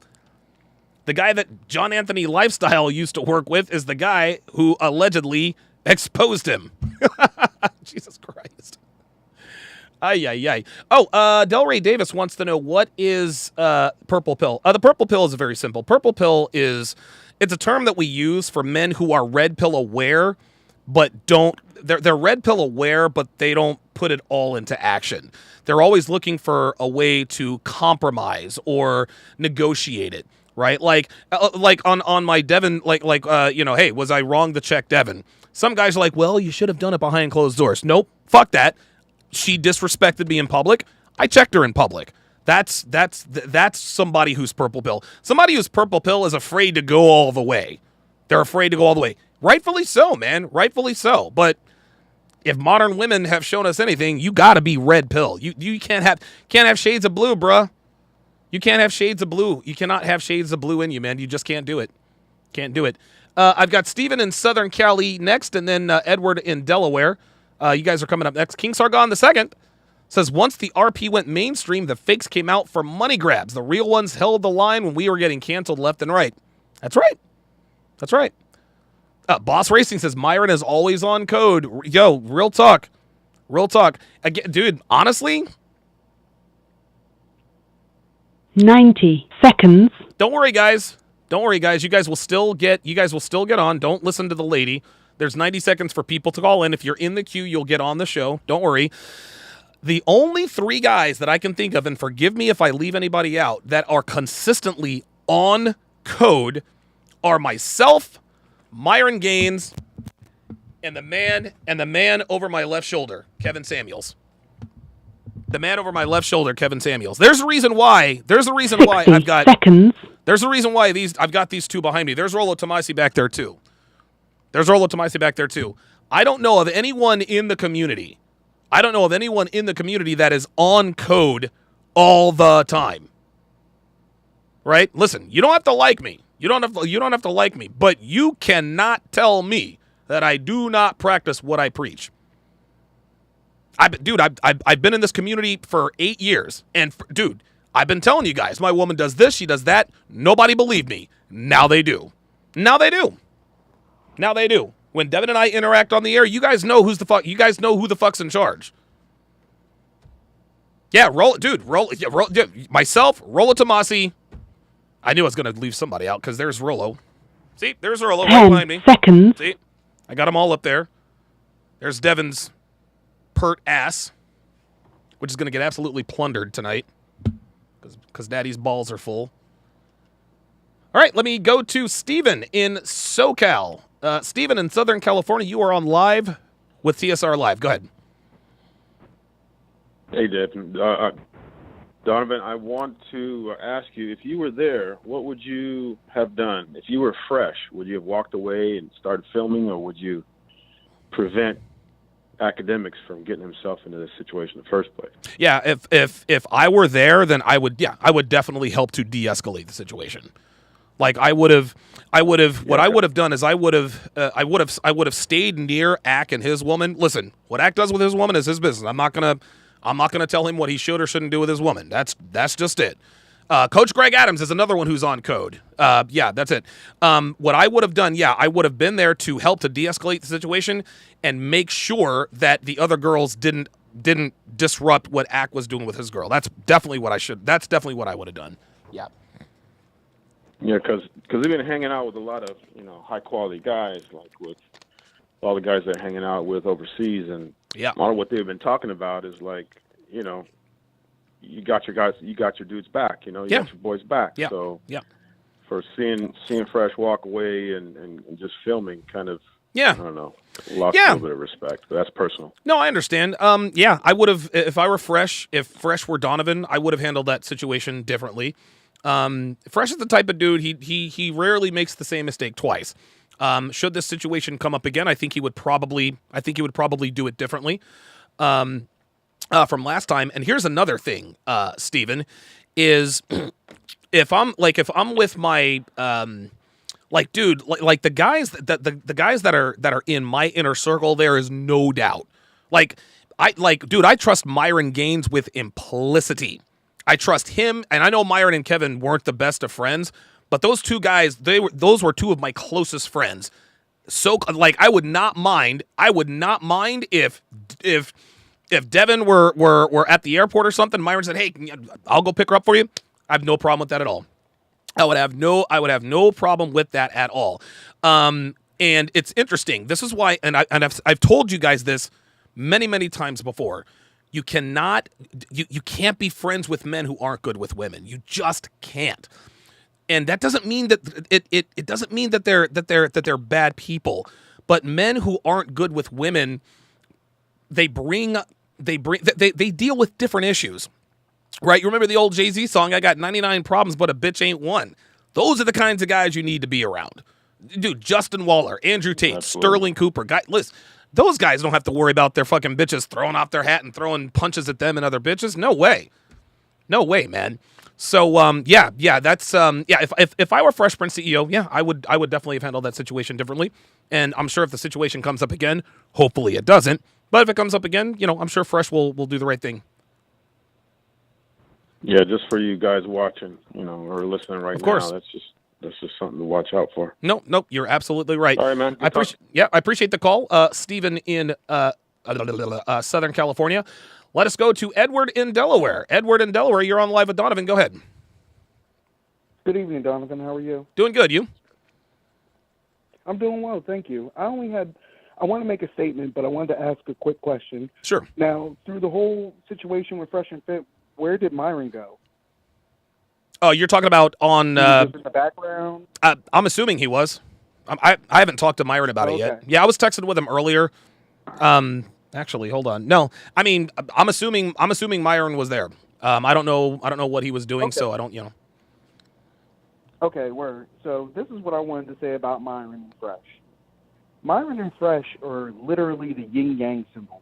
Speaker 1: The guy that John Anthony Lifestyle used to work with is the guy who allegedly exposed him. Jesus Christ. Ay. Oh, Delray Davis wants to know, what is purple pill? The purple pill is very simple. Purple pill it's a term that we use for men who are red pill aware, but they're red pill aware, but they don't put it all into action. They're always looking for a way to compromise or negotiate it, right? Like on my Devin, hey, was I wrong to check Devin? Some guys are like, well, you should have done it behind closed doors. Nope, fuck that. She disrespected me in public. I checked her in public. That's somebody who's purple pill. Somebody who's purple pill is afraid to go all the way. They're afraid to go all the way. Rightfully so, man. Rightfully so. But if modern women have shown us anything, you got to be red pill. You can't have shades of blue, bruh. You can't have shades of blue. You cannot have shades of blue in you, man. You just can't do it. Can't do it. I've got Steven in Southern Cali next, and then Edward in Delaware. You guys are coming up next. King Sargon II says, once the RP went mainstream, the fakes came out for money grabs. The real ones held the line when we were getting canceled left and right. That's right. That's right. Boss Racing says, Myron is always on code. Yo, real talk. Real talk. Again, dude, honestly...
Speaker 11: 90 seconds.
Speaker 1: Don't worry, guys. Don't worry, guys. You guys will still get on. Don't listen to the lady. There's 90 seconds for people to call in. If you're in the queue, you'll get on the show. Don't worry. The only 3 guys that I can think of, and forgive me if I leave anybody out, that are consistently on code are myself, Myron Gaines, and the man over my left shoulder, Kevin Samuels. The man over my left shoulder, Kevin Samuels. There's a reason why I've got
Speaker 11: seconds.
Speaker 1: There's a reason why I've got these 2 behind me. There's Rollo Tomasi back there too. I don't know of anyone in the community. That is on code all the time. Right? Listen, you don't have to like me. You don't have to like me, but you cannot tell me that I do not practice what I preach. I've been in this community for 8 years, and dude, I've been telling you guys, my woman does this, she does that. Nobody believed me. Now they do. When Devin and I interact on the air, you guys know who the fuck's in charge. Yeah, myself, Rollo Tomasi. I knew I was going to leave somebody out because there's Rollo. See, there's Rollo right behind me.
Speaker 11: 10 seconds.
Speaker 1: See, I got them all up there. There's Devin's pert ass, which is going to get absolutely plundered tonight because Daddy's balls are full. All right, let me go to Steven in SoCal. Steven in Southern California, you are on live with TSR Live. Go ahead.
Speaker 12: Hey, Devin. Donovan, I want to ask you, if you were there, what would you have done? If you were fresh, would you have walked away and started filming, or would you prevent academics from getting himself into this situation in the first place?
Speaker 1: Yeah, if I were there, then I would definitely help to de-escalate the situation. Like I would have done is I would have stayed near Ack and his woman. Listen, what Ack does with his woman is his business. I'm not gonna tell him what he should or shouldn't do with his woman. That's just it. Coach Greg Adams is another one who's on code. Yeah, that's it. What I would have done, I would have been there to help to de-escalate the situation and make sure that the other girls didn't disrupt what Ack was doing with his girl. That's definitely what I would have done. Yeah.
Speaker 12: Yeah, because they've been hanging out with a lot of high quality guys, like with all the guys they're hanging out with overseas, and a lot of what they've been talking about is like, you got your guys, you got your dudes back, you got your boys back.
Speaker 1: Yeah.
Speaker 12: So for seeing Fresh walk away and just filming, kind of, I don't know, lost a little bit of respect, but that's personal.
Speaker 1: No, I understand. I would have, if I were Fresh, if Fresh were Donovan, I would have handled that situation differently. Fresh is the type of dude, he rarely makes the same mistake twice. Should this situation come up again, I think he would probably do it differently from last time. And here's another thing, Steven, is if I'm with my dude, like the guys the guys that are in my inner circle, there is no doubt. I trust Myron Gaines with implicity. I trust him, and I know Myron and Kevin weren't the best of friends, but those two guys, those were two of my closest friends. So, I would not mind if Devin were at the airport or something. Myron said, "Hey, I'll go pick her up for you." I have no problem with that at all. I would have no problem with that at all. And it's interesting. This is why, and I've told you guys this many times before. You can't be friends with men who aren't good with women. You just can't. And that doesn't mean that it doesn't mean that they're bad people. But men who aren't good with women, they deal with different issues. Right? You remember the old Jay-Z song, I got 99 problems, but a bitch ain't one. Those are the kinds of guys you need to be around. Dude, Justin Waller, Andrew Tate,
Speaker 12: Absolutely.
Speaker 1: Sterling Cooper. Listen, those guys don't have to worry about their fucking bitches throwing off their hat and throwing punches at them and other bitches. No way. No way, man. So, that's, if I were Fresh Prince CEO, I would definitely have handled that situation differently. And I'm sure if the situation comes up again, hopefully it doesn't. But if it comes up again, I'm sure Fresh will do the right thing.
Speaker 12: Yeah, just for you guys watching, or listening right
Speaker 1: Of course.
Speaker 12: now, that's just something to watch out for.
Speaker 1: No, you're absolutely right.
Speaker 12: All right, man.
Speaker 1: I appreciate the call. Stephen in Southern California. Let us go to Edward in Delaware. Edward in Delaware, you're on live with Donovan. Go ahead.
Speaker 13: Good evening, Donovan. How are you?
Speaker 1: Doing good. You?
Speaker 13: I'm doing well, thank you. I want to make a statement, but I wanted to ask a quick question.
Speaker 1: Sure.
Speaker 13: Now, through the whole situation with Fresh and Fit, where did Myron go?
Speaker 1: Oh, you're talking about on...
Speaker 13: in the background?
Speaker 1: I'm assuming he was. I haven't talked to Myron about it yet. Yeah, I was texting with him earlier. Actually, hold on. No, I mean, I'm assuming Myron was there. I don't know what he was doing, so I don't,
Speaker 13: Okay, word. So this is what I wanted to say about Myron and Fresh. Myron and Fresh are literally the yin-yang symbol.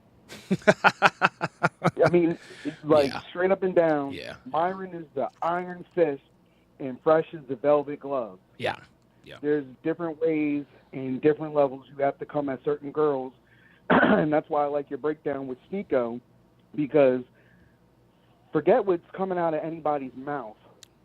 Speaker 13: I mean, straight up and down.
Speaker 1: Yeah.
Speaker 13: Myron is the iron fist, and Fresh is the velvet glove.
Speaker 1: Yeah.
Speaker 13: There's different ways and different levels you have to come at certain girls, and that's why I like your breakdown with Sneeko, because forget what's coming out of anybody's mouth.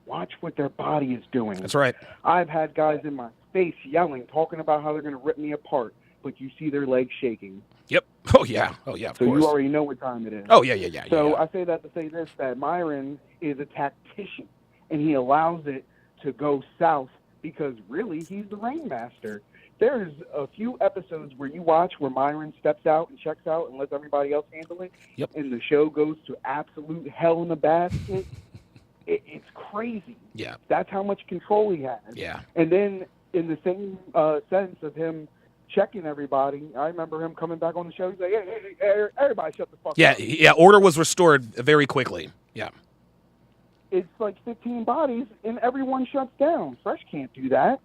Speaker 13: Watch what their body is doing.
Speaker 1: That's right.
Speaker 13: I've had guys in my face yelling, talking about how they're going to rip me apart, but you see their legs shaking.
Speaker 1: Yep. Oh, yeah. Of
Speaker 13: so
Speaker 1: course.
Speaker 13: you already know what time it is.
Speaker 1: Oh, yeah.
Speaker 13: So I say that to say this, that Myron is a tactician, and he allows it to go south because really he's the ringmaster. There's a few episodes where you watch where Myron steps out and checks out and lets everybody else handle it, and the show goes to absolute hell in a basket. It's crazy.
Speaker 1: Yeah.
Speaker 13: That's how much control he has.
Speaker 1: Yeah.
Speaker 13: And then in the same sense of him checking everybody, I remember him coming back on the show. He's like, hey, everybody shut the fuck up.
Speaker 1: Yeah, order was restored very quickly. Yeah.
Speaker 13: It's like 15 bodies, and everyone shuts down. Fresh can't do that.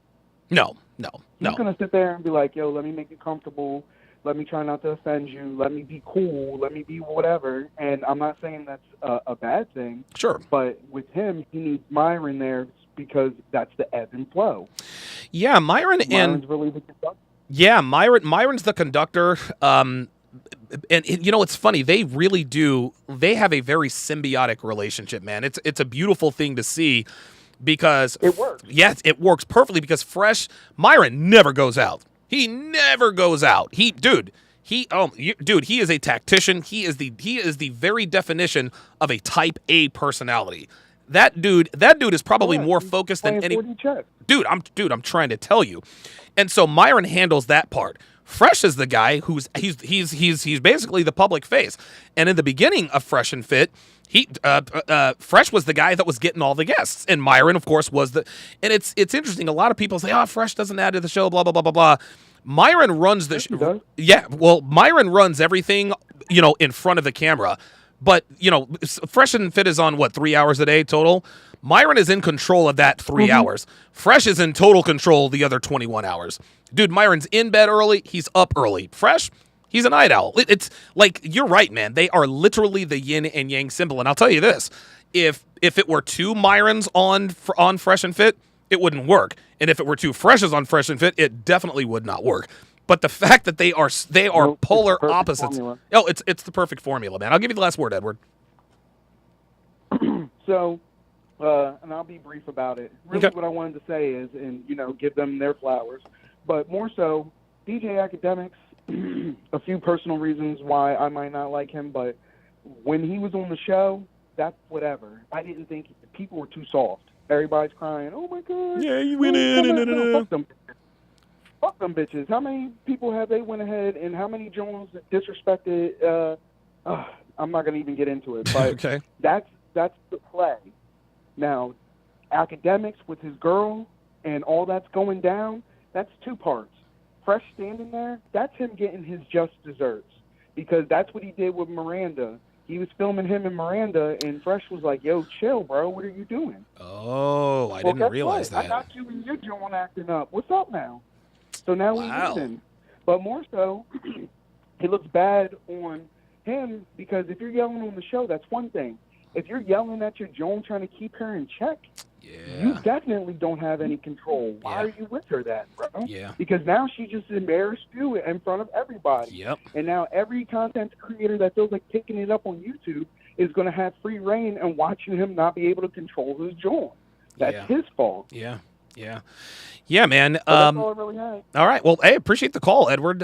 Speaker 1: No.
Speaker 13: He's going to sit there and be like, yo, let me make it comfortable. Let me try not to offend you. Let me be cool. Let me be whatever. And I'm not saying that's a bad thing.
Speaker 1: Sure.
Speaker 13: But with him, he needs Myron there because that's the ebb and flow.
Speaker 1: Yeah, Myron's
Speaker 13: really the conductor.
Speaker 1: Yeah, Myron's the conductor. And it's funny. They really do. They have a very symbiotic relationship, man. It's a beautiful thing to see because
Speaker 13: it works.
Speaker 1: Yes, it works perfectly because Myron never goes out. He never goes out. He is a tactician. He is the very definition of a type A personality. That dude is probably more focused than any. Dude, I'm trying to tell you. And so Myron handles that part. Fresh is the guy he's basically the public face. And in the beginning of Fresh and Fit, Fresh was the guy that was getting all the guests, and Myron, of course, was the. And it's interesting. A lot of people say, "Oh, Fresh doesn't add to the show." Blah blah blah blah blah. Myron runs the show. Yeah, well, Myron runs everything, in front of the camera. But Fresh and Fit is on 3 hours a day total. Myron is in control of that 3 hours. Fresh is in total control the other 21 hours. Dude, Myron's in bed early. He's up early. Fresh. He's a night owl. It's like, you're right, man. They are literally the yin and yang symbol. And I'll tell you this, if it were two Myrons on Fresh and Fit, it wouldn't work. And if it were two Freshes on Fresh and Fit, it definitely would not work. But the fact that they are polar opposites.
Speaker 13: Formula.
Speaker 1: Oh, it's the perfect formula, man. I'll give you the last word, Edward.
Speaker 13: So, and I'll be brief about it. Really, what I wanted to say is, and give them their flowers, but more so, DJ Academics. A few personal reasons why I might not like him, but when he was on the show, that's whatever. I didn't think people were too soft. Everybody's crying, oh my God. Yeah, you went in. Fuck them bitches. How many people have they went ahead and how many Jones disrespected? I'm not going to even get into it, but
Speaker 1: okay.
Speaker 13: That's the play. Now, Academics with his girl and all that's going down, that's two parts. Fresh standing there, that's him getting his just desserts, because that's what he did with Miranda. He was filming him and Miranda, and Fresh was like, "Yo, chill, bro. What are you doing?"
Speaker 1: Oh, I didn't realize that.
Speaker 13: I got you and your John acting up. What's up now? So now we listen. But more so, it looks bad on him, because if you're yelling on the show, that's one thing. If you're yelling at your Joan trying to keep her in check, you definitely don't have any control. Why are you with her then, bro?
Speaker 1: Yeah.
Speaker 13: Because now she just embarrassed you in front of everybody.
Speaker 1: Yep.
Speaker 13: And now every content creator that feels like picking it up on YouTube is going to have free reign and watching him not be able to control his Joan. That's his fault.
Speaker 1: Yeah. Yeah, man.
Speaker 13: So that's all I really had.
Speaker 1: All right. Well, hey, appreciate the call, Edward.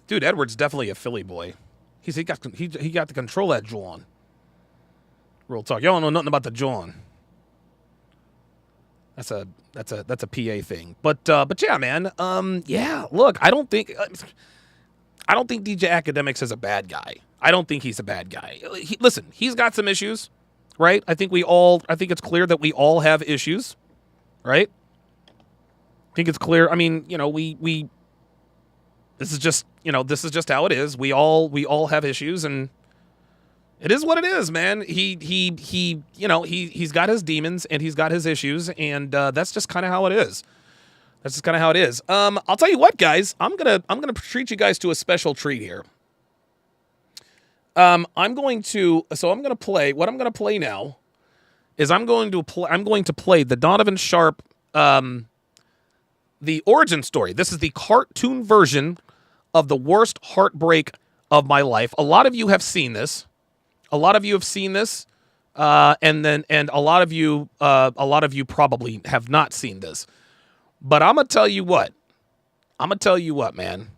Speaker 1: Dude, Edward's definitely a Philly boy. He got to control that John. Real talk. Y'all don't know nothing about the John. That's a PA thing. But yeah, man. Yeah. Look, I don't think DJ Academics is a bad guy. I don't think he's a bad guy. Listen, he's got some issues, right? I think it's clear that we all have issues, right? I think it's clear. I mean, this is just how it is. We all have issues, and it is what it is, man. He's got his demons and he's got his issues, and that's just kind of how it is. That's just kind of how it is. I'll tell you what, guys. I'm gonna treat you guys to a special treat here. I'm going to play. What I'm gonna play now is I'm going to play the Donovan Sharpe, the origin story. This is the cartoon version of the worst heartbreak of my life. A lot of you have seen this. And a lot of you probably have not seen this. But I'm gonna tell you what, man.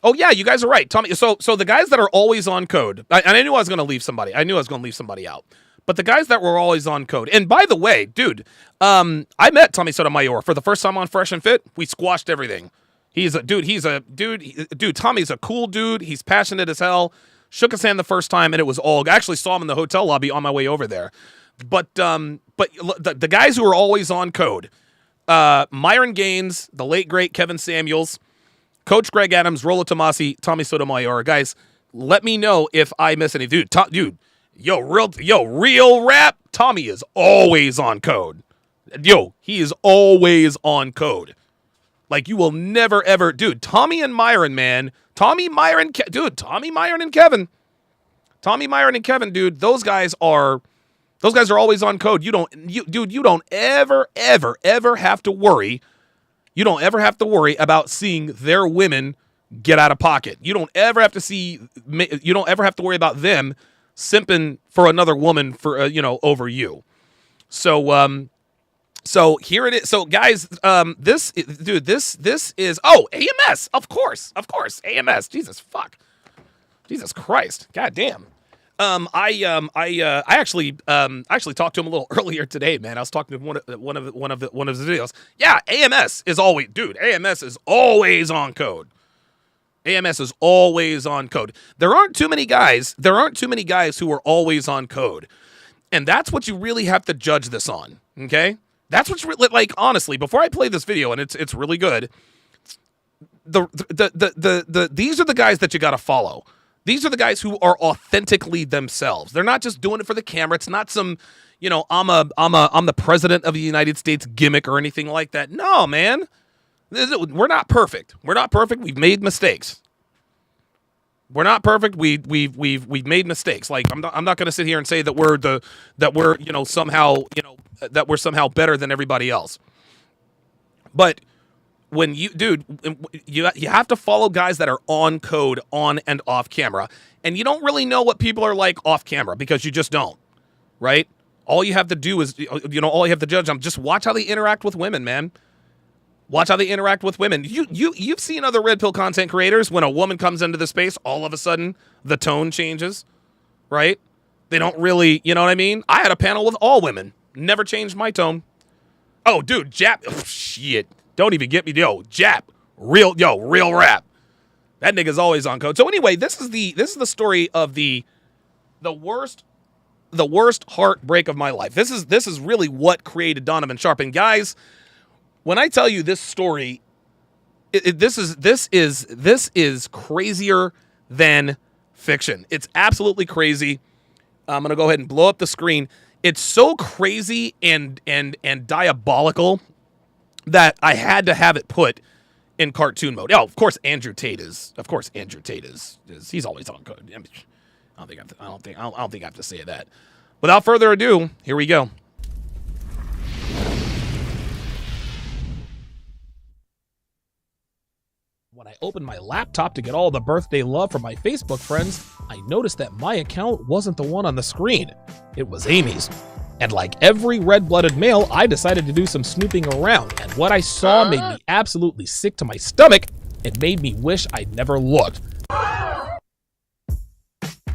Speaker 1: Oh yeah, you guys are right, Tommy. So the guys that are always on code, and I knew I was gonna leave somebody. I knew I was gonna leave somebody out. But the guys that were always on code, and by the way, dude, I met Tommy Sotomayor for the first time on Fresh and Fit. We squashed everything. Tommy's a cool dude. He's passionate as hell. Shook his hand the first time, and it was all. I actually saw him in the hotel lobby on my way over there. But the guys who are always on code, Myron Gaines, the late great Kevin Samuels, Coach Greg Adams, Rolo Tomasi, Tommy Sotomayor. Guys, let me know if I miss any. Dude, real rap. Tommy is always on code. He is always on code. Like, you will never ever, dude. Tommy and Myron, man. Tommy, Myron, and Kevin. Dude. Those guys are always on code. You don't ever have to worry. You don't ever have to worry about seeing their women get out of pocket. You don't ever have to worry about them simping for another woman for over you. So here it is. So guys, this is AMS, of course, AMS. Jesus Christ, God damn. I actually talked to him a little earlier today, man. I was talking to one of his videos. Yeah, AMS is always on code. AMS is always on code. There aren't too many guys who are always on code. And that's what you really have to judge this on, okay? That's what's like, honestly, before I play this video, and it's really good, these are the guys that you got to follow. These are the guys who are authentically themselves. They're not just doing it for the camera. It's not some, I'm the president of the United States gimmick or anything like that. No, man. We're not perfect. We've made mistakes. We're not perfect. We've made mistakes. Like, I'm not going to sit here and say that we're somehow better than everybody else. But when you have to follow guys that are on code, on and off camera, and you don't really know what people are like off camera because you just don't, right? All you have to do is, all you have to judge them. Just watch how they interact with women, man. Watch how they interact with women. You've seen other Red Pill content creators, when a woman comes into the space, all of a sudden the tone changes, right? They don't really, you know what I mean? I had a panel with all women. Never changed my tone. Oh, dude, Jap. Oh, shit. Don't even get me. Jap. Real rap. That nigga's always on code. So anyway, this is the story of the worst heartbreak of my life. This is really what created Donovan Sharpe. And guys, when I tell you this story This is crazier than fiction. It's absolutely crazy. I'm gonna go ahead and blow up the screen. It's so crazy and diabolical that I had to have it put in cartoon mode. Oh, of course, Andrew Tate is. He's always on good. I mean, I don't think I have to say that. Without further ado, here we go. When I opened my laptop to get all the birthday love from my Facebook friends, I noticed that my account wasn't the one on the screen. It was Amy's. And like every red-blooded male, I decided to do some snooping around, and what I saw made me absolutely sick to my stomach. It made me wish I'd never looked.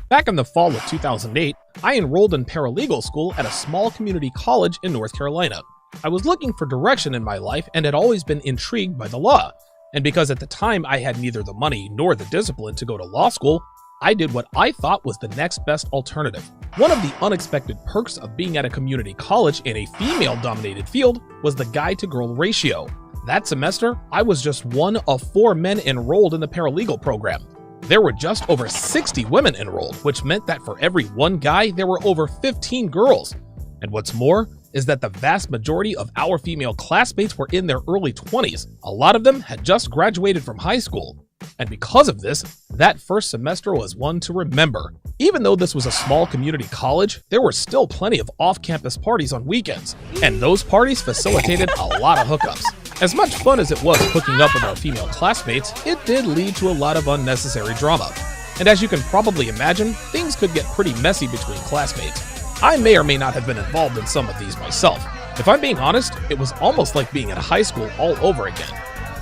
Speaker 1: Back in the fall of 2008, I enrolled in paralegal school at a small community college in North Carolina. I was looking for direction in my life and had always been intrigued by the law. And because at the time I had neither the money nor the discipline to go to law school, I did what I thought was the next best alternative. One of the unexpected perks of being at a community college in a female-dominated field was the guy-to-girl ratio. That semester, I was just one of 4 men enrolled in the paralegal program. There were just over 60 women enrolled, which meant that for every 1 guy, there were over 15 girls. And what's more, is that the vast majority of our female classmates were in their early 20s. A lot of them had just graduated from high school. And because of this, that first semester was one to remember. Even though this was a small community college, there were still plenty of off-campus parties on weekends, and those parties facilitated a lot of hookups. As much fun as it was hooking up with our female classmates, it did lead to a lot of unnecessary drama. And as you can probably imagine, things could get pretty messy between classmates. I may or may not have been involved in some of these myself. If I'm being honest, it was almost like being at a high school all over again.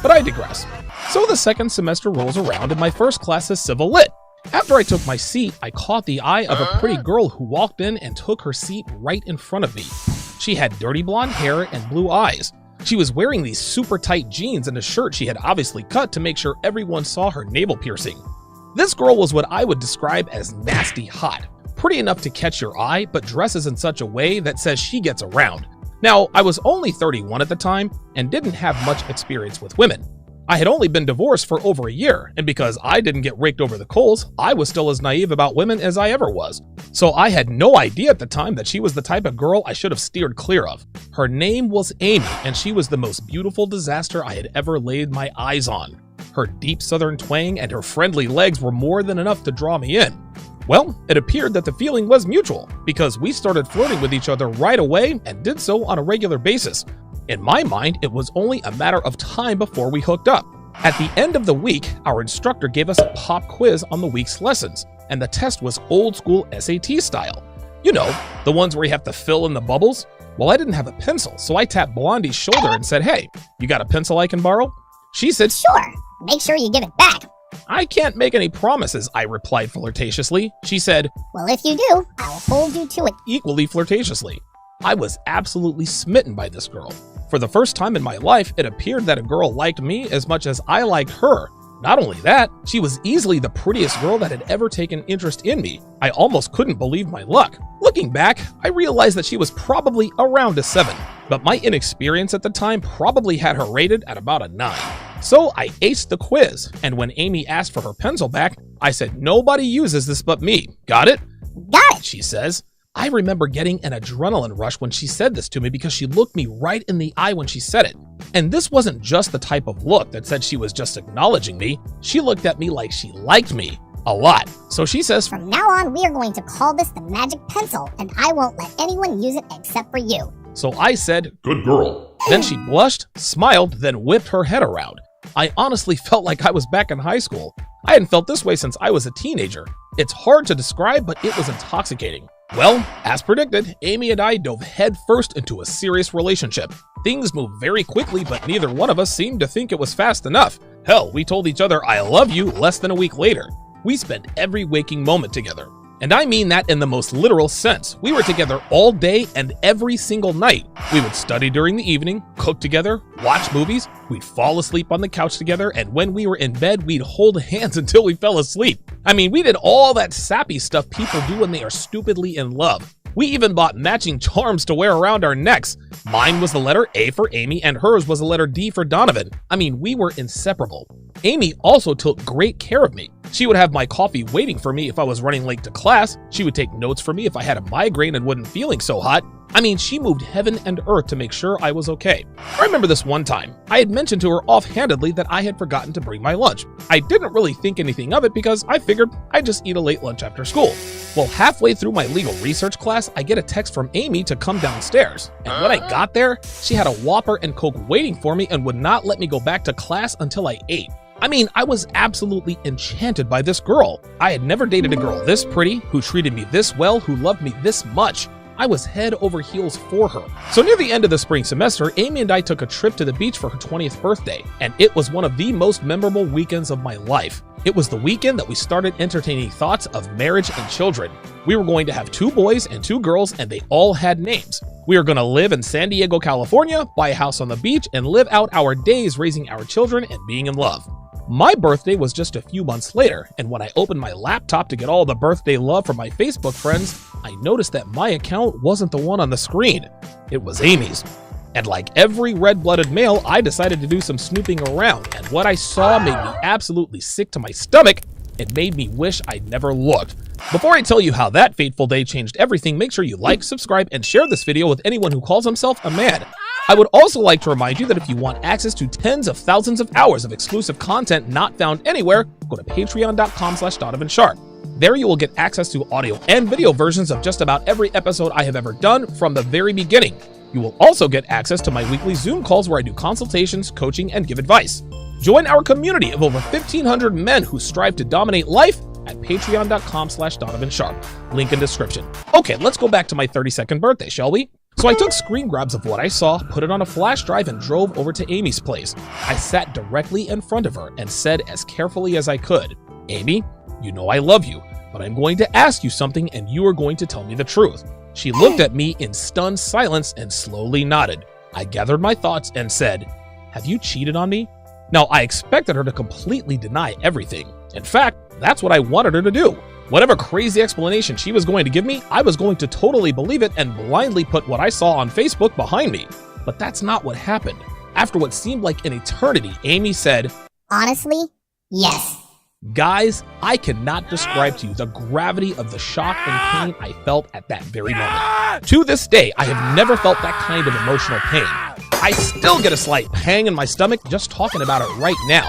Speaker 1: But I digress. So the second semester rolls around and my first class is Civil Lit. After I took my seat, I caught the eye of a pretty girl who walked in and took her seat right in front of me. She had dirty blonde hair and blue eyes. She was wearing these super tight jeans and a shirt she had obviously cut to make sure everyone saw her navel piercing. This girl was what I would describe as nasty hot. Pretty enough to catch your eye, but dresses in such a way that says she gets around. Now, I was only 31 at the time and didn't have much experience with women. I had only been divorced for over a year, and because I didn't get raked over the coals, I was still as naive about women as I ever was. So I had no idea at the time that she was the type of girl I should have steered clear of. Her name was Amy, and she was the most beautiful disaster I had ever laid my eyes on. Her deep southern twang and her friendly legs were more than enough to draw me in. Well, it appeared that the feeling was mutual, because we started flirting with each other right away and did so on a regular basis. In my mind, it was only a matter of time before we hooked up. At the end of the week, our instructor gave us a pop quiz on the week's lessons, and the test was old school SAT style. You know, the ones where you have to fill in the bubbles? Well, I didn't have a pencil, so I tapped Blondie's shoulder and said, "Hey, you got a pencil I can borrow?" She said,
Speaker 14: "Sure, make sure you give it back."
Speaker 1: "I can't make any promises," I replied flirtatiously. She said,
Speaker 14: "Well, if you do, I'll hold you to it."
Speaker 1: Equally flirtatiously. I was absolutely smitten by this girl. For the first time in my life, it appeared that a girl liked me as much as I liked her. Not only that, she was easily the prettiest girl that had ever taken interest in me. I almost couldn't believe my luck. Looking back, I realized that she was probably around a 7, but my inexperience at the time probably had her rated at about a 9. So I aced the quiz, and when Amy asked for her pencil back, I said, "Nobody uses this but me. Got it?"
Speaker 14: "Got it,"
Speaker 1: she says. I remember getting an adrenaline rush when she said this to me because she looked me right in the eye when she said it. And this wasn't just the type of look that said she was just acknowledging me. She looked at me like she liked me. A lot. So she says,
Speaker 14: "From now on, we are going to call this the magic pencil, and I won't let anyone use it except for you."
Speaker 1: So I said, "Good girl." Then she blushed, smiled, then whipped her head around. I honestly felt like I was back in high school. I hadn't felt this way since I was a teenager. It's hard to describe, but it was intoxicating. Well, as predicted, Amy and I dove headfirst into a serious relationship. Things moved very quickly, but neither one of us seemed to think it was fast enough. Hell, we told each other "I love you" less than a week later. We spent every waking moment together. And I mean that in the most literal sense. We were together all day and every single night. We would study during the evening, cook together, watch movies, we'd fall asleep on the couch together, and when we were in bed, we'd hold hands until we fell asleep. I mean, we did all that sappy stuff people do when they are stupidly in love. We even bought matching charms to wear around our necks. Mine was the letter A for Amy and hers was the letter D for Donovan. I mean, we were inseparable. Amy also took great care of me. She would have my coffee waiting for me if I was running late to class. She would take notes for me if I had a migraine and wasn't feeling so hot. I mean, she moved heaven and earth to make sure I was okay. I remember this one time. I had mentioned to her offhandedly that I had forgotten to bring my lunch. I didn't really think anything of it because I figured I'd just eat a late lunch after school. Well, halfway through my legal research class, I get a text from Amy to come downstairs. And when I got there, she had a Whopper and Coke waiting for me and would not let me go back to class until I ate. I mean, I was absolutely enchanted by this girl. I had never dated a girl this pretty, who treated me this well, who loved me this much. I was head over heels for her. So near the end of the spring semester, Amy and I took a trip to the beach for her 20th birthday, and it was one of the most memorable weekends of my life. It was the weekend that we started entertaining thoughts of marriage and children. We were going to have 2 boys and 2 girls, and they all had names. We were going to live in San Diego, California, buy a house on the beach, and live out our days raising our children and being in love. My birthday was just a few months later, and when I opened my laptop to get all the birthday love from my Facebook friends, I noticed that my account wasn't the one on the screen. It was Amy's. And like every red-blooded male, I decided to do some snooping around, and what I saw made me absolutely sick to my stomach. It made me wish I'd never looked. Before I tell you how that fateful day changed everything, make sure you like, subscribe, and share this video with anyone who calls himself a man. I would also like to remind you that if you want access to tens of thousands of hours of exclusive content not found anywhere, go to patreon.com/DonovanSharpe. There you will get access to audio and video versions of just about every episode I have ever done from the very beginning. You will also get access to my weekly Zoom calls where I do consultations, coaching, and give advice. Join our community of over 1,500 men who strive to dominate life at patreon.com/DonovanSharpe. Link in description. Okay, let's go back to my 32nd birthday, shall we? So I took screen grabs of what I saw, put it on a flash drive, and drove over to Amy's place. I sat directly in front of her and said as carefully as I could, "Amy, you know I love you, but I'm going to ask you something and you are going to tell me the truth." She looked at me in stunned silence and slowly nodded. I gathered my thoughts and said, "Have you cheated on me?" Now, I expected her to completely deny everything. In fact, that's what I wanted her to do. Whatever crazy explanation she was going to give me, I was going to totally believe it and blindly put what I saw on Facebook behind me. But that's not what happened. After what seemed like an eternity, Amy said,
Speaker 14: "Honestly, yes."
Speaker 1: Guys, I cannot describe to you the gravity of the shock and pain I felt at that very moment. To this day, I have never felt that kind of emotional pain. I still get a slight pang in my stomach just talking about it right now.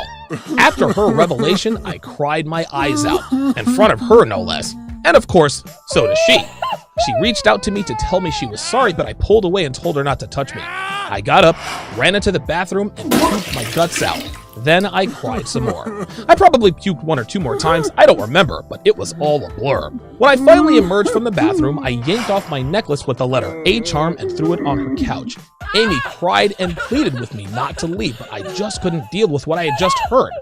Speaker 1: After her revelation, I cried my eyes out, in front of her no less. And of course, so does she. She reached out to me to tell me she was sorry, but I pulled away and told her not to touch me. I got up, ran into the bathroom, and puked my guts out. Then I cried some more. I probably puked 1 or 2 more times, I don't remember, but it was all a blur. When I finally emerged from the bathroom, I yanked off my necklace with the letter A charm and threw it on her couch. Amy cried and pleaded with me not to leave, but I just couldn't deal with what I had just heard.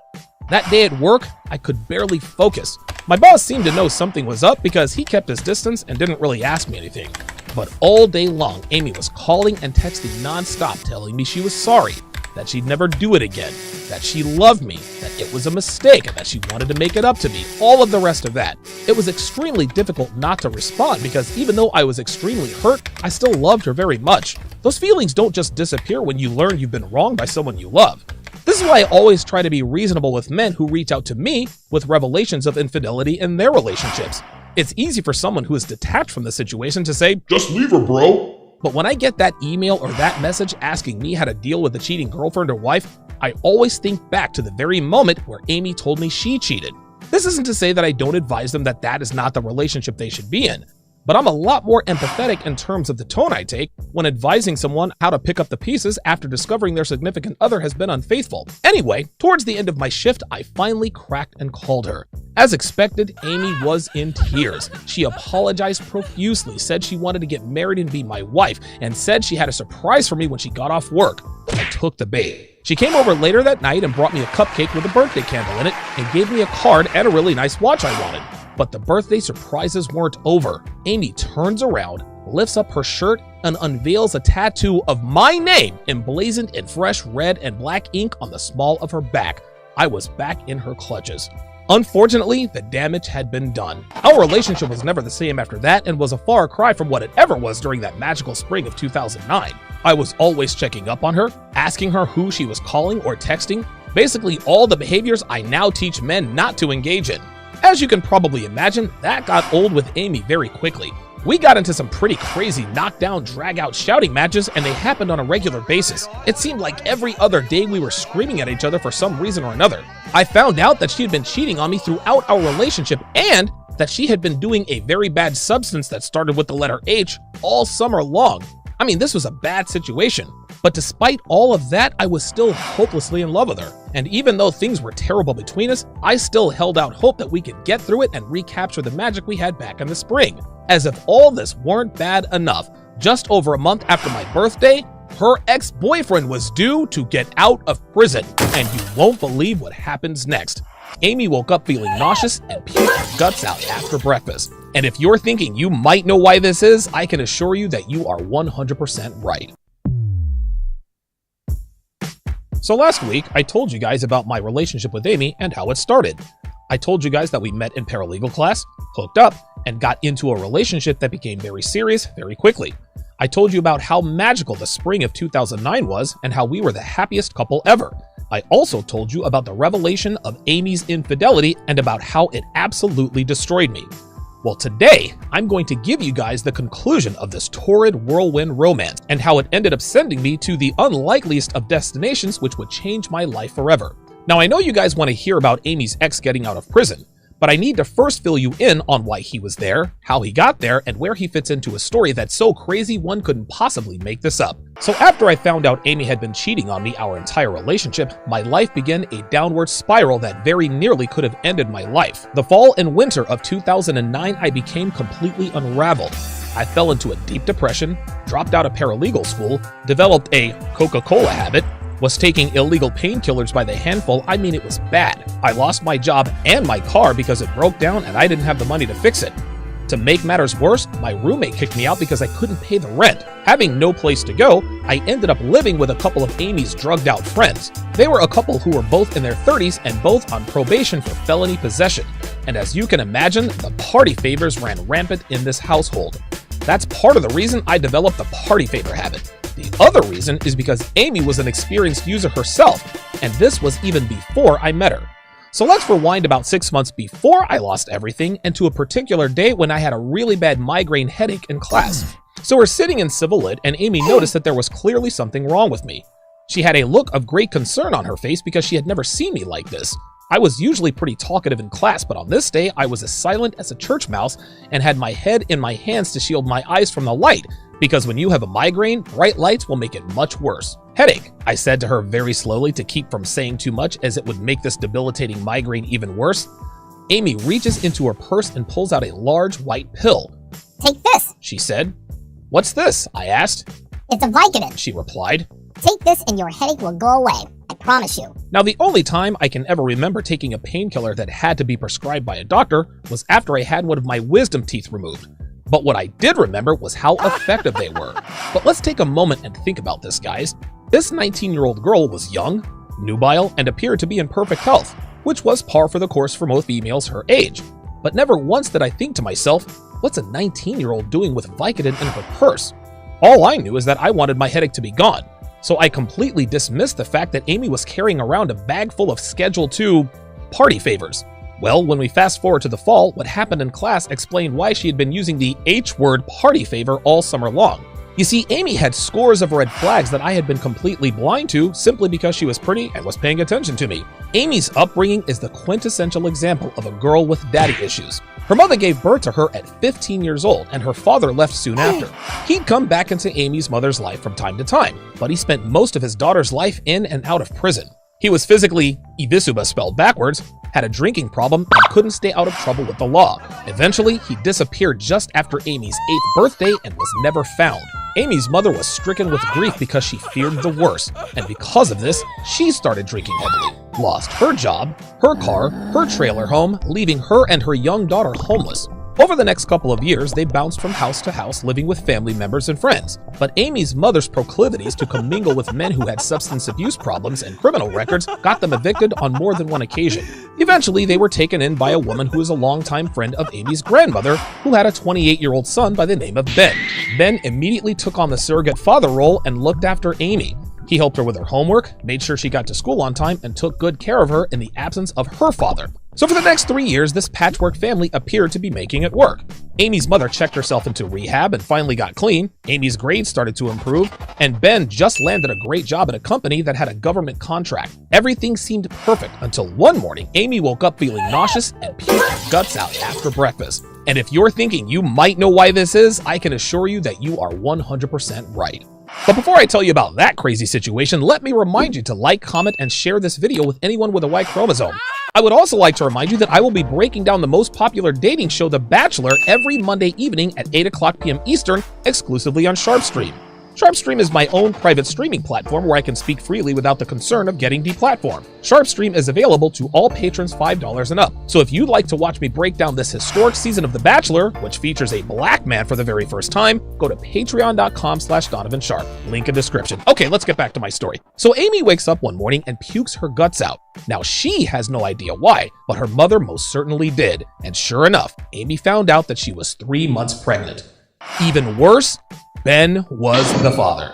Speaker 1: That day at work, I could barely focus. My boss seemed to know something was up because he kept his distance and didn't really ask me anything. But all day long, Amy was calling and texting nonstop telling me she was sorry, that she'd never do it again, that she loved me, that it was a mistake, and that she wanted to make it up to me, all of the rest of that. It was extremely difficult not to respond because even though I was extremely hurt, I still loved her very much. Those feelings don't just disappear when you learn you've been wronged by someone you love. This is why I always try to be reasonable with men who reach out to me with revelations of infidelity in their relationships. It's easy for someone who is detached from the situation to say, "Just leave her, bro." But when I get that email or that message asking me how to deal with a cheating girlfriend or wife, I always think back to the very moment where Amy told me she cheated. This isn't to say that I don't advise them that that is not the relationship they should be in, but I'm a lot more empathetic in terms of the tone I take when advising someone how to pick up the pieces after discovering their significant other has been unfaithful. Anyway, towards the end of my shift, I finally cracked and called her. As expected, Amy was in tears. She apologized profusely, said she wanted to get married and be my wife, and said she had a surprise for me when she got off work. I took the bait. She came over later that night and brought me a cupcake with a birthday candle in it and gave me a card and a really nice watch I wanted. But the birthday surprises weren't over. Amy turns around, lifts up her shirt, and unveils a tattoo of my name emblazoned in fresh red and black ink on the small of her back. I was back in her clutches. Unfortunately, the damage had been done. Our relationship was never the same after that and was a far cry from what it ever was during that magical spring of 2009. I was always checking up on her, asking her who she was calling or texting, basically all the behaviors I now teach men not to engage in. As you can probably imagine, that got old with Amy very quickly. We got into some pretty crazy knockdown, drag-out shouting matches, and they happened on a regular basis. It seemed like every other day we were screaming at each other for some reason or another. I found out that she had been cheating on me throughout our relationship and that she had been doing a very bad substance that started with the letter H all summer long. I mean, this was a bad situation. But despite all of that, I was still hopelessly in love with her. And even though things were terrible between us, I still held out hope that we could get through it and recapture the magic we had back in the spring. As if all this weren't bad enough, just over a month after my birthday, her ex-boyfriend was due to get out of prison. And you won't believe what happens next. Amy woke up feeling nauseous and puked her guts out after breakfast. And if you're thinking you might know why this is, I can assure you that you are 100% right. So last week, I told you guys about my relationship with Amy and how it started. I told you guys that we met in paralegal class, hooked up, and got into a relationship that became very serious very quickly. I told you about how magical the spring of 2009 was and how we were the happiest couple ever. I also told you about the revelation of Amy's infidelity and about how it absolutely destroyed me. Well, today, I'm going to give you guys the conclusion of this torrid whirlwind romance and how it ended up sending me to the unlikeliest of destinations which would change my life forever. Now, I know you guys want to hear about Amy's ex getting out of prison, but I need to first fill you in on why he was there, how he got there, and where he fits into a story that's so crazy one couldn't possibly make this up. So after I found out Amy had been cheating on me our entire relationship, my life began a downward spiral that very nearly could have ended my life. The fall and winter of 2009, I became completely unraveled. I fell into a deep depression, dropped out of paralegal school, developed a Coca-Cola habit, was taking illegal painkillers by the handful. I mean, it was bad. I lost my job and my car because it broke down and I didn't have the money to fix it. To make matters worse, my roommate kicked me out because I couldn't pay the rent. Having no place to go, I ended up living with a couple of Amy's drugged out friends. They were a couple who were both in their 30s and both on probation for felony possession. And as you can imagine, the party favors ran rampant in this household. That's part of the reason I developed the party favor habit. The other reason is because Amy was an experienced user herself, and this was even before I met her. So let's rewind about 6 months before I lost everything and to a particular day when I had a really bad migraine headache in class. So we're sitting in Civil Lit and Amy noticed that there was clearly something wrong with me. She had a look of great concern on her face because she had never seen me like this. I was usually pretty talkative in class, but on this day I was as silent as a church mouse and had my head in my hands to shield my eyes from the light, because when you have a migraine, bright lights will make it much worse. Headache, I said to her very slowly to keep from saying too much as it would make this debilitating migraine even worse. Amy reaches into her purse and pulls out a large white pill.
Speaker 14: Take this,
Speaker 1: she said. What's this? I asked.
Speaker 14: It's a Vicodin,
Speaker 1: she replied.
Speaker 14: Take this and your headache will go away. I promise you.
Speaker 1: Now, the only time I can ever remember taking a painkiller that had to be prescribed by a doctor was after I had one of my wisdom teeth removed. But what I did remember was how effective they were. But let's take a moment and think about this, guys. This 19-year-old girl was young, nubile, and appeared to be in perfect health, which was par for the course for most females her age. But never once did I think to myself, what's a 19-year-old doing with Vicodin in her purse? All I knew is that I wanted my headache to be gone. So I completely dismissed the fact that Amy was carrying around a bag full of Schedule II party favors. Well, when we fast forward to the fall, what happened in class explained why she had been using the H-word party favor all summer long. You see, Amy had scores of red flags that I had been completely blind to simply because she was pretty and was paying attention to me. Amy's upbringing is the quintessential example of a girl with daddy issues. Her mother gave birth to her at 15 years old, and her father left soon after. He'd come back into Amy's mother's life from time to time, but he spent most of his daughter's life in and out of prison. He was physically Ibisuba spelled backwards, had a drinking problem, and couldn't stay out of trouble with the law. Eventually, he disappeared just after Amy's 8th birthday and was never found. Amy's mother was stricken with grief because she feared the worst, and because of this, she started drinking heavily, lost her job, her car, her trailer home, leaving her and her young daughter homeless. Over the next couple of years, they bounced from house to house living with family members and friends. But Amy's mother's proclivities to commingle with men who had substance abuse problems and criminal records got them evicted on more than one occasion. Eventually, they were taken in by a woman who is a longtime friend of Amy's grandmother, who had a 28-year-old son by the name of Ben. Ben immediately took on the surrogate father role and looked after Amy. He helped her with her homework, made sure she got to school on time, and took good care of her in the absence of her father. So for the next 3 years, this patchwork family appeared to be making it work. Amy's mother checked herself into rehab and finally got clean, Amy's grades started to improve, and Ben just landed a great job at a company that had a government contract. Everything seemed perfect until one morning, Amy woke up feeling nauseous and puked her guts out after breakfast. And if you're thinking you might know why this is, I can assure you that you are 100% right. But before I tell you about that crazy situation, let me remind you to like, comment, and share this video with anyone with a Y chromosome. I would also like to remind you that I will be breaking down the most popular dating show, The Bachelor, every Monday evening at 8 p.m. Eastern, exclusively on Sharpe Stream. Sharpe Stream is my own private streaming platform where I can speak freely without the concern of getting deplatformed. Sharpe Stream is available to all patrons $5 and up. So if you'd like to watch me break down this historic season of The Bachelor, which features a black man for the very first time, go to patreon.com/Donovan Sharpe. Link in description. Okay, let's get back to my story. So Amy wakes up one morning and pukes her guts out. Now she has no idea why, but her mother most certainly did. And sure enough, Amy found out that she was 3 months pregnant. Even worse, Ben was the father.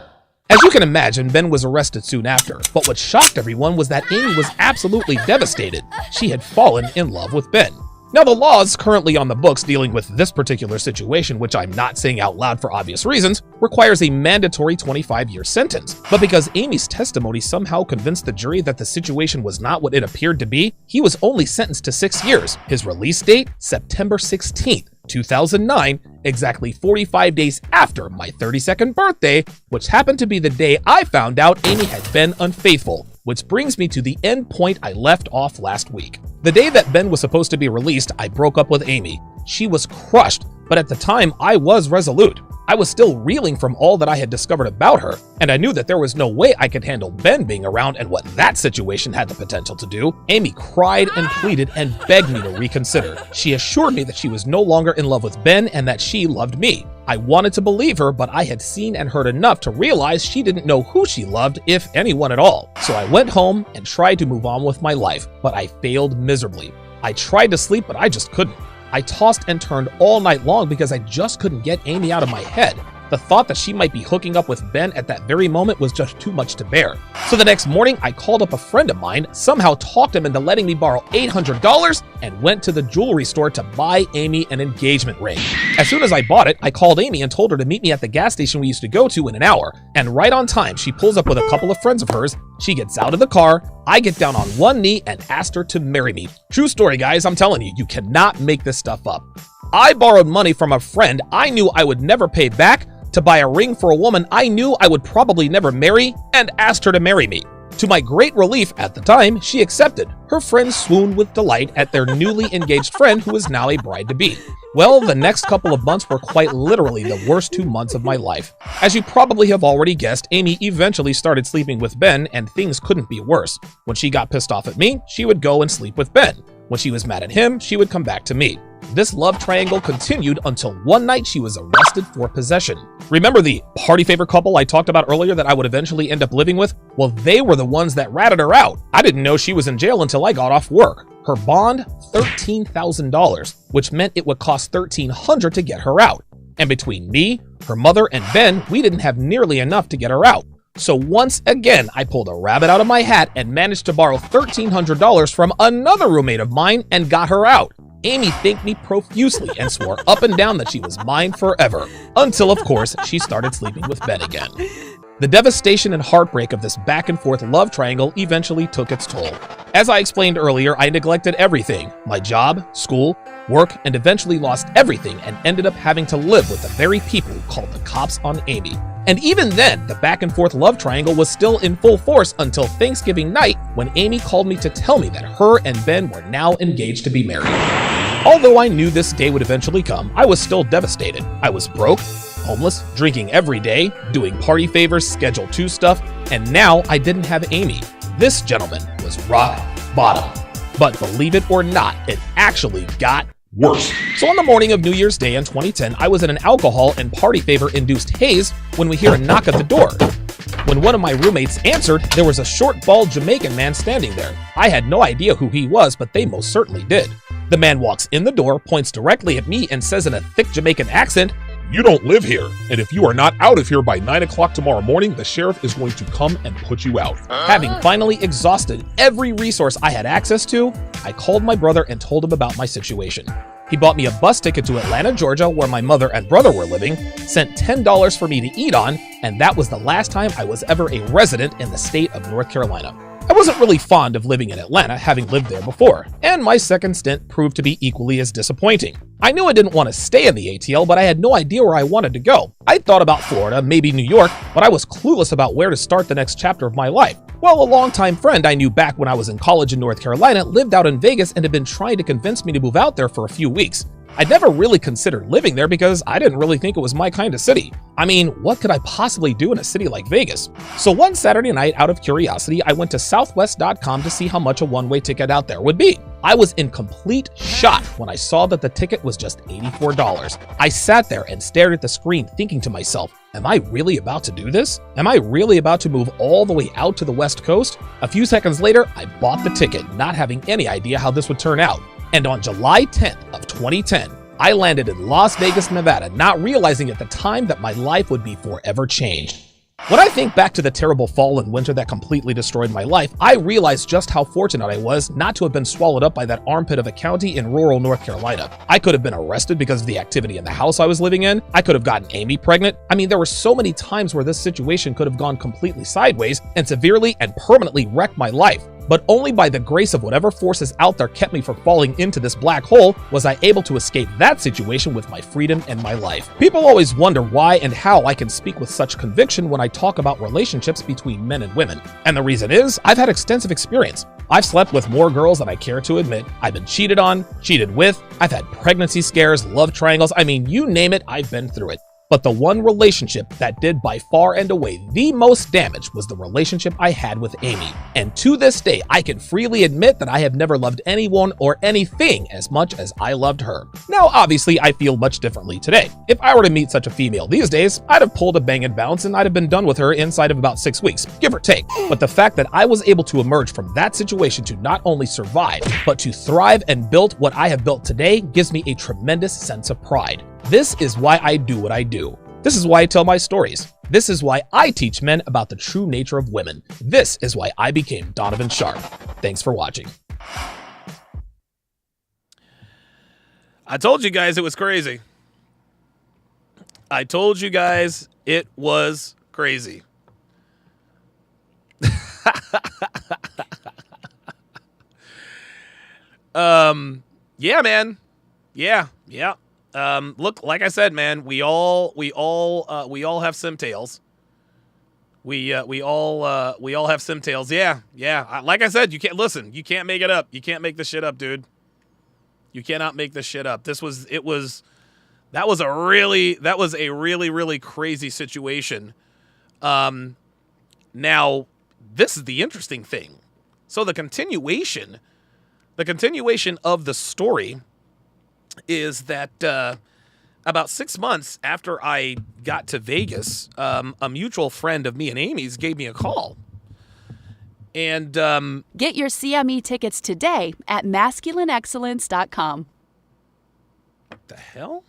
Speaker 1: As you can imagine, Ben was arrested soon after, but what shocked everyone was that Amy was absolutely devastated. She had fallen in love with Ben. Now, the laws currently on the books dealing with this particular situation, which I'm not saying out loud for obvious reasons, requires a mandatory 25-year sentence. But because Amy's testimony somehow convinced the jury that the situation was not what it appeared to be, he was only sentenced to 6 years. His release date, September 16th. 2009, exactly 45 days after my 32nd birthday, which happened to be the day I found out Amy had been unfaithful, which brings me to the end point I left off last week. The day that Ben was supposed to be released, I broke up with Amy. She was crushed, but at the time I was resolute. I was still reeling from all that I had discovered about her, and I knew that there was no way I could handle Ben being around and what that situation had the potential to do. Amy cried and pleaded and begged me to reconsider. She assured me that she was no longer in love with Ben and that she loved me. I wanted to believe her, but I had seen and heard enough to realize she didn't know who she loved, if anyone at all. So I went home and tried to move on with my life, but I failed miserably. I tried to sleep, but I just couldn't. I tossed and turned all night long because I just couldn't get Amy out of my head. The thought that she might be hooking up with Ben at that very moment was just too much to bear. So the next morning, I called up a friend of mine, somehow talked him into letting me borrow $800, and went to the jewelry store to buy Amy an engagement ring. As soon as I bought it, I called Amy and told her to meet me at the gas station we used to go to in an hour. And right on time, she pulls up with a couple of friends of hers. She gets out of the car. I get down on one knee and asked her to marry me. True story, guys. I'm telling you, you cannot make this stuff up. I borrowed money from a friend I knew I would never pay back to buy a ring for a woman I knew I would probably never marry, and asked her to marry me. To my great relief at the time, she accepted. Her friends swooned with delight at their newly engaged friend who is now a bride-to-be. Well, the next couple of months were quite literally the worst 2 months of my life. As you probably have already guessed, Amy eventually started sleeping with Ben, and things couldn't be worse. When she got pissed off at me, she would go and sleep with Ben. When she was mad at him, she would come back to me. This love triangle continued until one night she was arrested for possession. Remember the party favor couple I talked about earlier that I would eventually end up living with? Well, they were the ones that ratted her out. I didn't know she was in jail until I got off work. Her bond, $13,000, which meant it would cost $1,300 to get her out. And between me, her mother, and Ben, we didn't have nearly enough to get her out. So once again, I pulled a rabbit out of my hat and managed to borrow $1,300 from another roommate of mine and got her out. Amy thanked me profusely and swore up and down that she was mine forever. Until, of course, she started sleeping with Ben again. The devastation and heartbreak of this back-and-forth love triangle eventually took its toll. As I explained earlier, I neglected everything: my job, school, work, and eventually lost everything and ended up having to live with the very people who called the cops on Amy. And even then, the back-and-forth love triangle was still in full force until Thanksgiving night, when Amy called me to tell me that her and Ben were now engaged to be married. Although I knew this day would eventually come, I was still devastated. I was broke, homeless, drinking every day, doing party favors, Schedule 2 stuff, and now I didn't have Amy. This, gentleman, was rock bottom. But believe it or not, it actually got
Speaker 15: worse.
Speaker 1: So on the morning of New Year's Day in 2010, I was in an alcohol and party favor-induced haze when we hear a knock at the door. When one of my roommates answered, there was a short, bald Jamaican man standing there. I had no idea who he was, but they most certainly did. The man walks in the door, points directly at me, and says in a thick Jamaican accent,
Speaker 15: "You don't live here, and if you are not out of here by 9 o'clock tomorrow morning, the sheriff is going to come and put you out."
Speaker 1: Having finally exhausted every resource I had access to, I called my brother and told him about my situation. He bought me a bus ticket to Atlanta, Georgia, where my mother and brother were living, sent $10 for me to eat on, and that was the last time I was ever a resident in the state of North Carolina. I wasn't really fond of living in Atlanta, having lived there before, and my second stint proved to be equally as disappointing. I knew I didn't want to stay in the ATL, but I had no idea where I wanted to go. I thought about Florida, maybe New York, but I was clueless about where to start the next chapter of my life. Well, a longtime friend I knew back when I was in college in North Carolina lived out in Vegas and had been trying to convince me to move out there for a few weeks. I'd never really considered living there because I didn't really think it was my kind of city. I mean, what could I possibly do in a city like Vegas? So one Saturday night, out of curiosity, I went to southwest.com to see how much a one-way ticket out there would be. I was in complete shock when I saw that the ticket was just $84. I sat there and stared at the screen thinking to myself, am I really about to do this? Am I really about to move all the way out to the West Coast? A few seconds later, I bought the ticket, not having any idea how this would turn out. And on July 10th of 2010, I landed in Las Vegas, Nevada, not realizing at the time that my life would be forever changed. When I think back to the terrible fall and winter that completely destroyed my life, I realize just how fortunate I was not to have been swallowed up by that armpit of a county in rural North Carolina. I could have been arrested because of the activity in the house I was living in. I could have gotten Amy pregnant. I mean, there were so many times where this situation could have gone completely sideways and severely and permanently wrecked my life. But only by the grace of whatever forces out there kept me from falling into this black hole was I able to escape that situation with my freedom and my life. People always wonder why and how I can speak with such conviction when I talk about relationships between men and women. And the reason is, I've had extensive experience. I've slept with more girls than I care to admit. I've been cheated on, cheated with. I've had pregnancy scares, love triangles. I mean, you name it, I've been through it. But the one relationship that did by far and away the most damage was the relationship I had with Amy. And to this day, I can freely admit that I have never loved anyone or anything as much as I loved her. Now, obviously, I feel much differently today. If I were to meet such a female these days, I'd have pulled a Bang and Bounce and I'd have been done with her inside of about 6 weeks, give or take. But the fact that I was able to emerge from that situation to not only survive, but to thrive and build what I have built today gives me a tremendous sense of pride. This is why I do what I do. This is why I tell my stories. This is why I teach men about the true nature of women. This is why I became Donovan Sharpe. Thanks for watching. I told you guys it was crazy. I told you guys it was crazy. Yeah, man. Yeah. Look, like I said, man, we all have simtails. We all have simtails. Yeah. Like I said, you can't make it up. You can't make this shit up, dude. You cannot make this shit up. That was a really, really crazy situation. Now, this is the interesting thing. So the continuation of the story is that about 6 months after I got to Vegas, a mutual friend of me and Amy's gave me a call. And
Speaker 16: get your CME tickets today at masculineexcellence.com.
Speaker 1: What the hell?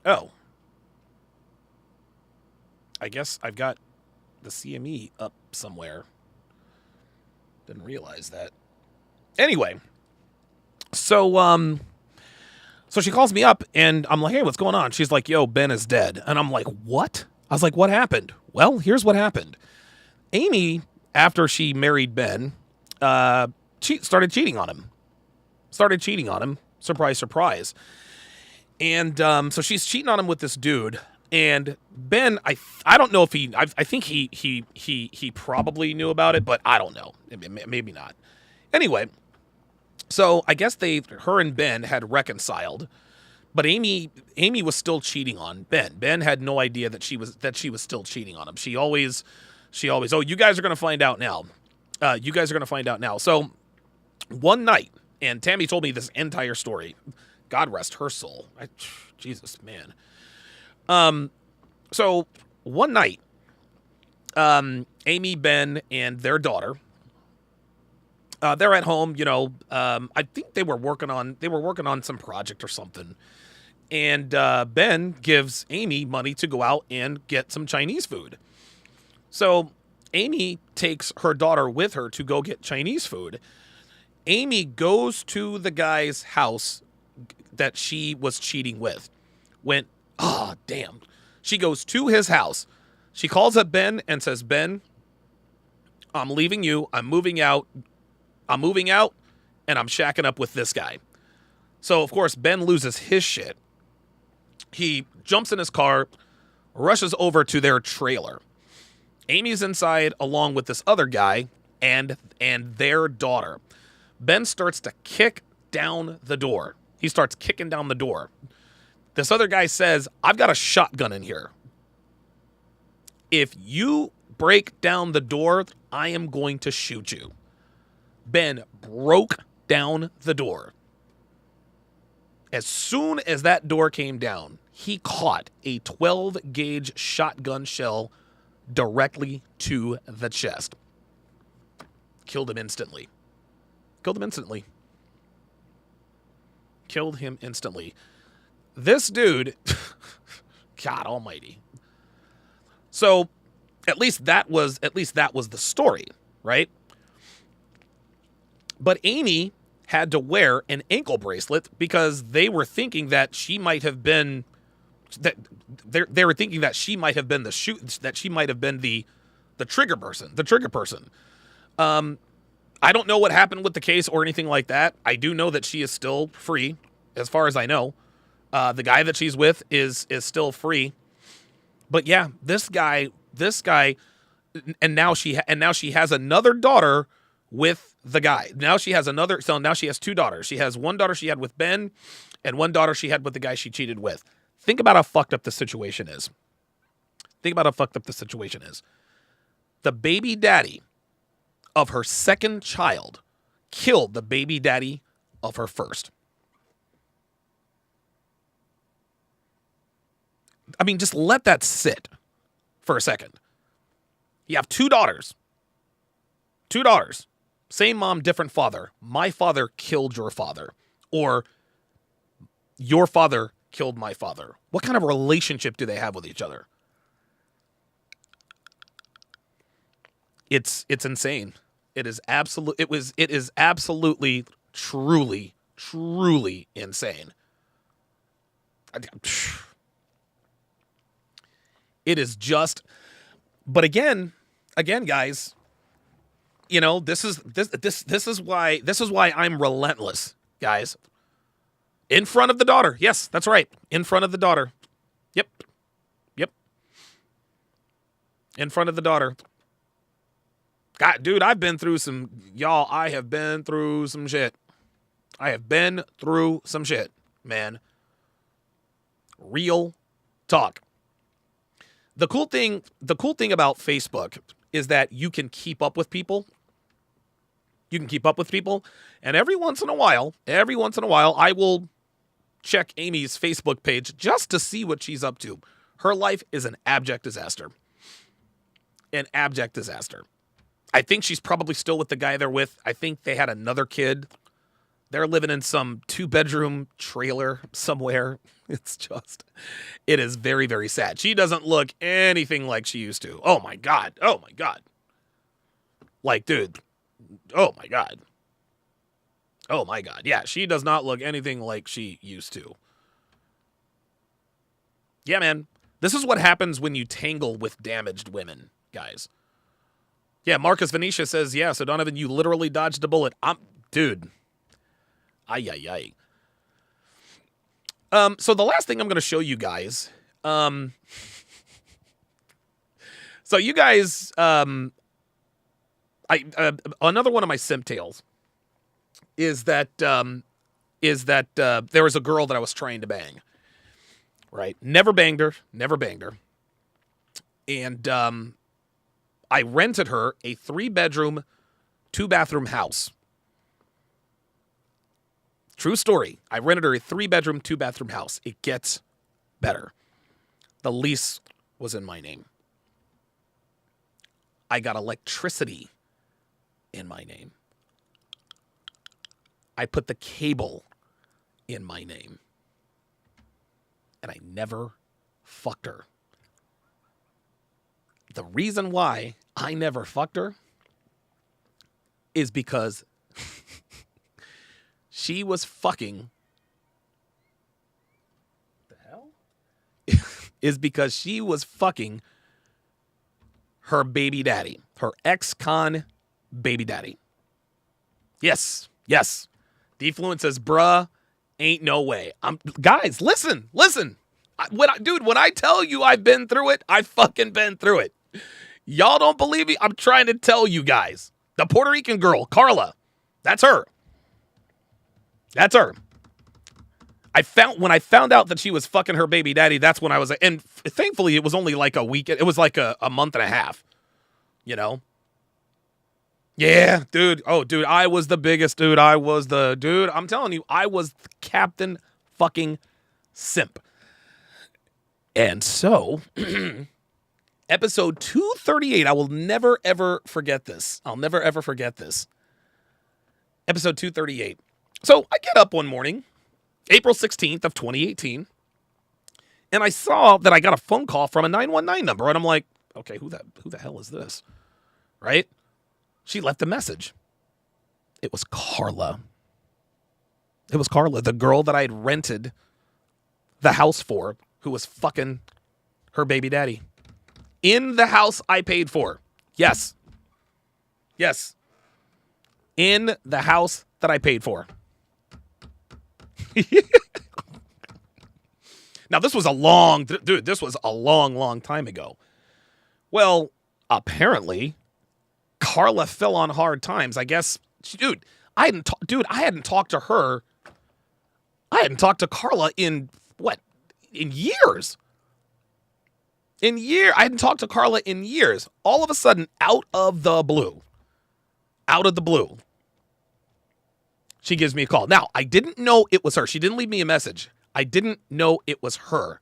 Speaker 1: Oh. I guess I've got the CME up somewhere. Didn't realize that. Anyway, so she calls me up and I'm like, hey, what's going on? She's like, yo, Ben is dead. And I'm like, what? I was like, what happened? Well, here's what happened. Amy, after she married Ben, started cheating on him. Surprise, surprise. And so she's cheating on him with this dude. And Ben, I don't know if I think he probably knew about it, but I don't know. Maybe not. Anyway, so I guess her and Ben had reconciled, but Amy was still cheating on Ben. Ben had no idea that she was still cheating on him. She always, oh, you guys are going to find out now. You guys are going to find out now. So one night, and Tammy told me this entire story. God rest her soul. Jesus, man. So one night, Amy, Ben, and their daughter, they're at home. I think they were working on some project or something. And Ben gives Amy money to go out and get some Chinese food. So Amy takes her daughter with her to go get Chinese food. Amy goes to the guy's house that she was cheating with. Damn. She goes to his house. She calls up Ben and says, Ben, I'm leaving you. I'm moving out, and I'm shacking up with this guy. So, of course, Ben loses his shit. He jumps in his car, rushes over to their trailer. Amy's inside along with this other guy and their daughter. Ben starts to kick down the door. He starts kicking down the door. This other guy says, I've got a shotgun in here. If you break down the door, I am going to shoot you. Ben broke down the door. As soon as that door came down, he caught a 12-gauge shotgun shell directly to the chest. Killed him instantly. This dude, God almighty. So, at least that was the story, right? But Amy had to wear an ankle bracelet because they were thinking that she might have been the trigger person. I don't know what happened with the case or anything like that. I do know that she is still free, as far as I know. The guy that she's with is still free. But yeah, this guy, and now she has another daughter with the guy. Now she has two daughters. She has one daughter she had with Ben, and one daughter she had with the guy she cheated with. Think about how fucked up the situation is. The baby daddy of her second child killed the baby daddy of her first. I mean, just let that sit for a second. You have two daughters. Same mom, different father. My father killed your father. Or your father killed my father. What kind of relationship do they have with each other? It's insane. It is absolutely, truly insane. It is just, but again, guys, this is why I'm relentless, guys. In front of the daughter. Yes, that's right. In front of the daughter. Yep. In front of the daughter. God, dude, I've been through some, y'all, I have been through some shit. Man. Real talk. The cool thing about Facebook is that you can keep up with people. And every once in a while, I will check Amy's Facebook page just to see what she's up to. Her life is an abject disaster. I think she's probably still with the guy they're with. I think they had another kid. They're living in some 2-bedroom trailer somewhere. It is very, very sad. She doesn't look anything like she used to. Oh my God. Like, dude. Oh my God. Yeah, she does not look anything like she used to. Yeah, man. This is what happens when you tangle with damaged women, guys. Yeah, Marcus Venetia says, yeah, so Donovan, you literally dodged a bullet. Dude. Ay. So the last thing I'm going to show you guys, so you guys, another one of my simp tales is that there was a girl that I was trying to bang, right? Never banged her. And, I rented her a 3-bedroom 2-bathroom house. True story. I rented her a 3-bedroom, 2-bathroom house. It gets better. The lease was in my name. I got electricity in my name. I put the cable in my name. And I never fucked her. The reason why I never fucked her is because she was fucking. The hell? Is because she was fucking her baby daddy, her ex-con baby daddy. Yes. Defluent says, bruh, ain't no way. Guys, listen. When I tell you I've been through it, I've fucking been through it. Y'all don't believe me? I'm trying to tell you guys. The Puerto Rican girl, Carla, that's her. When I found out that she was fucking her baby daddy, that's when I was, and thankfully it was only like a week. It was like a month and a half, you know? Yeah, dude. Oh, dude, I was the biggest dude. I'm telling you, I was Captain fucking Simp. And so, episode 238, I will never, ever forget this. Episode 238. So I get up one morning, April 16th of 2018, and I saw that I got a phone call from a 919 number, and I'm like, okay, who the hell is this? Right? She left a message. It was Carla. The girl that I had rented the house for, who was fucking her baby daddy. In the house I paid for. Yes. In the house that I paid for. Now, this was a long time ago. Well, apparently, Carla fell on hard times. I guess, I hadn't talked to her. I hadn't talked to Carla in years. I hadn't talked to Carla in years. All of a sudden, out of the blue, she gives me a call. Now, I didn't know it was her. She didn't leave me a message. I didn't know it was her.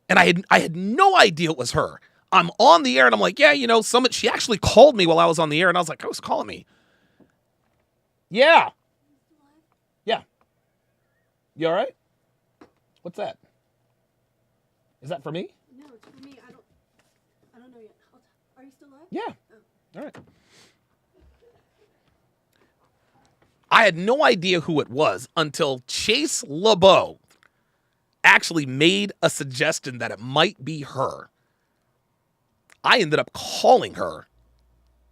Speaker 1: And I had no idea it was her. I'm on the air and I'm like, yeah, she actually called me while I was on the air, and I was like, who's calling me? Yeah. You all right? What's that? Is that for me?
Speaker 6: No, it's for me. I don't know yet. Are you still live?
Speaker 1: Yeah. All right. I had no idea who it was until Chase LeBeau actually made a suggestion that it might be her. I ended up calling her,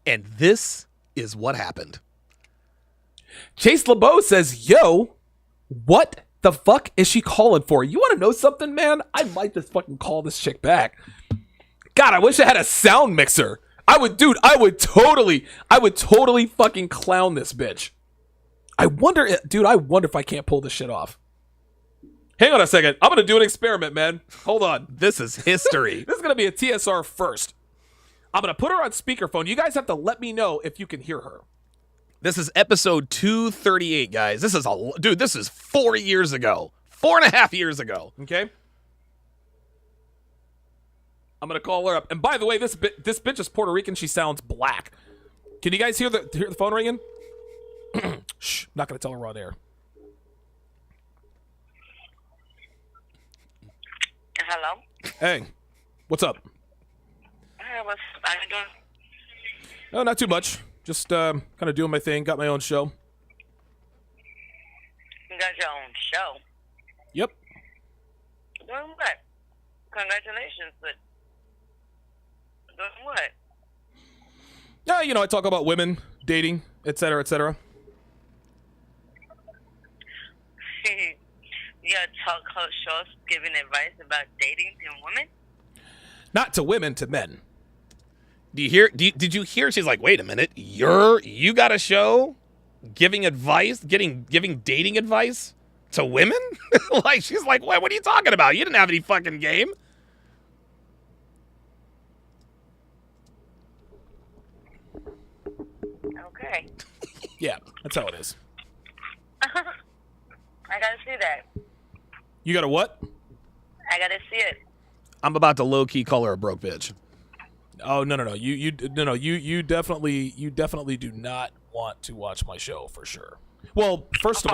Speaker 1: and this is what happened.
Speaker 17: Chase LeBeau says, yo, what the fuck is she calling for? You want to know something, man? I might just fucking call this chick back. God, I wish I had a sound mixer. I would totally fucking clown this bitch. I wonder if I can't pull this shit off. Hang on a second. I'm going to do an experiment, man. Hold on.
Speaker 1: This is history.
Speaker 17: This is going to be a TSR first. I'm going to put her on speakerphone. You guys have to let me know if you can hear her.
Speaker 1: This is episode 238, guys. This is 4 years ago. 4.5 years ago.
Speaker 17: Okay? I'm going to call her up. And by the way, this bitch is Puerto Rican. She sounds black. Can you guys hear the phone ringing? Shh, not going to tell her we're on air.
Speaker 18: Hello?
Speaker 17: Hey, what's up?
Speaker 18: Hey, what's up? How you doing?
Speaker 17: Oh, not too much. Just kind of doing my thing. Got my own show.
Speaker 18: You got your own show?
Speaker 17: Yep.
Speaker 18: Doing what? Congratulations, but doing what?
Speaker 17: Yeah, I talk about women, dating, etc., etc.
Speaker 18: You got talk shows giving advice about dating and women?
Speaker 1: Not to women, to men. Do you hear? Did you hear? She's like, wait a minute, you got a show giving advice, giving dating advice to women? Like, she's like, what are you talking about? You didn't have any fucking game.
Speaker 18: Okay.
Speaker 17: Yeah, that's how it is.
Speaker 18: I gotta see that.
Speaker 17: You got a what?
Speaker 18: I gotta see it.
Speaker 1: I'm about to low key call her a broke bitch.
Speaker 17: Oh no. You definitely do not want to watch my show for sure. Well, first of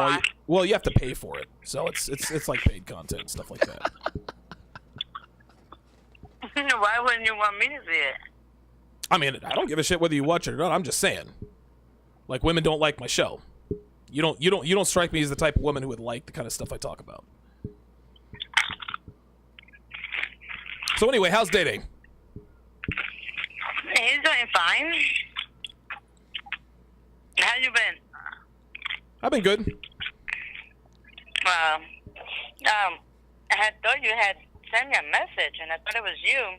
Speaker 17: all, you have to pay for it, so it's like paid content and stuff like that.
Speaker 18: Why wouldn't you want me to see it?
Speaker 17: I mean, I don't give a shit whether you watch it or not. I'm just saying, like, women don't like my show. You don't strike me as the type of woman who would like the kind of stuff I talk about. So anyway, how's dating?
Speaker 18: He's doing fine. How you been?
Speaker 17: I've been good.
Speaker 18: I had thought you had sent me a message, and I thought it was you.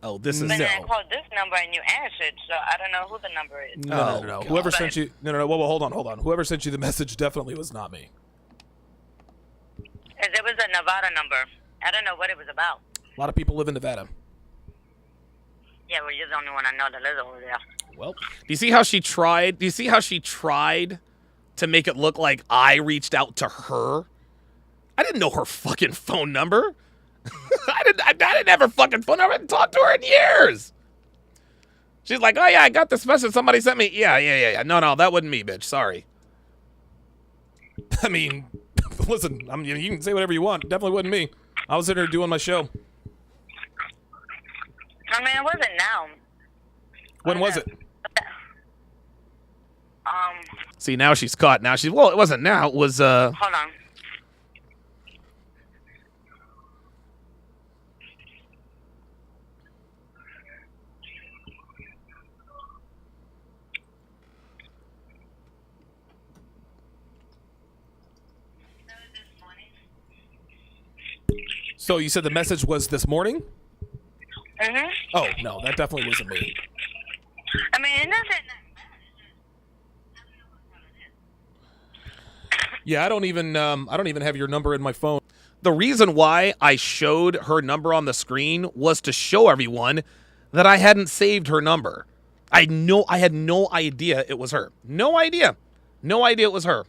Speaker 1: Oh, this is
Speaker 18: But then I called this number, and you answered, so I don't know who the number is.
Speaker 17: No. Whoever sent you... No. Whoa, hold on. Whoever sent you the message definitely was not me.
Speaker 18: It was a Nevada number. I don't know what it was about.
Speaker 17: A lot of people live in Nevada.
Speaker 18: Yeah, well, you're the only one I know that lives over there.
Speaker 1: Well, do you see how she tried? Do you see how she tried to make it look like I reached out to her? I didn't know her fucking phone number. I didn't have her fucking phone number. I hadn't talked to her in years. She's like, oh yeah, I got this message somebody sent me. Yeah. No, that wasn't me, bitch. Sorry.
Speaker 17: I mean, listen, you can say whatever you want. Definitely wasn't me. I was in there doing my show.
Speaker 18: I mean, it wasn't now.
Speaker 17: When was it?
Speaker 1: See, now she's caught. Now she's, well, it wasn't now. It was,
Speaker 18: Hold on.
Speaker 17: So you said the message was this morning?
Speaker 18: Mm-hmm.
Speaker 17: Oh, no, that definitely wasn't me.
Speaker 18: I mean, it doesn't...
Speaker 17: Yeah, I don't even have your number in my phone.
Speaker 1: The reason why I showed her number on the screen was to show everyone that I hadn't saved her number. I had no idea it was her. No idea it was her.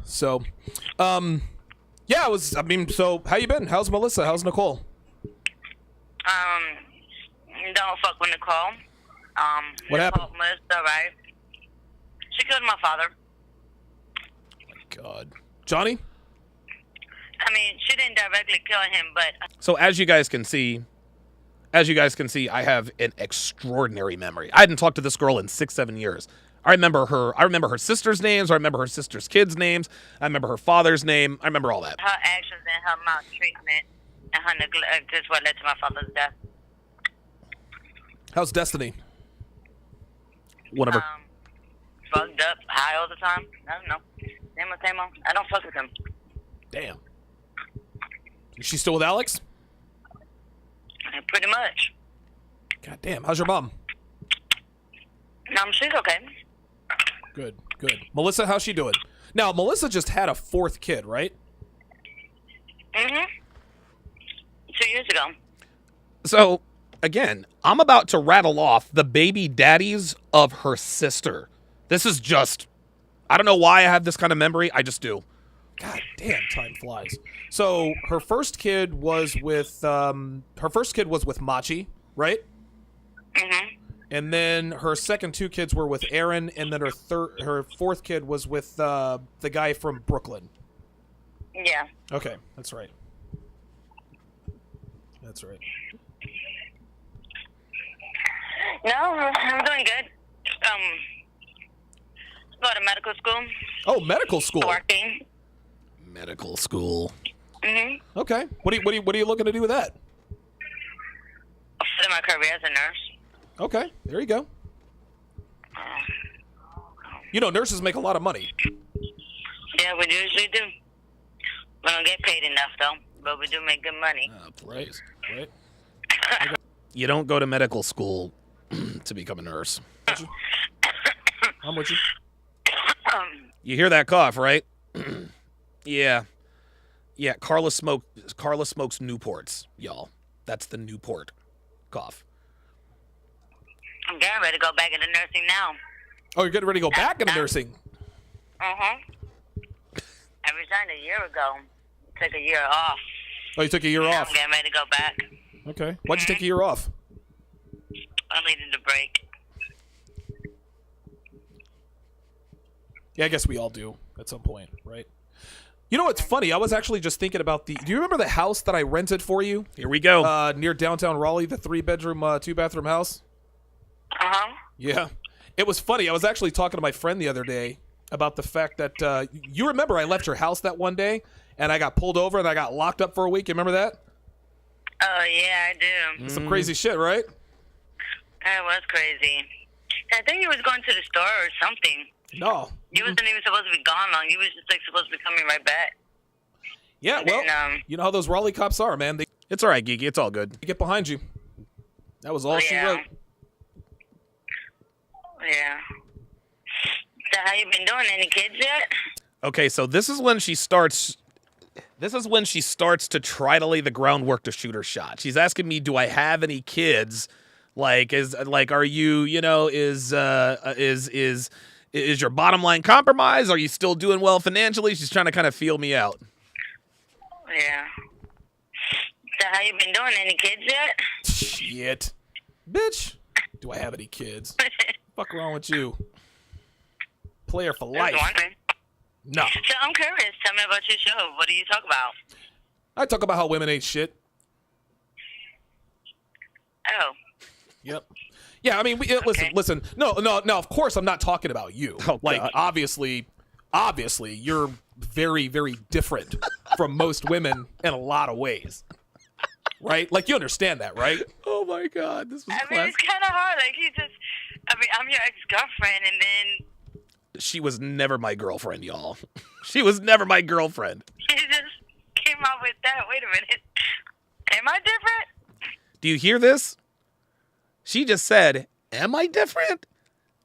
Speaker 17: So, yeah, so how you been? How's Melissa? How's Nicole?
Speaker 18: Don't fuck with Nicole.
Speaker 17: What happened?
Speaker 18: Melissa, right? She killed my father.
Speaker 17: God. Johnny?
Speaker 18: I mean, she didn't directly kill him, but...
Speaker 1: So as you guys can see, I have an extraordinary memory. I hadn't talked to this girl in 6-7 years. I remember her sister's names. I remember her sister's kids' names. I remember her father's name. I remember all that.
Speaker 18: Her actions and her maltreatment and her neglect is what led to my father's death.
Speaker 17: How's Destiny?
Speaker 1: One of her...
Speaker 18: Fucked up, high all the time. I don't know. Same old. I don't fuck with him.
Speaker 17: Damn. Is she still with Alex?
Speaker 18: Pretty much.
Speaker 17: God damn. How's your mom?
Speaker 18: She's okay.
Speaker 17: Good. Melissa, how's she doing? Now, Melissa just had a 4th kid, right?
Speaker 18: Mm-hmm. 2 years ago.
Speaker 1: So, again, I'm about to rattle off the baby daddies of her sister. This is just, I don't know why I have this kind of memory. I just do.
Speaker 17: God damn, time flies. So her first kid was with Machi, right?
Speaker 18: Mm-hmm.
Speaker 17: And then her second 2 kids were with Aaron, and then her 4th kid was with the guy from Brooklyn.
Speaker 18: Yeah.
Speaker 17: Okay, that's right.
Speaker 18: No, I'm doing good. Go to medical school.
Speaker 17: Oh, medical school.
Speaker 18: Working.
Speaker 1: Medical school.
Speaker 18: Mm-hmm.
Speaker 17: Okay. What are you looking to do with that?
Speaker 18: For my career as a nurse.
Speaker 17: Okay, there you go. You know, nurses make a lot of money.
Speaker 18: Yeah, we usually do. We don't get paid enough, though, but we do make good money.
Speaker 17: Right.
Speaker 1: You don't go to medical school to become a nurse.
Speaker 17: I'm with you.
Speaker 1: You hear that cough, right? Yeah. Carla smokes Newports, y'all. That's the Newport cough.
Speaker 18: I'm getting ready to go back into nursing now.
Speaker 17: Oh, you're getting ready to go back into nursing?
Speaker 18: I resigned a year ago. Took a year off.
Speaker 17: Oh, you took a year off.
Speaker 18: I'm getting ready to go back.
Speaker 17: Okay. Why'd you take a year off?
Speaker 18: I needed a break.
Speaker 17: Yeah, I guess we all do at some point, right? You know what's funny? I was actually just thinking about do you remember the house that I rented for you?
Speaker 1: Here we go.
Speaker 17: Near downtown Raleigh, the 3-bedroom, 2-bathroom house? Yeah. It was funny. I was actually talking to my friend the other day about the fact that, you remember I left your house that one day, and I got pulled over and I got locked up for a week. You remember that?
Speaker 18: Oh, yeah, I do.
Speaker 17: Some crazy shit, right?
Speaker 18: That was crazy. I think he was going to the store or something.
Speaker 17: No.
Speaker 18: You wasn't even supposed to be gone long. You was just like supposed to be coming right back.
Speaker 17: Yeah,
Speaker 18: And
Speaker 17: well,
Speaker 18: then,
Speaker 17: you know how those Raleigh cops are, man.
Speaker 1: It's all right, Geeky. It's all good.
Speaker 17: They get behind you. That was all she
Speaker 18: yeah.
Speaker 17: wrote.
Speaker 18: Yeah. So how you been doing? Any kids yet?
Speaker 1: Okay, so this is when she starts. This is when she starts to try to lay the groundwork to shoot her shot. She's asking me, "Do I have any kids? Are you? Is your bottom line compromised? Are you still doing well financially?" She's trying to kind of feel me out.
Speaker 18: Yeah. So how you been doing? Any kids yet?
Speaker 17: Shit. Bitch. Do I have any kids? Fuck wrong with you? Player for life. No.
Speaker 18: So I'm curious. Tell me about your show. What do you talk about?
Speaker 17: I talk about how women ain't shit.
Speaker 18: Oh.
Speaker 17: Yep. Yeah, I mean, listen. No, of course I'm not talking about you.
Speaker 1: Oh,
Speaker 17: like,
Speaker 1: God.
Speaker 17: obviously, you're very, very different from most women in a lot of ways. Right? Like, you understand that, right?
Speaker 1: Oh, my God. This was
Speaker 18: I mean, it's kind of hard. Like, I'm your ex-girlfriend, and then...
Speaker 1: She was never my girlfriend, y'all. She was never my girlfriend.
Speaker 18: You just came up with that. Wait a minute. Am I different?
Speaker 1: Do you hear this? She just said, "Am I different?"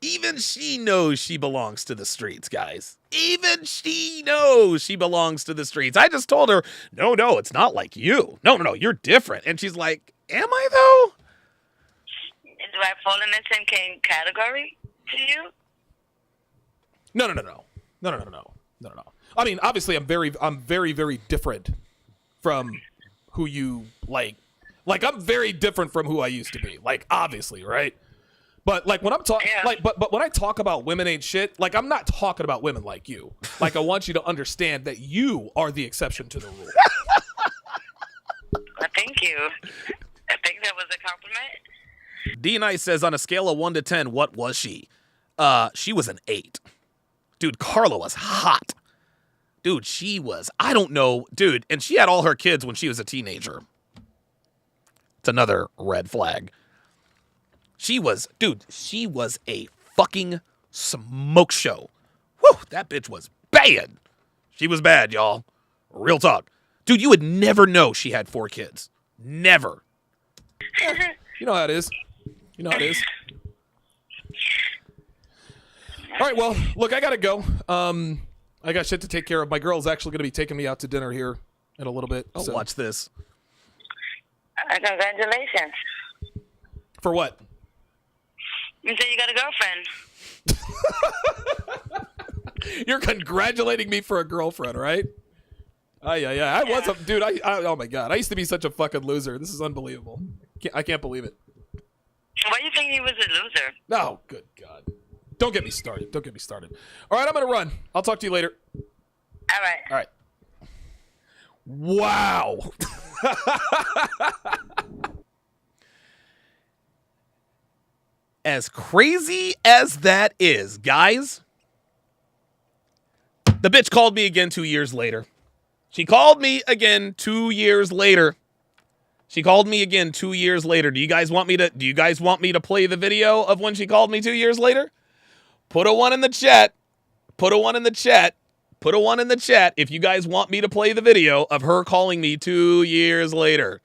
Speaker 1: Even she knows she belongs to the streets, guys. Even she knows she belongs to the streets. I just told her, no, it's not like you. No, you're different. And she's like, am I though?
Speaker 18: Do I fall in the same category to you?
Speaker 17: No. I mean, obviously, I'm very, very different from who you like. Like, I'm very different from who I used to be. Like, obviously, right? But like when I'm talking, but when I talk about women ain't shit, like I'm not talking about women like you. Like I want you to understand that you are the exception to the rule.
Speaker 18: Thank you. I think that was a compliment.
Speaker 1: D Nice says, on a scale of 1 to 10, what was she? She was an 8. Dude, Carla was hot. Dude, she was, I don't know, dude, and she had all her kids when she was a teenager. It's another red flag. She was a fucking smoke show. Whew, that bitch was bad. She was bad, y'all. Real talk. Dude, you would never know she had 4 kids. Never.
Speaker 17: You know how it is. All right, well, look, I gotta go. I got shit to take care of. My girl's actually gonna be taking me out to dinner here in a little bit.
Speaker 1: Oh, watch this.
Speaker 18: Congratulations.
Speaker 17: For what?
Speaker 18: You said you got a girlfriend.
Speaker 17: You're congratulating me for a girlfriend, right? Yeah. I was a dude. Oh my God, I used to be such a fucking loser. This is unbelievable. I can't believe it.
Speaker 18: Why do you think he was a loser?
Speaker 17: No, good God. Don't get me started. All right, I'm gonna run. I'll talk to you later.
Speaker 18: All
Speaker 17: right. Wow.
Speaker 1: As crazy as that is, guys, the bitch called me again 2 years later. She called me again 2 years later. Do you guys want me to play the video of when she called me 2 years later? Put a 1 in the chat. If you guys want me to play the video of her calling me 2 years later.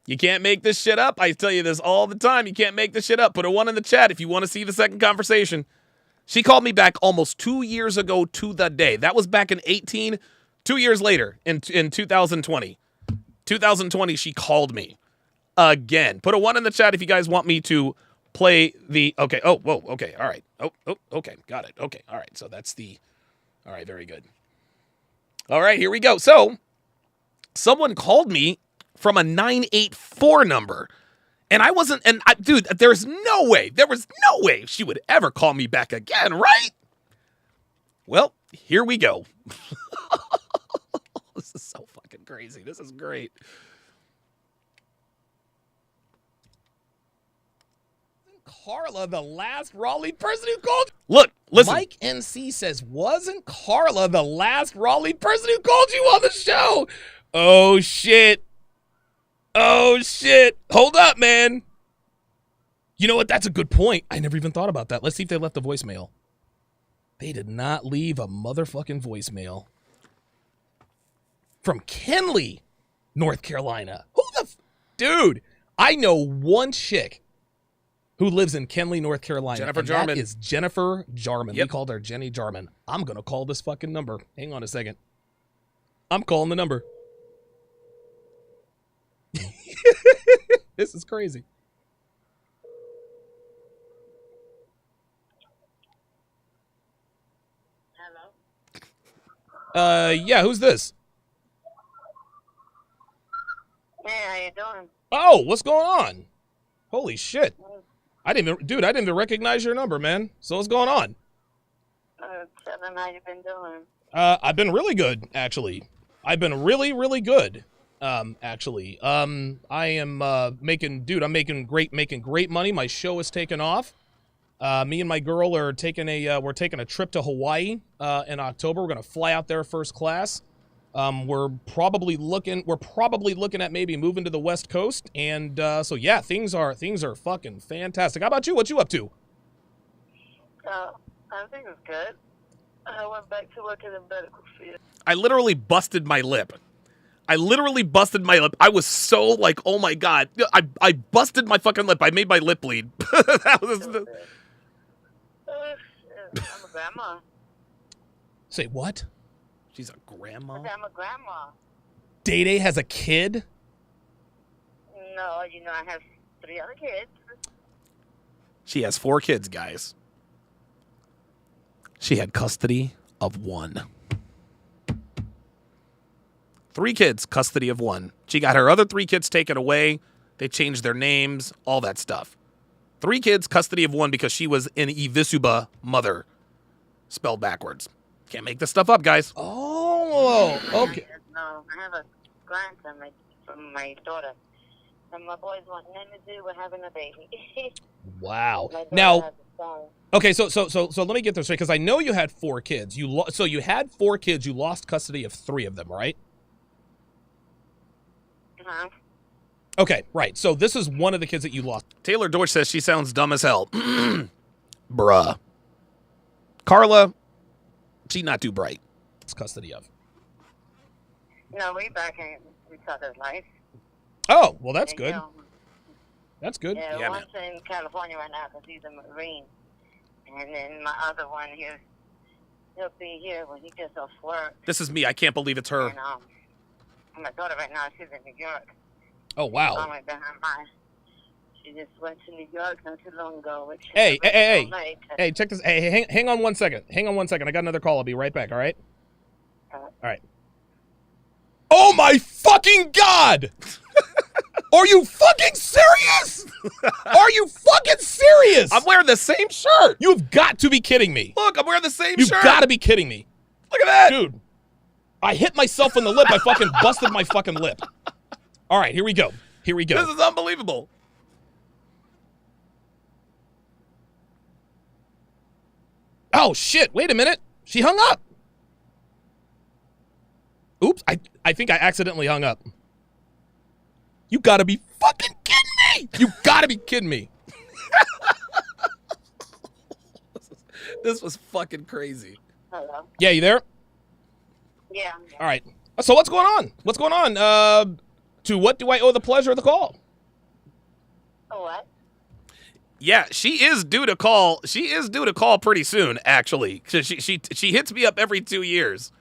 Speaker 1: You can't make this shit up. I tell you this all the time. You can't make this shit up. Put a 1 in the chat if you want to see the second conversation. She called me back almost 2 years ago to the day. That was back in 2018. 2 years later in 2020. 2020, she called me again. Put a 1 in the chat if you guys want me to play the, okay, oh, whoa, okay, all right. Oh, okay, got it. Okay, all right, so that's the, all right, very good. All right, here we go. So, someone called me from a 984 number, and I wasn't, dude, there was no way she would ever call me back again, right? Well, here we go. This is so fucking crazy. This is great.
Speaker 17: Carla the last Raleigh person who called?
Speaker 1: Look, listen.
Speaker 17: Mike NC says, wasn't Carla the last Raleigh person who called you on the show? Oh, shit. Oh, shit. Hold up, man. You know what? That's a good point. I never even thought about that. Let's see if they left a voicemail. They did not leave a motherfucking voicemail. From Kenley, North Carolina. Who the dude, I know one chick who lives in Kenley, North Carolina.
Speaker 1: Jennifer Jarman.
Speaker 17: That is Jennifer Jarman.
Speaker 1: Yep.
Speaker 17: We called her Jenny Jarman. I'm going to call this fucking number. Hang on a second. I'm calling the number. This is crazy.
Speaker 18: Hello?
Speaker 17: Yeah, who's this?
Speaker 18: Hey, how you doing?
Speaker 17: Oh, what's going on? Holy shit. I didn't even recognize your number, man. So what's going on?
Speaker 18: Tell them how you been doing.
Speaker 17: I've been really good, actually. I've been really, really good, actually. I am making great money. My show is taking off. Me and my girl are taking we're taking a trip to Hawaii in October. We're gonna fly out there first class. We're probably looking at maybe moving to the West Coast, and so yeah, things are fucking fantastic. How about you? What you up to?
Speaker 18: I think it's good. I went back to work in the medical field.
Speaker 1: I literally busted my lip. I was so like, oh my God. I busted my fucking lip. I made my lip bleed. That was
Speaker 18: I'm a grandma.
Speaker 17: Say what?
Speaker 1: She's a grandma?
Speaker 18: I'm a grandma.
Speaker 17: Day has a kid?
Speaker 18: No, I have 3 other kids.
Speaker 1: She has 4 kids, guys. She had custody of 1. 3 kids, custody of 1. She got her other 3 kids taken away. They changed their names, all that stuff. 3 kids, custody of 1 because she was an Ivisuba mother, spelled backwards. Can't make this stuff up, guys.
Speaker 17: Oh, okay.
Speaker 18: No, I have a grandson from my daughter. And my boys want nothing to do with having a baby.
Speaker 17: Wow.
Speaker 18: My daughter
Speaker 17: Now,
Speaker 18: has a son.
Speaker 17: okay, so let me get this straight, because I know you had 4 kids. So you had 4 kids. You lost custody of 3 of them, right?
Speaker 18: Uh-huh.
Speaker 17: Okay, right. So this is one of the kids that you lost.
Speaker 1: Taylor Deutsch says she sounds dumb as hell. Bruh. Carla, she not too bright.
Speaker 17: It's custody of.
Speaker 18: No, we back in each other's life.
Speaker 17: Oh, well, that's good.
Speaker 18: Know.
Speaker 17: That's good.
Speaker 18: Yeah, one's in California right now because he's a Marine. And then my other one, he'll be here when he gets off work.
Speaker 1: This is me. I can't believe it's her.
Speaker 18: And, my daughter right now, she's in New York.
Speaker 17: Oh, wow.
Speaker 18: I'm right behind mine. She just went to New York not too long ago.
Speaker 17: Hey, check this. Hey, hang on 1 second. Hang on 1 second. I got another call. I'll be right back, all right? All right. Oh, my fucking God! Are you fucking serious? Are you fucking serious?
Speaker 1: I'm wearing the same shirt.
Speaker 17: You've got to be kidding me.
Speaker 1: Look, I'm wearing the same
Speaker 17: You've
Speaker 1: shirt.
Speaker 17: You've got to be kidding me.
Speaker 1: Look at that.
Speaker 17: Dude, I hit myself in the lip. I fucking busted my fucking lip. All right, here we go. Here we go.
Speaker 1: This is unbelievable.
Speaker 17: Oh, shit. Wait a minute. She hung up. Oops. I think I accidentally hung up. You gotta be fucking kidding me. You gotta be kidding me.
Speaker 1: This was fucking crazy.
Speaker 18: Hello?
Speaker 17: Yeah, you there?
Speaker 18: Yeah.
Speaker 17: All right. So what's going on? What's going on? To what do I owe the pleasure of the call?
Speaker 18: What?
Speaker 1: Yeah, she is due to call. She is due to call pretty soon, actually. She hits me up every 2 years.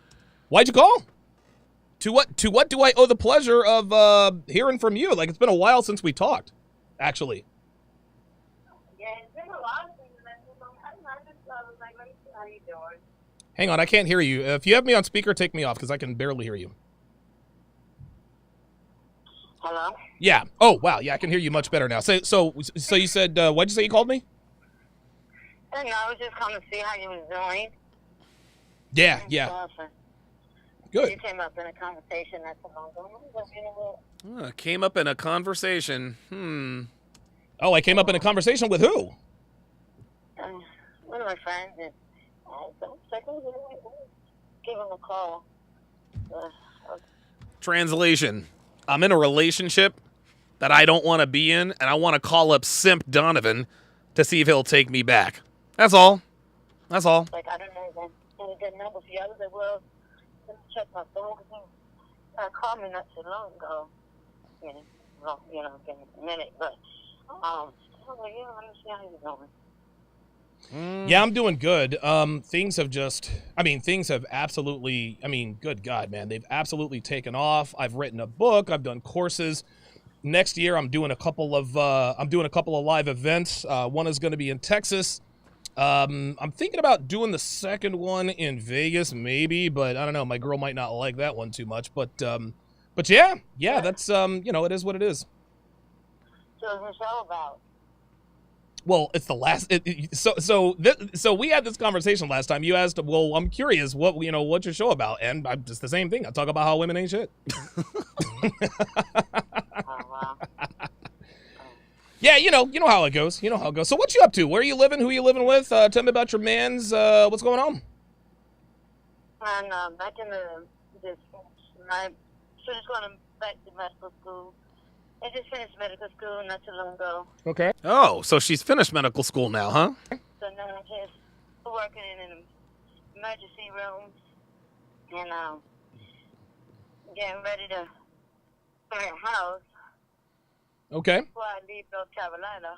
Speaker 17: Why'd you call? To what do I owe the pleasure of hearing from you? Like, it's been a while since we talked, actually.
Speaker 18: Yeah, How you doing?
Speaker 1: Hang on, I can't hear you. If you have me on speaker, take me off because I can barely hear you.
Speaker 18: Hello?
Speaker 1: Yeah. Oh, wow. Yeah, I can hear you much better now. So you said, what'd you say you called me?
Speaker 18: I was just calling to see how you was doing.
Speaker 1: Yeah, yeah. Good.
Speaker 18: You came up in a conversation not so long ago.
Speaker 1: Came up in a conversation. Oh, I came up in a conversation with who?
Speaker 18: One of my friends, and give him a call.
Speaker 1: Translation. I'm in a relationship that I don't want to be in, and I want to call up Simp Donovan to see if he'll take me back. That's all. That's all.
Speaker 18: Like, I don't know, any good number for you. I was like, well, let me check my phone, because he called me not too long ago. Been a minute, but, I was like, yeah, let me see how you're doing.
Speaker 1: Yeah, I'm doing good. Things have absolutely, good God, man. They've absolutely taken off. I've written a book. I've done courses. Next year, I'm doing a couple of live events. One is going to be in Texas. I'm thinking about doing the second one in Vegas, maybe, but I don't know. My girl might not like that one too much, but yeah, that's, it is what it is.
Speaker 18: So what's it all about?
Speaker 1: Well, it's the last. So we had this conversation last time. You asked, well, I'm curious, what's your show about? And I'm just the same thing. I talk about how women ain't shit. Yeah, you know how it goes. You know how it goes. So what you up to? Where are you living? Who are you living with? Tell me about your mans. What's going on?
Speaker 18: And back in just going back to medical school. I just finished medical school not too long ago.
Speaker 1: Okay. Oh, so she's finished medical school now, huh?
Speaker 18: So now I'm just working in an emergency room and getting ready to buy a house.
Speaker 1: Okay.
Speaker 18: Before I leave North Carolina.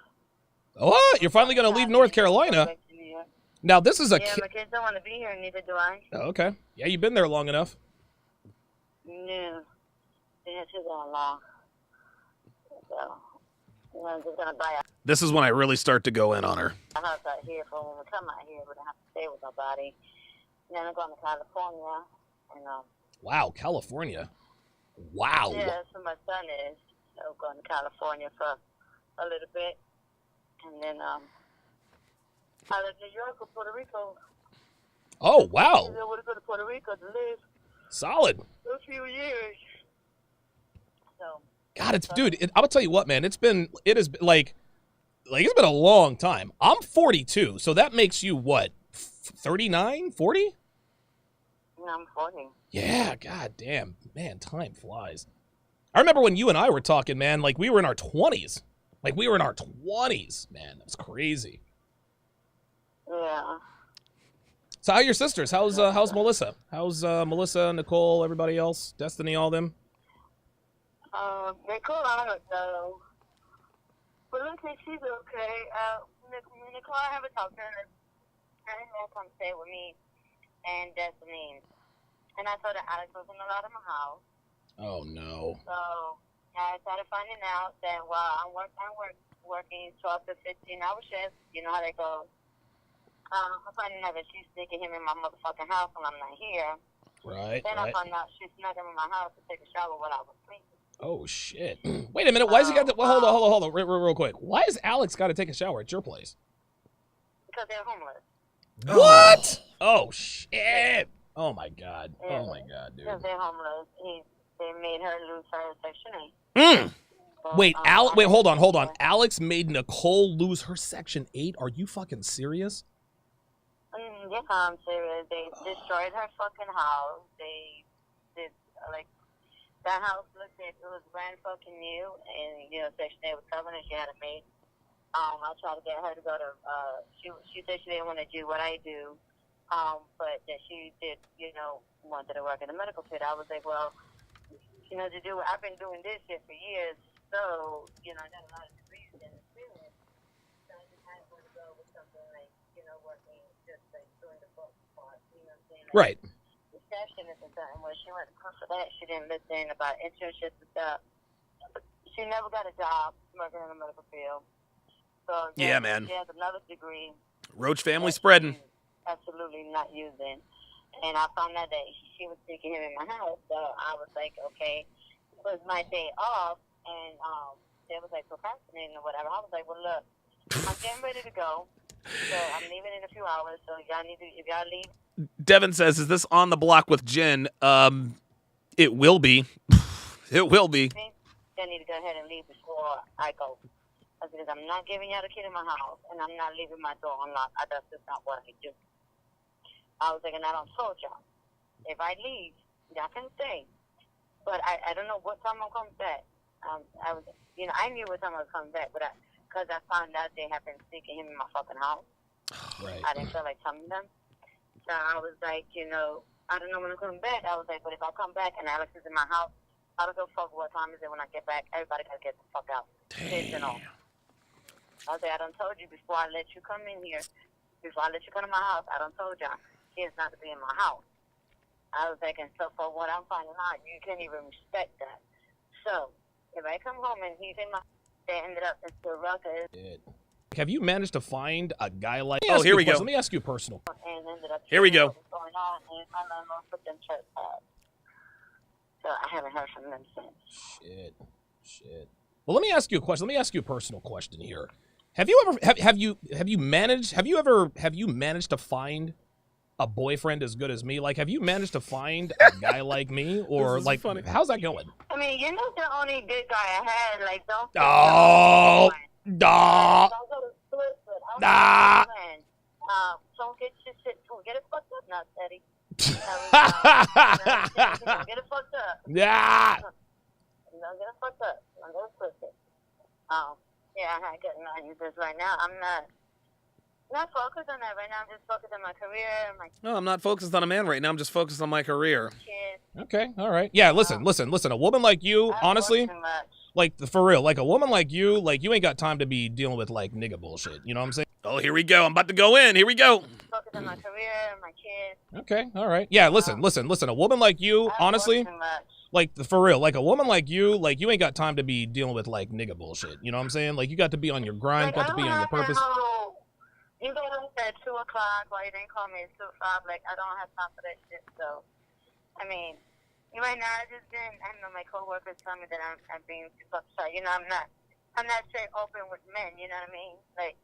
Speaker 1: What? You're finally going to leave North Carolina? Now, this is a...
Speaker 18: Yeah, my kids don't want to be here, neither do I.
Speaker 1: Oh, okay. Yeah, you've been there long enough.
Speaker 18: No. Been here too long. So, I'm just going to buy
Speaker 1: This is when I really start to go in on her.
Speaker 18: a house out here for when we come out here. We don't have to stay with nobody. And then I'm going to California. And,
Speaker 1: wow, California. Wow.
Speaker 18: Yeah, that's where my son is. So I'm going to California for a little bit. And then I live in New York or Puerto Rico.
Speaker 1: Oh, wow.
Speaker 18: I want to go to Puerto Rico to live.
Speaker 1: Solid.
Speaker 18: A few years. So...
Speaker 1: God, I'll tell you what, man. It's been it's been a long time. I'm 42, so that makes you what, 39, 40?
Speaker 18: No, I'm 40.
Speaker 1: Yeah, god damn, man, time flies. I remember when you and I were talking, man. Like we were in our 20s. Man. That's crazy.
Speaker 18: Yeah.
Speaker 1: So how are your sisters? How's Melissa? How's Melissa, Nicole, everybody else, Destiny, all them?
Speaker 18: They're cool. I don't know. But I think she's okay. Nicole, I haven't talked to her. I didn't know come stay with me and Destiny. And I told her Alex wasn't allowed in my house.
Speaker 1: Oh, no.
Speaker 18: So I started finding out that while I'm working 12 to 15-hour shifts, you know how they go. I'm finding out that she's sneaking him in my motherfucking house when I'm not here.
Speaker 1: Right,
Speaker 18: Then I found out she snuck him in my house to take a shower while I was sleeping.
Speaker 1: Oh, shit. Wait a minute. Why has he got to... Well, hold on. Real quick. Why has Alex got to take a shower at your place?
Speaker 18: Because they're homeless.
Speaker 1: What? Oh, shit. Oh, my God.
Speaker 18: Yeah.
Speaker 1: Oh, my God, dude.
Speaker 18: Because they're homeless. They made her lose her Section 8. So,
Speaker 1: wait, hold on. Alex made Nicole lose her Section 8? Are you fucking serious?
Speaker 18: Yes, I'm serious. They destroyed her fucking house. They did, that house looked like it was brand fucking new, and, Section 8 was covered, and she had a maid. I tried to get her to go to, she said she didn't want to do what I do, but that she did, wanted to work in the medical field. I was like, well, I've been doing this shit for years, so, I got a lot of degrees and experience, so I just had to go with something like, working just like doing the book part, you know what I'm saying?
Speaker 1: Right.
Speaker 18: Receptionist and something where she went to school for that. She didn't listen about internships and stuff. She never got a job working in the medical field. So
Speaker 1: yeah, man.
Speaker 18: She has another degree.
Speaker 1: Roach family spreading.
Speaker 18: Absolutely not using. And I found out that she was taking him in my house, so I was like, okay, it was my day off, and they was like procrastinating or whatever. I was like, well, look, I'm getting ready to go, so I'm leaving in a few hours, so y'all need to, if y'all leave.
Speaker 1: Devin says, is this on the block with Jen? It will be. It will be.
Speaker 18: Y'all need to go ahead and leave before I go. Because I'm not giving y'all the kid in my house, and I'm not leaving my door unlocked. That's just not what I do. I was thinking, I don't told y'all. If I leave, y'all can stay. But I don't know what time I'll come back. I knew what time I was coming back, but because I found out they have been sneaking him in my fucking house.
Speaker 1: Right.
Speaker 18: I didn't feel like telling them. So I was like, I don't know when I'm coming back. I was like, but if I come back and Alex is in my house, I don't give a fuck what time is it when I get back. Everybody got to get the fuck out. Kids and all. I was like, I done told you before I let you come in here, before I let you come to my house, I done told y'all, kids not to be in my house. I was like, and so for what I'm finding out, you can't even respect that. So, if I come home and he's in my, they ended up in the ruckus.
Speaker 17: Have you managed to find a guy like?
Speaker 1: Oh, here we go.
Speaker 17: Let me ask you personal.
Speaker 18: And ended up
Speaker 1: here we go.
Speaker 18: What's going on, and I don't know put them church out. So I haven't heard from them since.
Speaker 17: Shit. Well, let me ask you a question. Let me ask you a personal question here. Have you ever have you managed to find a boyfriend as good as me? Like, have you managed to find a guy like me, or like, funny. How's that going?
Speaker 18: I mean, you're not the only good guy I had. Like, don't.
Speaker 17: Oh,
Speaker 18: Don't go to Twisted. Don't get your shit. Don't get it fucked up, not Eddie. Don't get it fucked up.
Speaker 17: Yeah.
Speaker 18: Don't get it fucked up. Don't get it twisted. Yeah, I had gotten on you because right now I'm not focused on that right now. I'm just focused on my career.
Speaker 1: No, I'm not focused on a man right now. I'm just focused on my career.
Speaker 17: Okay, all right. Yeah, listen. A woman like you, honestly, like for real, like a woman like you ain't got time to be dealing with like nigga bullshit. You know what I'm saying?
Speaker 1: Oh, here we go. I'm about to go in. Here we go.
Speaker 18: Focus on my career, my kids.
Speaker 17: Okay, all right. Yeah, listen. A woman like you, honestly, like for real, like a woman like you ain't got time to be dealing with like nigga bullshit. You know what I'm saying? Like you got to be on your grind, got to be on your purpose.
Speaker 18: You got up at 2 o'clock while you didn't call me at 2 o'clock. Like, I don't have time for that shit. So, I mean, right now I know my coworkers tell me that I'm being too upset. I'm not straight open with men. You know what I mean? Like,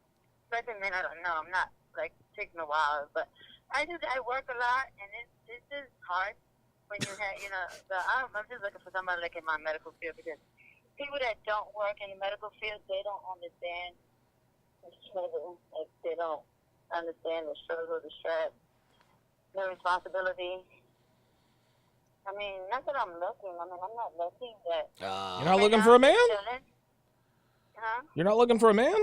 Speaker 18: especially men I don't know. I'm not like taking a while, but I work a lot, and it's just hard when you have I'm just looking for somebody like in my medical field, because people that don't work in the medical field, they don't understand the struggle. Like, they don't understand the struggle, the stress, the responsibility. I mean, not that I'm looking. I mean, I'm not looking, but
Speaker 17: you're not looking for a man?
Speaker 18: Huh?
Speaker 17: You're not looking for a man?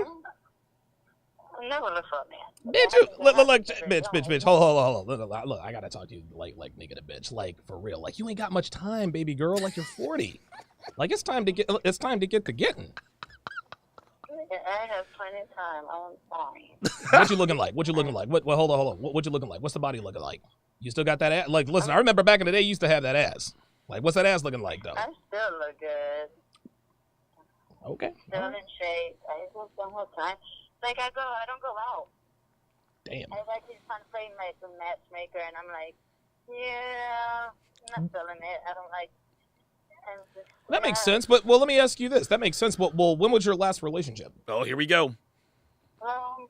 Speaker 18: I'm never looking for a man.
Speaker 17: Bitch. Hold on. Look, I gotta talk to you like nigga to bitch. Like, for real. Like, you ain't got much time, baby girl. Like, you're 40. Like, it's time to get to getting.
Speaker 18: I have plenty of time. I'm fine.
Speaker 17: What you looking like? What? Hold on. What you looking like? What's the body looking like? You still got that ass? Like, listen, I remember back in the day, you used to have that ass. Like, what's that ass looking like, though?
Speaker 18: I still look good.
Speaker 17: Okay.
Speaker 18: Still in shape. I just don't have time. Like, I don't go out.
Speaker 17: Damn.
Speaker 18: Everybody keeps trying to play like the matchmaker, and I'm like, yeah, I'm not feeling it. I don't like.
Speaker 17: That makes sense, but let me ask you this. That makes sense, but when was your last relationship?
Speaker 1: Oh, here we go.
Speaker 18: I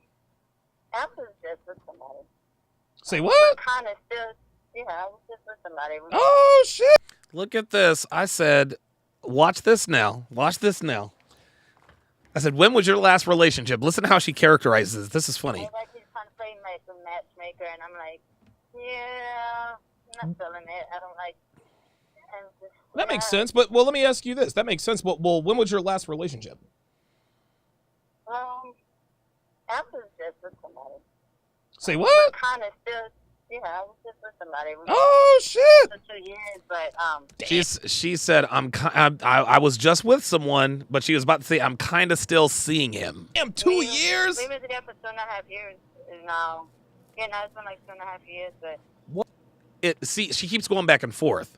Speaker 18: was just with somebody.
Speaker 17: Say what?
Speaker 18: Kind of still, I was just with somebody.
Speaker 17: Oh shit!
Speaker 1: Look at this. I said, watch this now. Watch this now. I said, when was your last relationship? Listen to how she characterizes it. This is funny.
Speaker 18: Everybody keeps trying to play like the matchmaker, and I'm like, yeah, I'm not feeling it. I don't like.
Speaker 17: That makes sense, but let me ask you this. That makes sense, but when was your last relationship?
Speaker 18: I was just with somebody.
Speaker 17: Say what?
Speaker 18: Kind of still, I was just with somebody.
Speaker 17: Oh shit!
Speaker 18: For 2 years, but
Speaker 1: She said I was just with someone, but she was about to say I'm kind of still seeing him.
Speaker 17: Damn, 2 years?
Speaker 18: We were together for 2.5 years now. It's been like 2.5 years, but.
Speaker 1: What? She keeps going back and forth.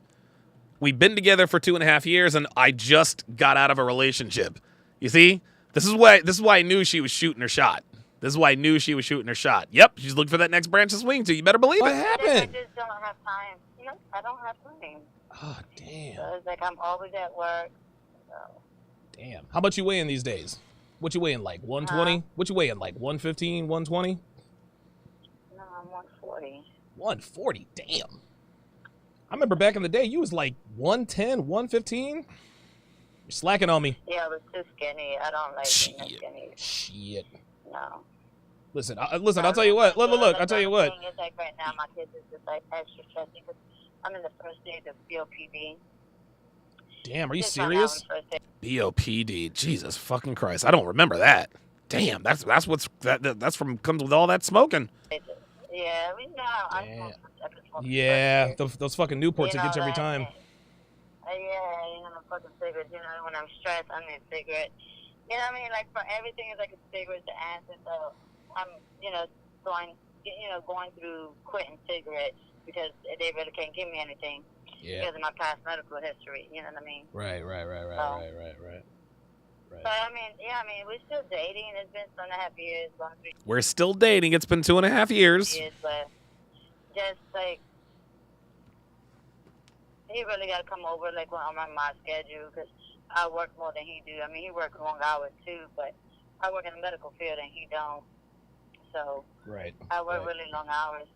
Speaker 1: We've been together for 2.5 years, and I just got out of a relationship. You see, this is why I knew she was shooting her shot. This is why I knew she was shooting her shot. Yep, she's looking for that next branch to swing to. You better believe
Speaker 17: What
Speaker 1: it.
Speaker 17: happened?
Speaker 18: I just don't have time. You know, I don't have time.
Speaker 17: Oh, damn.
Speaker 18: So it's like I'm always at work. So.
Speaker 17: Damn. How much you weighing these days? What you weighing, like 120? What you weighing, like 115, 120?
Speaker 18: No, I'm 140.
Speaker 17: 140? Damn. I remember back in the day, you was like 110, 115. You're slacking on me.
Speaker 18: Yeah, I was too skinny. I don't like being skinny.
Speaker 17: Shit.
Speaker 18: No.
Speaker 17: Listen, I'll tell you what. Look, I'll tell you what.
Speaker 18: The thing is, like, right now, my kids is just, like, extra stressing because I'm in the first stage of BOPD.
Speaker 17: Damn, are you serious?
Speaker 1: BOPD, Jesus fucking Christ! I don't remember that. Damn, that's from comes with all that smoking.
Speaker 18: Yeah, we know.
Speaker 17: Yeah, those fucking Newports that get you every time.
Speaker 18: Yeah, you know, fucking cigarettes. You know, when I'm stressed, I need a cigarette. You know what I mean? Like, for everything is like a cigarette to answer. So I'm, you know, going through quitting cigarettes because they really can't give me anything.
Speaker 17: Yeah.
Speaker 18: Because of my past medical history, you know what I mean?
Speaker 17: Right.
Speaker 18: So, I mean, we're still dating. It's been 2.5 years.
Speaker 1: We're still dating. It's been 2.5 years.
Speaker 18: But just, like, he really got to come over, like, on my schedule, because I work more than he do. I mean, he works long hours, too, but I work in the medical field, and he don't. So
Speaker 17: right.
Speaker 18: I work really long hours.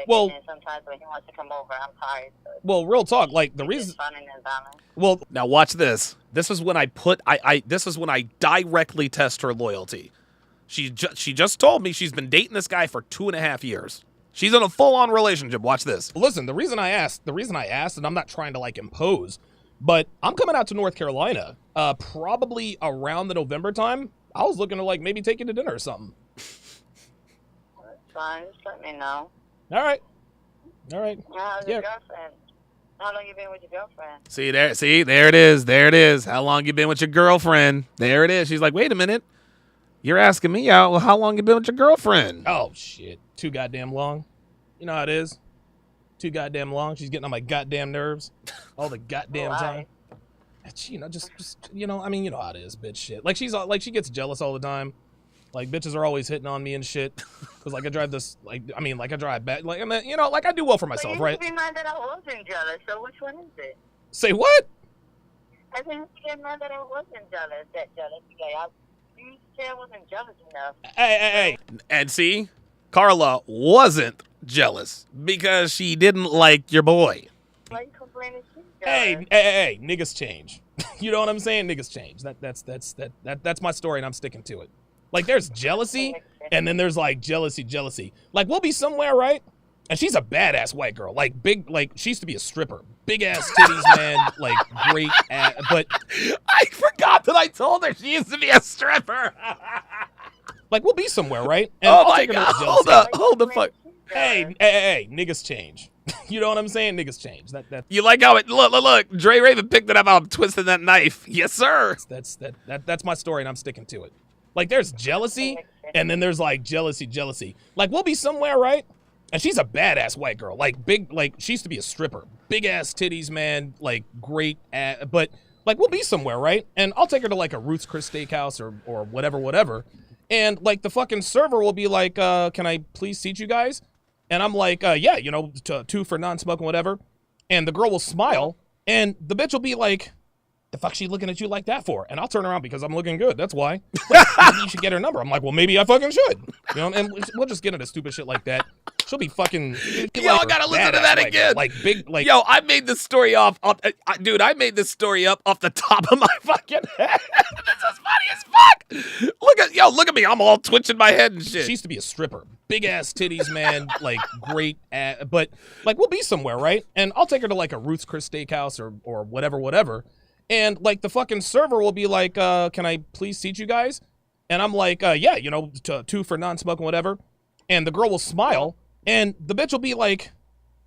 Speaker 17: Well,
Speaker 18: and sometimes when he wants to come over, I'm tired. So
Speaker 17: well, real talk. Like the reason.
Speaker 1: Well, now watch this. This is when I put This is when I directly test her loyalty. She just told me she's been dating this guy for 2.5 years. She's in a full-on relationship. Watch this.
Speaker 17: Listen, the reason I asked, and I'm not trying to like impose, but I'm coming out to North Carolina, probably around the November time. I was looking to like maybe take you to dinner or something.
Speaker 18: Fine, just let me know.
Speaker 17: All right.
Speaker 18: How's your girlfriend? How long you been with your girlfriend?
Speaker 1: There it is. How long you been with your girlfriend? There it is. She's like, wait a minute. You're asking me out. Well, how long you been with your girlfriend?
Speaker 17: Oh, shit. Too goddamn long. You know how it is. Too goddamn long. She's getting on my goddamn nerves all the goddamn time. You know, just you know, I mean, you know how it is, bitch shit. Like she gets jealous all the time. Like bitches are always hitting on me and shit. Cause like I drive back. Like, I mean, you know, like I do well for myself, right?
Speaker 18: You mad that I wasn't jealous. So which one is it?
Speaker 17: Say what?
Speaker 18: I think you get mad that I wasn't jealous. You said I wasn't jealous enough.
Speaker 17: Hey.
Speaker 1: And see, Carla wasn't jealous because she didn't like your boy.
Speaker 18: Why you complaining?
Speaker 17: Hey, niggas change. You know what I'm saying? Niggas change. That's my story, and I'm sticking to it. Like, there's jealousy, and then there's, like, jealousy. Like, we'll be somewhere, right? And she's a badass white girl. Like, big, like, she used to be a stripper. Big-ass titties, man. Like, great ass. But
Speaker 1: I forgot that I told her she used to be a stripper.
Speaker 17: Like, we'll be somewhere, right? And
Speaker 1: oh, my God. Hold the fuck.
Speaker 17: Hey, niggas change. You know what I'm saying? Niggas change. That
Speaker 1: You like how it look. Dre Raven picked it up. I'm twisting that knife. Yes, sir.
Speaker 17: That's my story, and I'm sticking to it. Like, there's jealousy, and then there's, like, jealousy. Like, we'll be somewhere, right? And she's a badass white girl. Like, big, like, she used to be a stripper. Big-ass titties, man. Like, great ass. But, like, we'll be somewhere, right? And I'll take her to, like, a Ruth's Chris Steakhouse or whatever. And, like, the fucking server will be like, can I please seat you guys? And I'm like, yeah, you know, 2 for non-smoking, whatever. And the girl will smile, and the bitch will be like, the fuck she looking at you like that for? And I'll turn around because I'm looking good. That's why. Maybe you should get her number. I'm like, well, maybe I fucking should. You know, and we'll just get into stupid shit like that. She'll be fucking.
Speaker 1: Yo, I gotta listen to that again.
Speaker 17: Like big, like.
Speaker 1: Yo, I made this story dude. I made this story up off the top of my fucking head. This is funny as fuck. Look at me. I'm all twitching my head and shit.
Speaker 17: She used to be a stripper. Big ass titties, man. Like great ass. But like we'll be somewhere, right? And I'll take her to like a Ruth's Chris Steakhouse or whatever. And, like, the fucking server will be like, can I please seat you guys? And I'm like, yeah, you know, 2 for non-smoking, whatever. And the girl will smile, and the bitch will be like,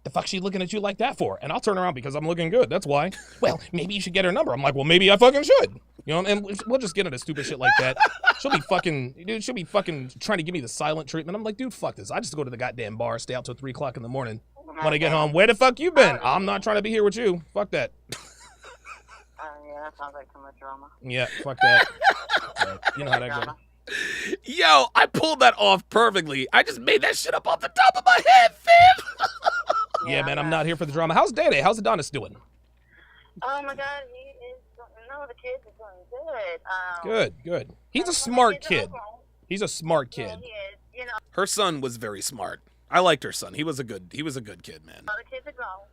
Speaker 17: the fuck she looking at you like that for? And I'll turn around because I'm looking good. That's why. Well, maybe you should get her number. I'm like, well, maybe I fucking should. You know, and we'll just get into stupid shit like that. She'll be fucking trying to give me the silent treatment. I'm like, dude, fuck this. I just go to the goddamn bar, stay out till 3 o'clock in the morning. When I get home, where the fuck you been? I'm not trying to be here with you. Fuck that.
Speaker 18: Yeah, that sounds like too much drama.
Speaker 17: Yeah, fuck that. You know how that goes.
Speaker 1: Yo, I pulled that off perfectly. I just made that shit up off the top of my head, fam.
Speaker 17: Yeah, man, I'm not here for the drama. How's Day? How's Adonis doing?
Speaker 18: Oh my God, he is. No, the kids are doing good.
Speaker 17: Good. He's a smart kid. He's a smart kid.
Speaker 18: He is. You know,
Speaker 1: Her son was very smart. I liked her son. He was a good kid, man.
Speaker 18: all the kids are grown,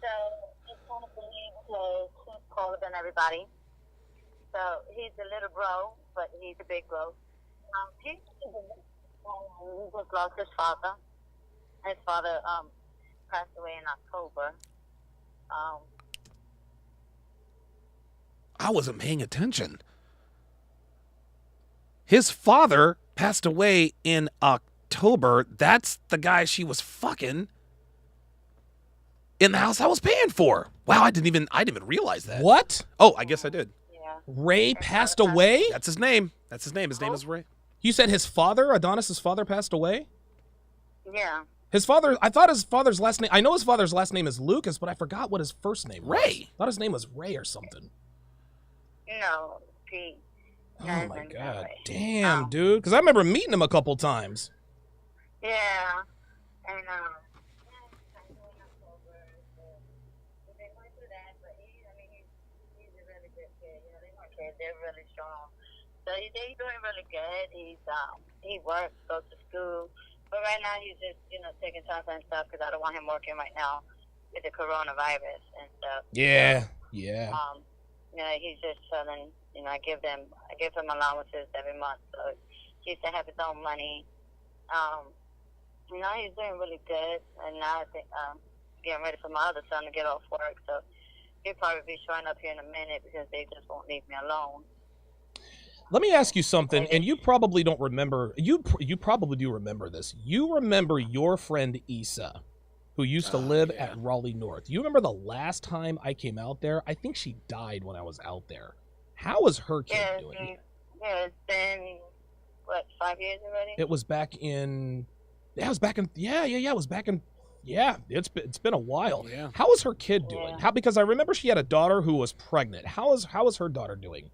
Speaker 18: so it's kind of funny because he's taller than everybody. So he's a little bro, but he's a big bro. He just lost his father. His father passed away in October.
Speaker 1: I wasn't paying attention. His father passed away in October. That's the guy she was fucking in the house I was paying for. Wow, I didn't even realize that.
Speaker 17: What?
Speaker 1: Oh, I guess I did.
Speaker 17: Ray passed away?
Speaker 1: That's his name. His name is Ray.
Speaker 17: You said his father, Adonis's father, passed away?
Speaker 18: Yeah.
Speaker 17: His father, I thought his father's last name, I know his father's last name is Lucas, but I forgot what his first name was.
Speaker 1: Ray.
Speaker 17: I thought his name was Ray or something.
Speaker 18: No, Pete.
Speaker 17: Oh my God. Damn, dude. Because I remember meeting him a couple times.
Speaker 18: Yeah. And, they're really strong. So he's doing really good. He works, goes to school. But right now he's just, taking time and stuff because I don't want him working right now with the coronavirus and stuff.
Speaker 17: Yeah.
Speaker 18: He's just chilling. I give him allowances every month. So he used to have his own money. He's doing really good. And now I think getting ready for my other son to get off work. So he'll probably be showing up here in a minute because they just won't leave me alone.
Speaker 17: Let me ask you something, and you probably don't remember. You probably do remember this. You remember your friend Issa, who used to live at Raleigh North. You remember the last time I came out there? I think she died when I was out there. How is her kid doing?
Speaker 18: It's been, 5 years already?
Speaker 17: It was back in. It was back in. It was back in. Yeah, it's been a while.
Speaker 1: Yeah.
Speaker 17: How is her kid doing? How, because I remember she had a daughter who was pregnant. How is her daughter doing?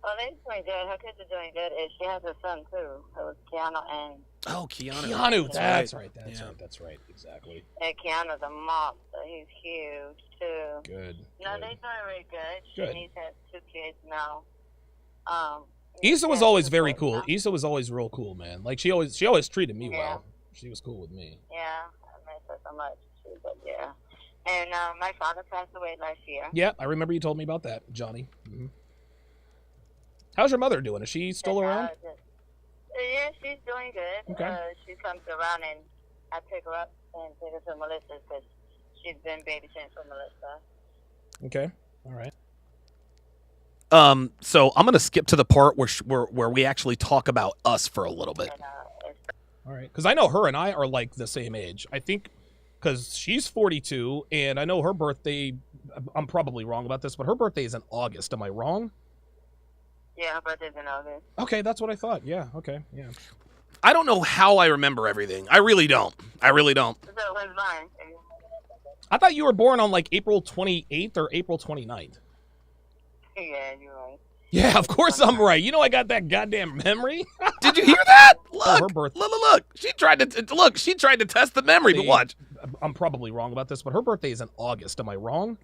Speaker 18: Well, they're doing good. Her kids are doing good. And she has a son too. It was Keanu and.
Speaker 1: Oh, Keanu.
Speaker 17: Keanu. That's right. That's right. Exactly.
Speaker 18: And Keanu's a monster. He's huge too.
Speaker 17: Good.
Speaker 18: No, they're doing really good.
Speaker 17: Good.
Speaker 18: He's had 2 kids now.
Speaker 17: Issa was always very cool. Issa was always real cool, man. Like she always treated me well. She was cool with me.
Speaker 18: Yeah, I miss her so much too. But yeah. And my father passed away last year.
Speaker 17: Yeah, I remember you told me about that, Johnny. Mm-hmm. How's your mother doing? Is she still around?
Speaker 18: Yeah, she's doing good.
Speaker 17: Okay.
Speaker 18: She comes around and I pick her up and take her to Melissa's because she's been babysitting for Melissa.
Speaker 17: Okay. All right.
Speaker 1: So I'm gonna skip to the part where we actually talk about us for a little bit.
Speaker 17: All right, because I know her and I are like the same age. I think because she's 42, and I know her birthday. I'm probably wrong about this, but her birthday is in August. Am I wrong?
Speaker 18: Yeah, her birthday's in August.
Speaker 17: Okay, that's what I thought. Yeah. Okay. Yeah.
Speaker 1: I don't know how I remember everything. I really don't.
Speaker 18: So when's mine?
Speaker 17: I thought you were born on like April 28th or April 29th.
Speaker 18: Yeah, you're right.
Speaker 17: Yeah, of course I'm right. You know I got that goddamn memory.
Speaker 1: Did you hear that? Look,
Speaker 17: her birthday.
Speaker 1: Look. She tried to test the memory, but watch.
Speaker 17: I'm probably wrong about this, but her birthday is in August. Am I wrong?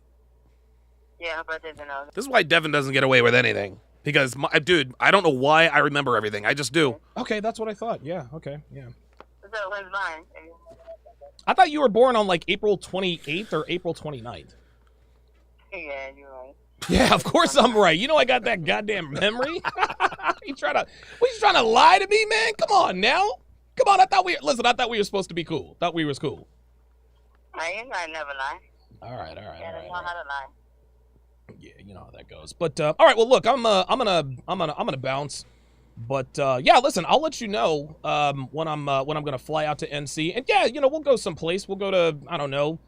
Speaker 18: Yeah, her birthday's in August.
Speaker 1: This is why Devin doesn't get away with anything. Because, dude, I don't know why I remember everything. I just do.
Speaker 17: Okay, that's what I thought. Yeah, okay, yeah.
Speaker 18: So when's mine?
Speaker 17: I thought you were born on like April 28th or April 29th.
Speaker 18: Yeah, you're right.
Speaker 17: Yeah, of course I'm right. You know I got that goddamn memory. You trying to lie to me, man? Come on now. Come on. I thought we were supposed to be cool. Thought we was cool.
Speaker 18: I never lie.
Speaker 17: All right.
Speaker 18: Yeah, I know how to lie.
Speaker 17: Yeah, you know how that goes. But all right, well, look, I'm gonna bounce. But yeah, listen, I'll let you know when I'm gonna fly out to NC, and yeah, we'll go someplace. We'll go to I don't know,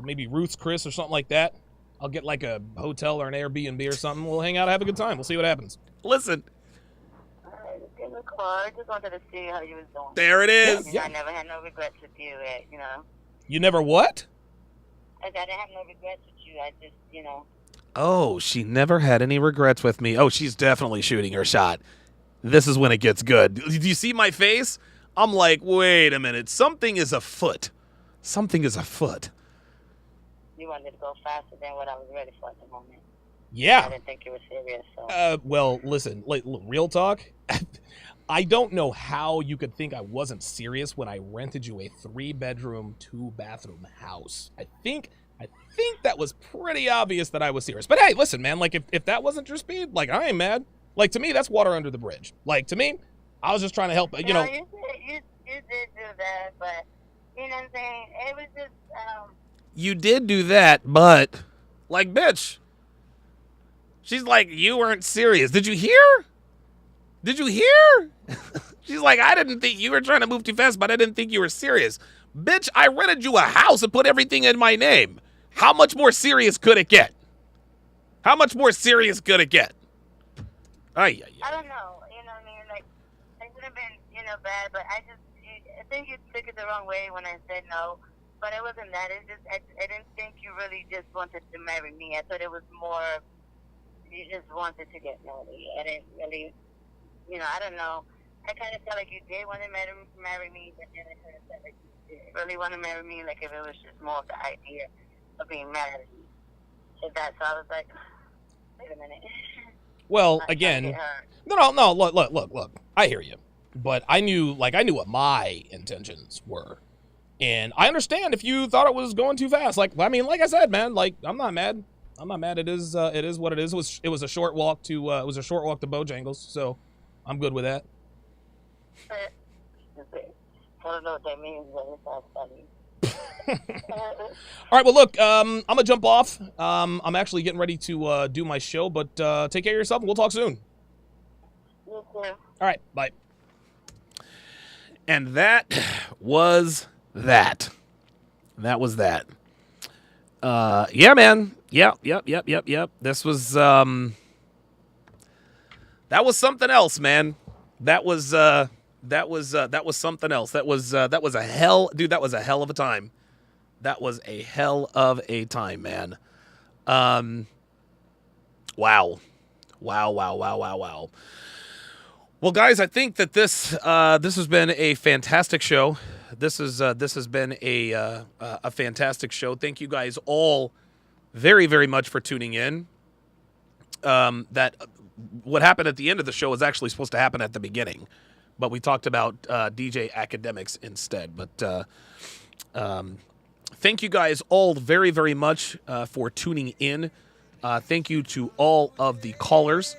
Speaker 17: maybe Ruth's Chris or something like that. I'll get like a hotel or an Airbnb or something. We'll hang out, have a good time. We'll see what happens.
Speaker 1: Listen.
Speaker 18: Give me a call. I just wanted to see how you was doing.
Speaker 1: There it is.
Speaker 18: I never had no regrets with you,
Speaker 17: You never what?
Speaker 18: I didn't have no regrets with you. I just,
Speaker 1: Oh, she never had any regrets with me. Oh, she's definitely shooting her shot. This is when it gets good. Do you see my face? I'm like, wait a minute. Something is afoot. Something is afoot.
Speaker 18: You wanted to go faster than what I was ready for at the moment.
Speaker 1: Yeah.
Speaker 18: I didn't think you were serious. So.
Speaker 1: Well, listen, like, real talk. I don't know how you could think I wasn't serious when I rented you a 3-bedroom, 2-bathroom house. I think that was pretty obvious that I was serious. But hey, listen, man, like if that wasn't your speed, like I ain't mad. Like to me, that's water under the bridge. Like to me, I was just trying to help. You know.
Speaker 18: You did do that, but you know what I'm saying. It was just.
Speaker 1: You did do that, but like, bitch. She's like, you weren't serious. Did you hear? Did you hear? She's like, I didn't think you were trying to move too fast, but I didn't think you were serious. Bitch, I rented you a house and put everything in my name. How much more serious could it get? How much more serious could it get?
Speaker 18: I don't know. You know what I mean? Like, it could have been, bad, but I think you took it the wrong way when I said no. But it wasn't that. It's just, I didn't think you really just wanted to marry me. I thought it was more, you just wanted to get married. I didn't really, I don't know. I kind of felt like you did want to marry me, but then I kind of felt like you didn't really want to marry me, like if it was just more of the idea of being married. So I was like, wait a minute.
Speaker 1: Well, again, no, look. I hear you. But I knew what my intentions were. And I understand if you thought it was going too fast. Like I said, man, like I'm not mad. It is what it is. It was a short walk to Bojangles, so I'm good with that.
Speaker 18: I don't know what that means, but it sounds funny.
Speaker 1: All right, well, look, I'm gonna jump off. I'm actually getting ready to do my show, but take care of yourself, and we'll talk soon.
Speaker 18: You too.
Speaker 1: All right, bye. And that was that. That was that. Yeah, man. Yep. This was that was something else, man. That was something else. That was a hell, dude. That was a hell of a time. That was a hell of a time, man. Wow. Well, guys, I think that this has been a fantastic show. This has been a fantastic show. Thank you guys all very, very much for tuning in. That what happened at the end of the show was actually supposed to happen at the beginning, but we talked about DJ Academics instead. But thank you guys all very, very much for tuning in. Thank you to all of the callers.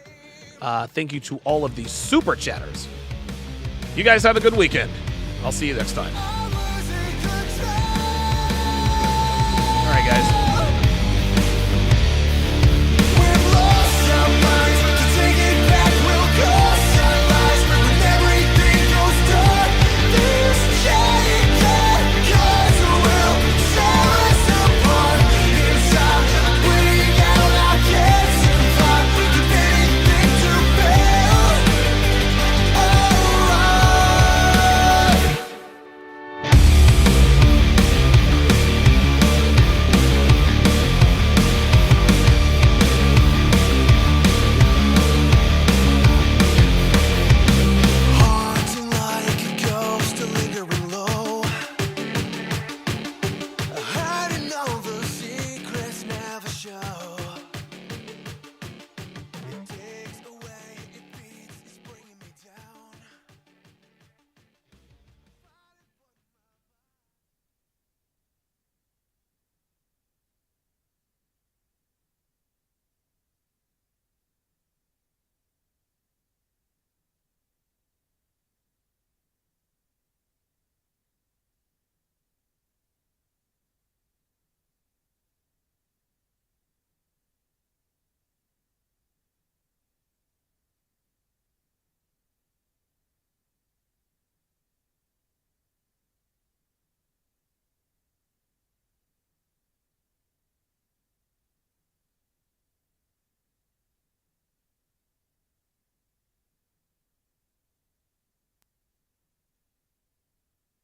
Speaker 1: Thank you to all of the super chatters. You guys have a good weekend. I'll see you next time. All right, guys.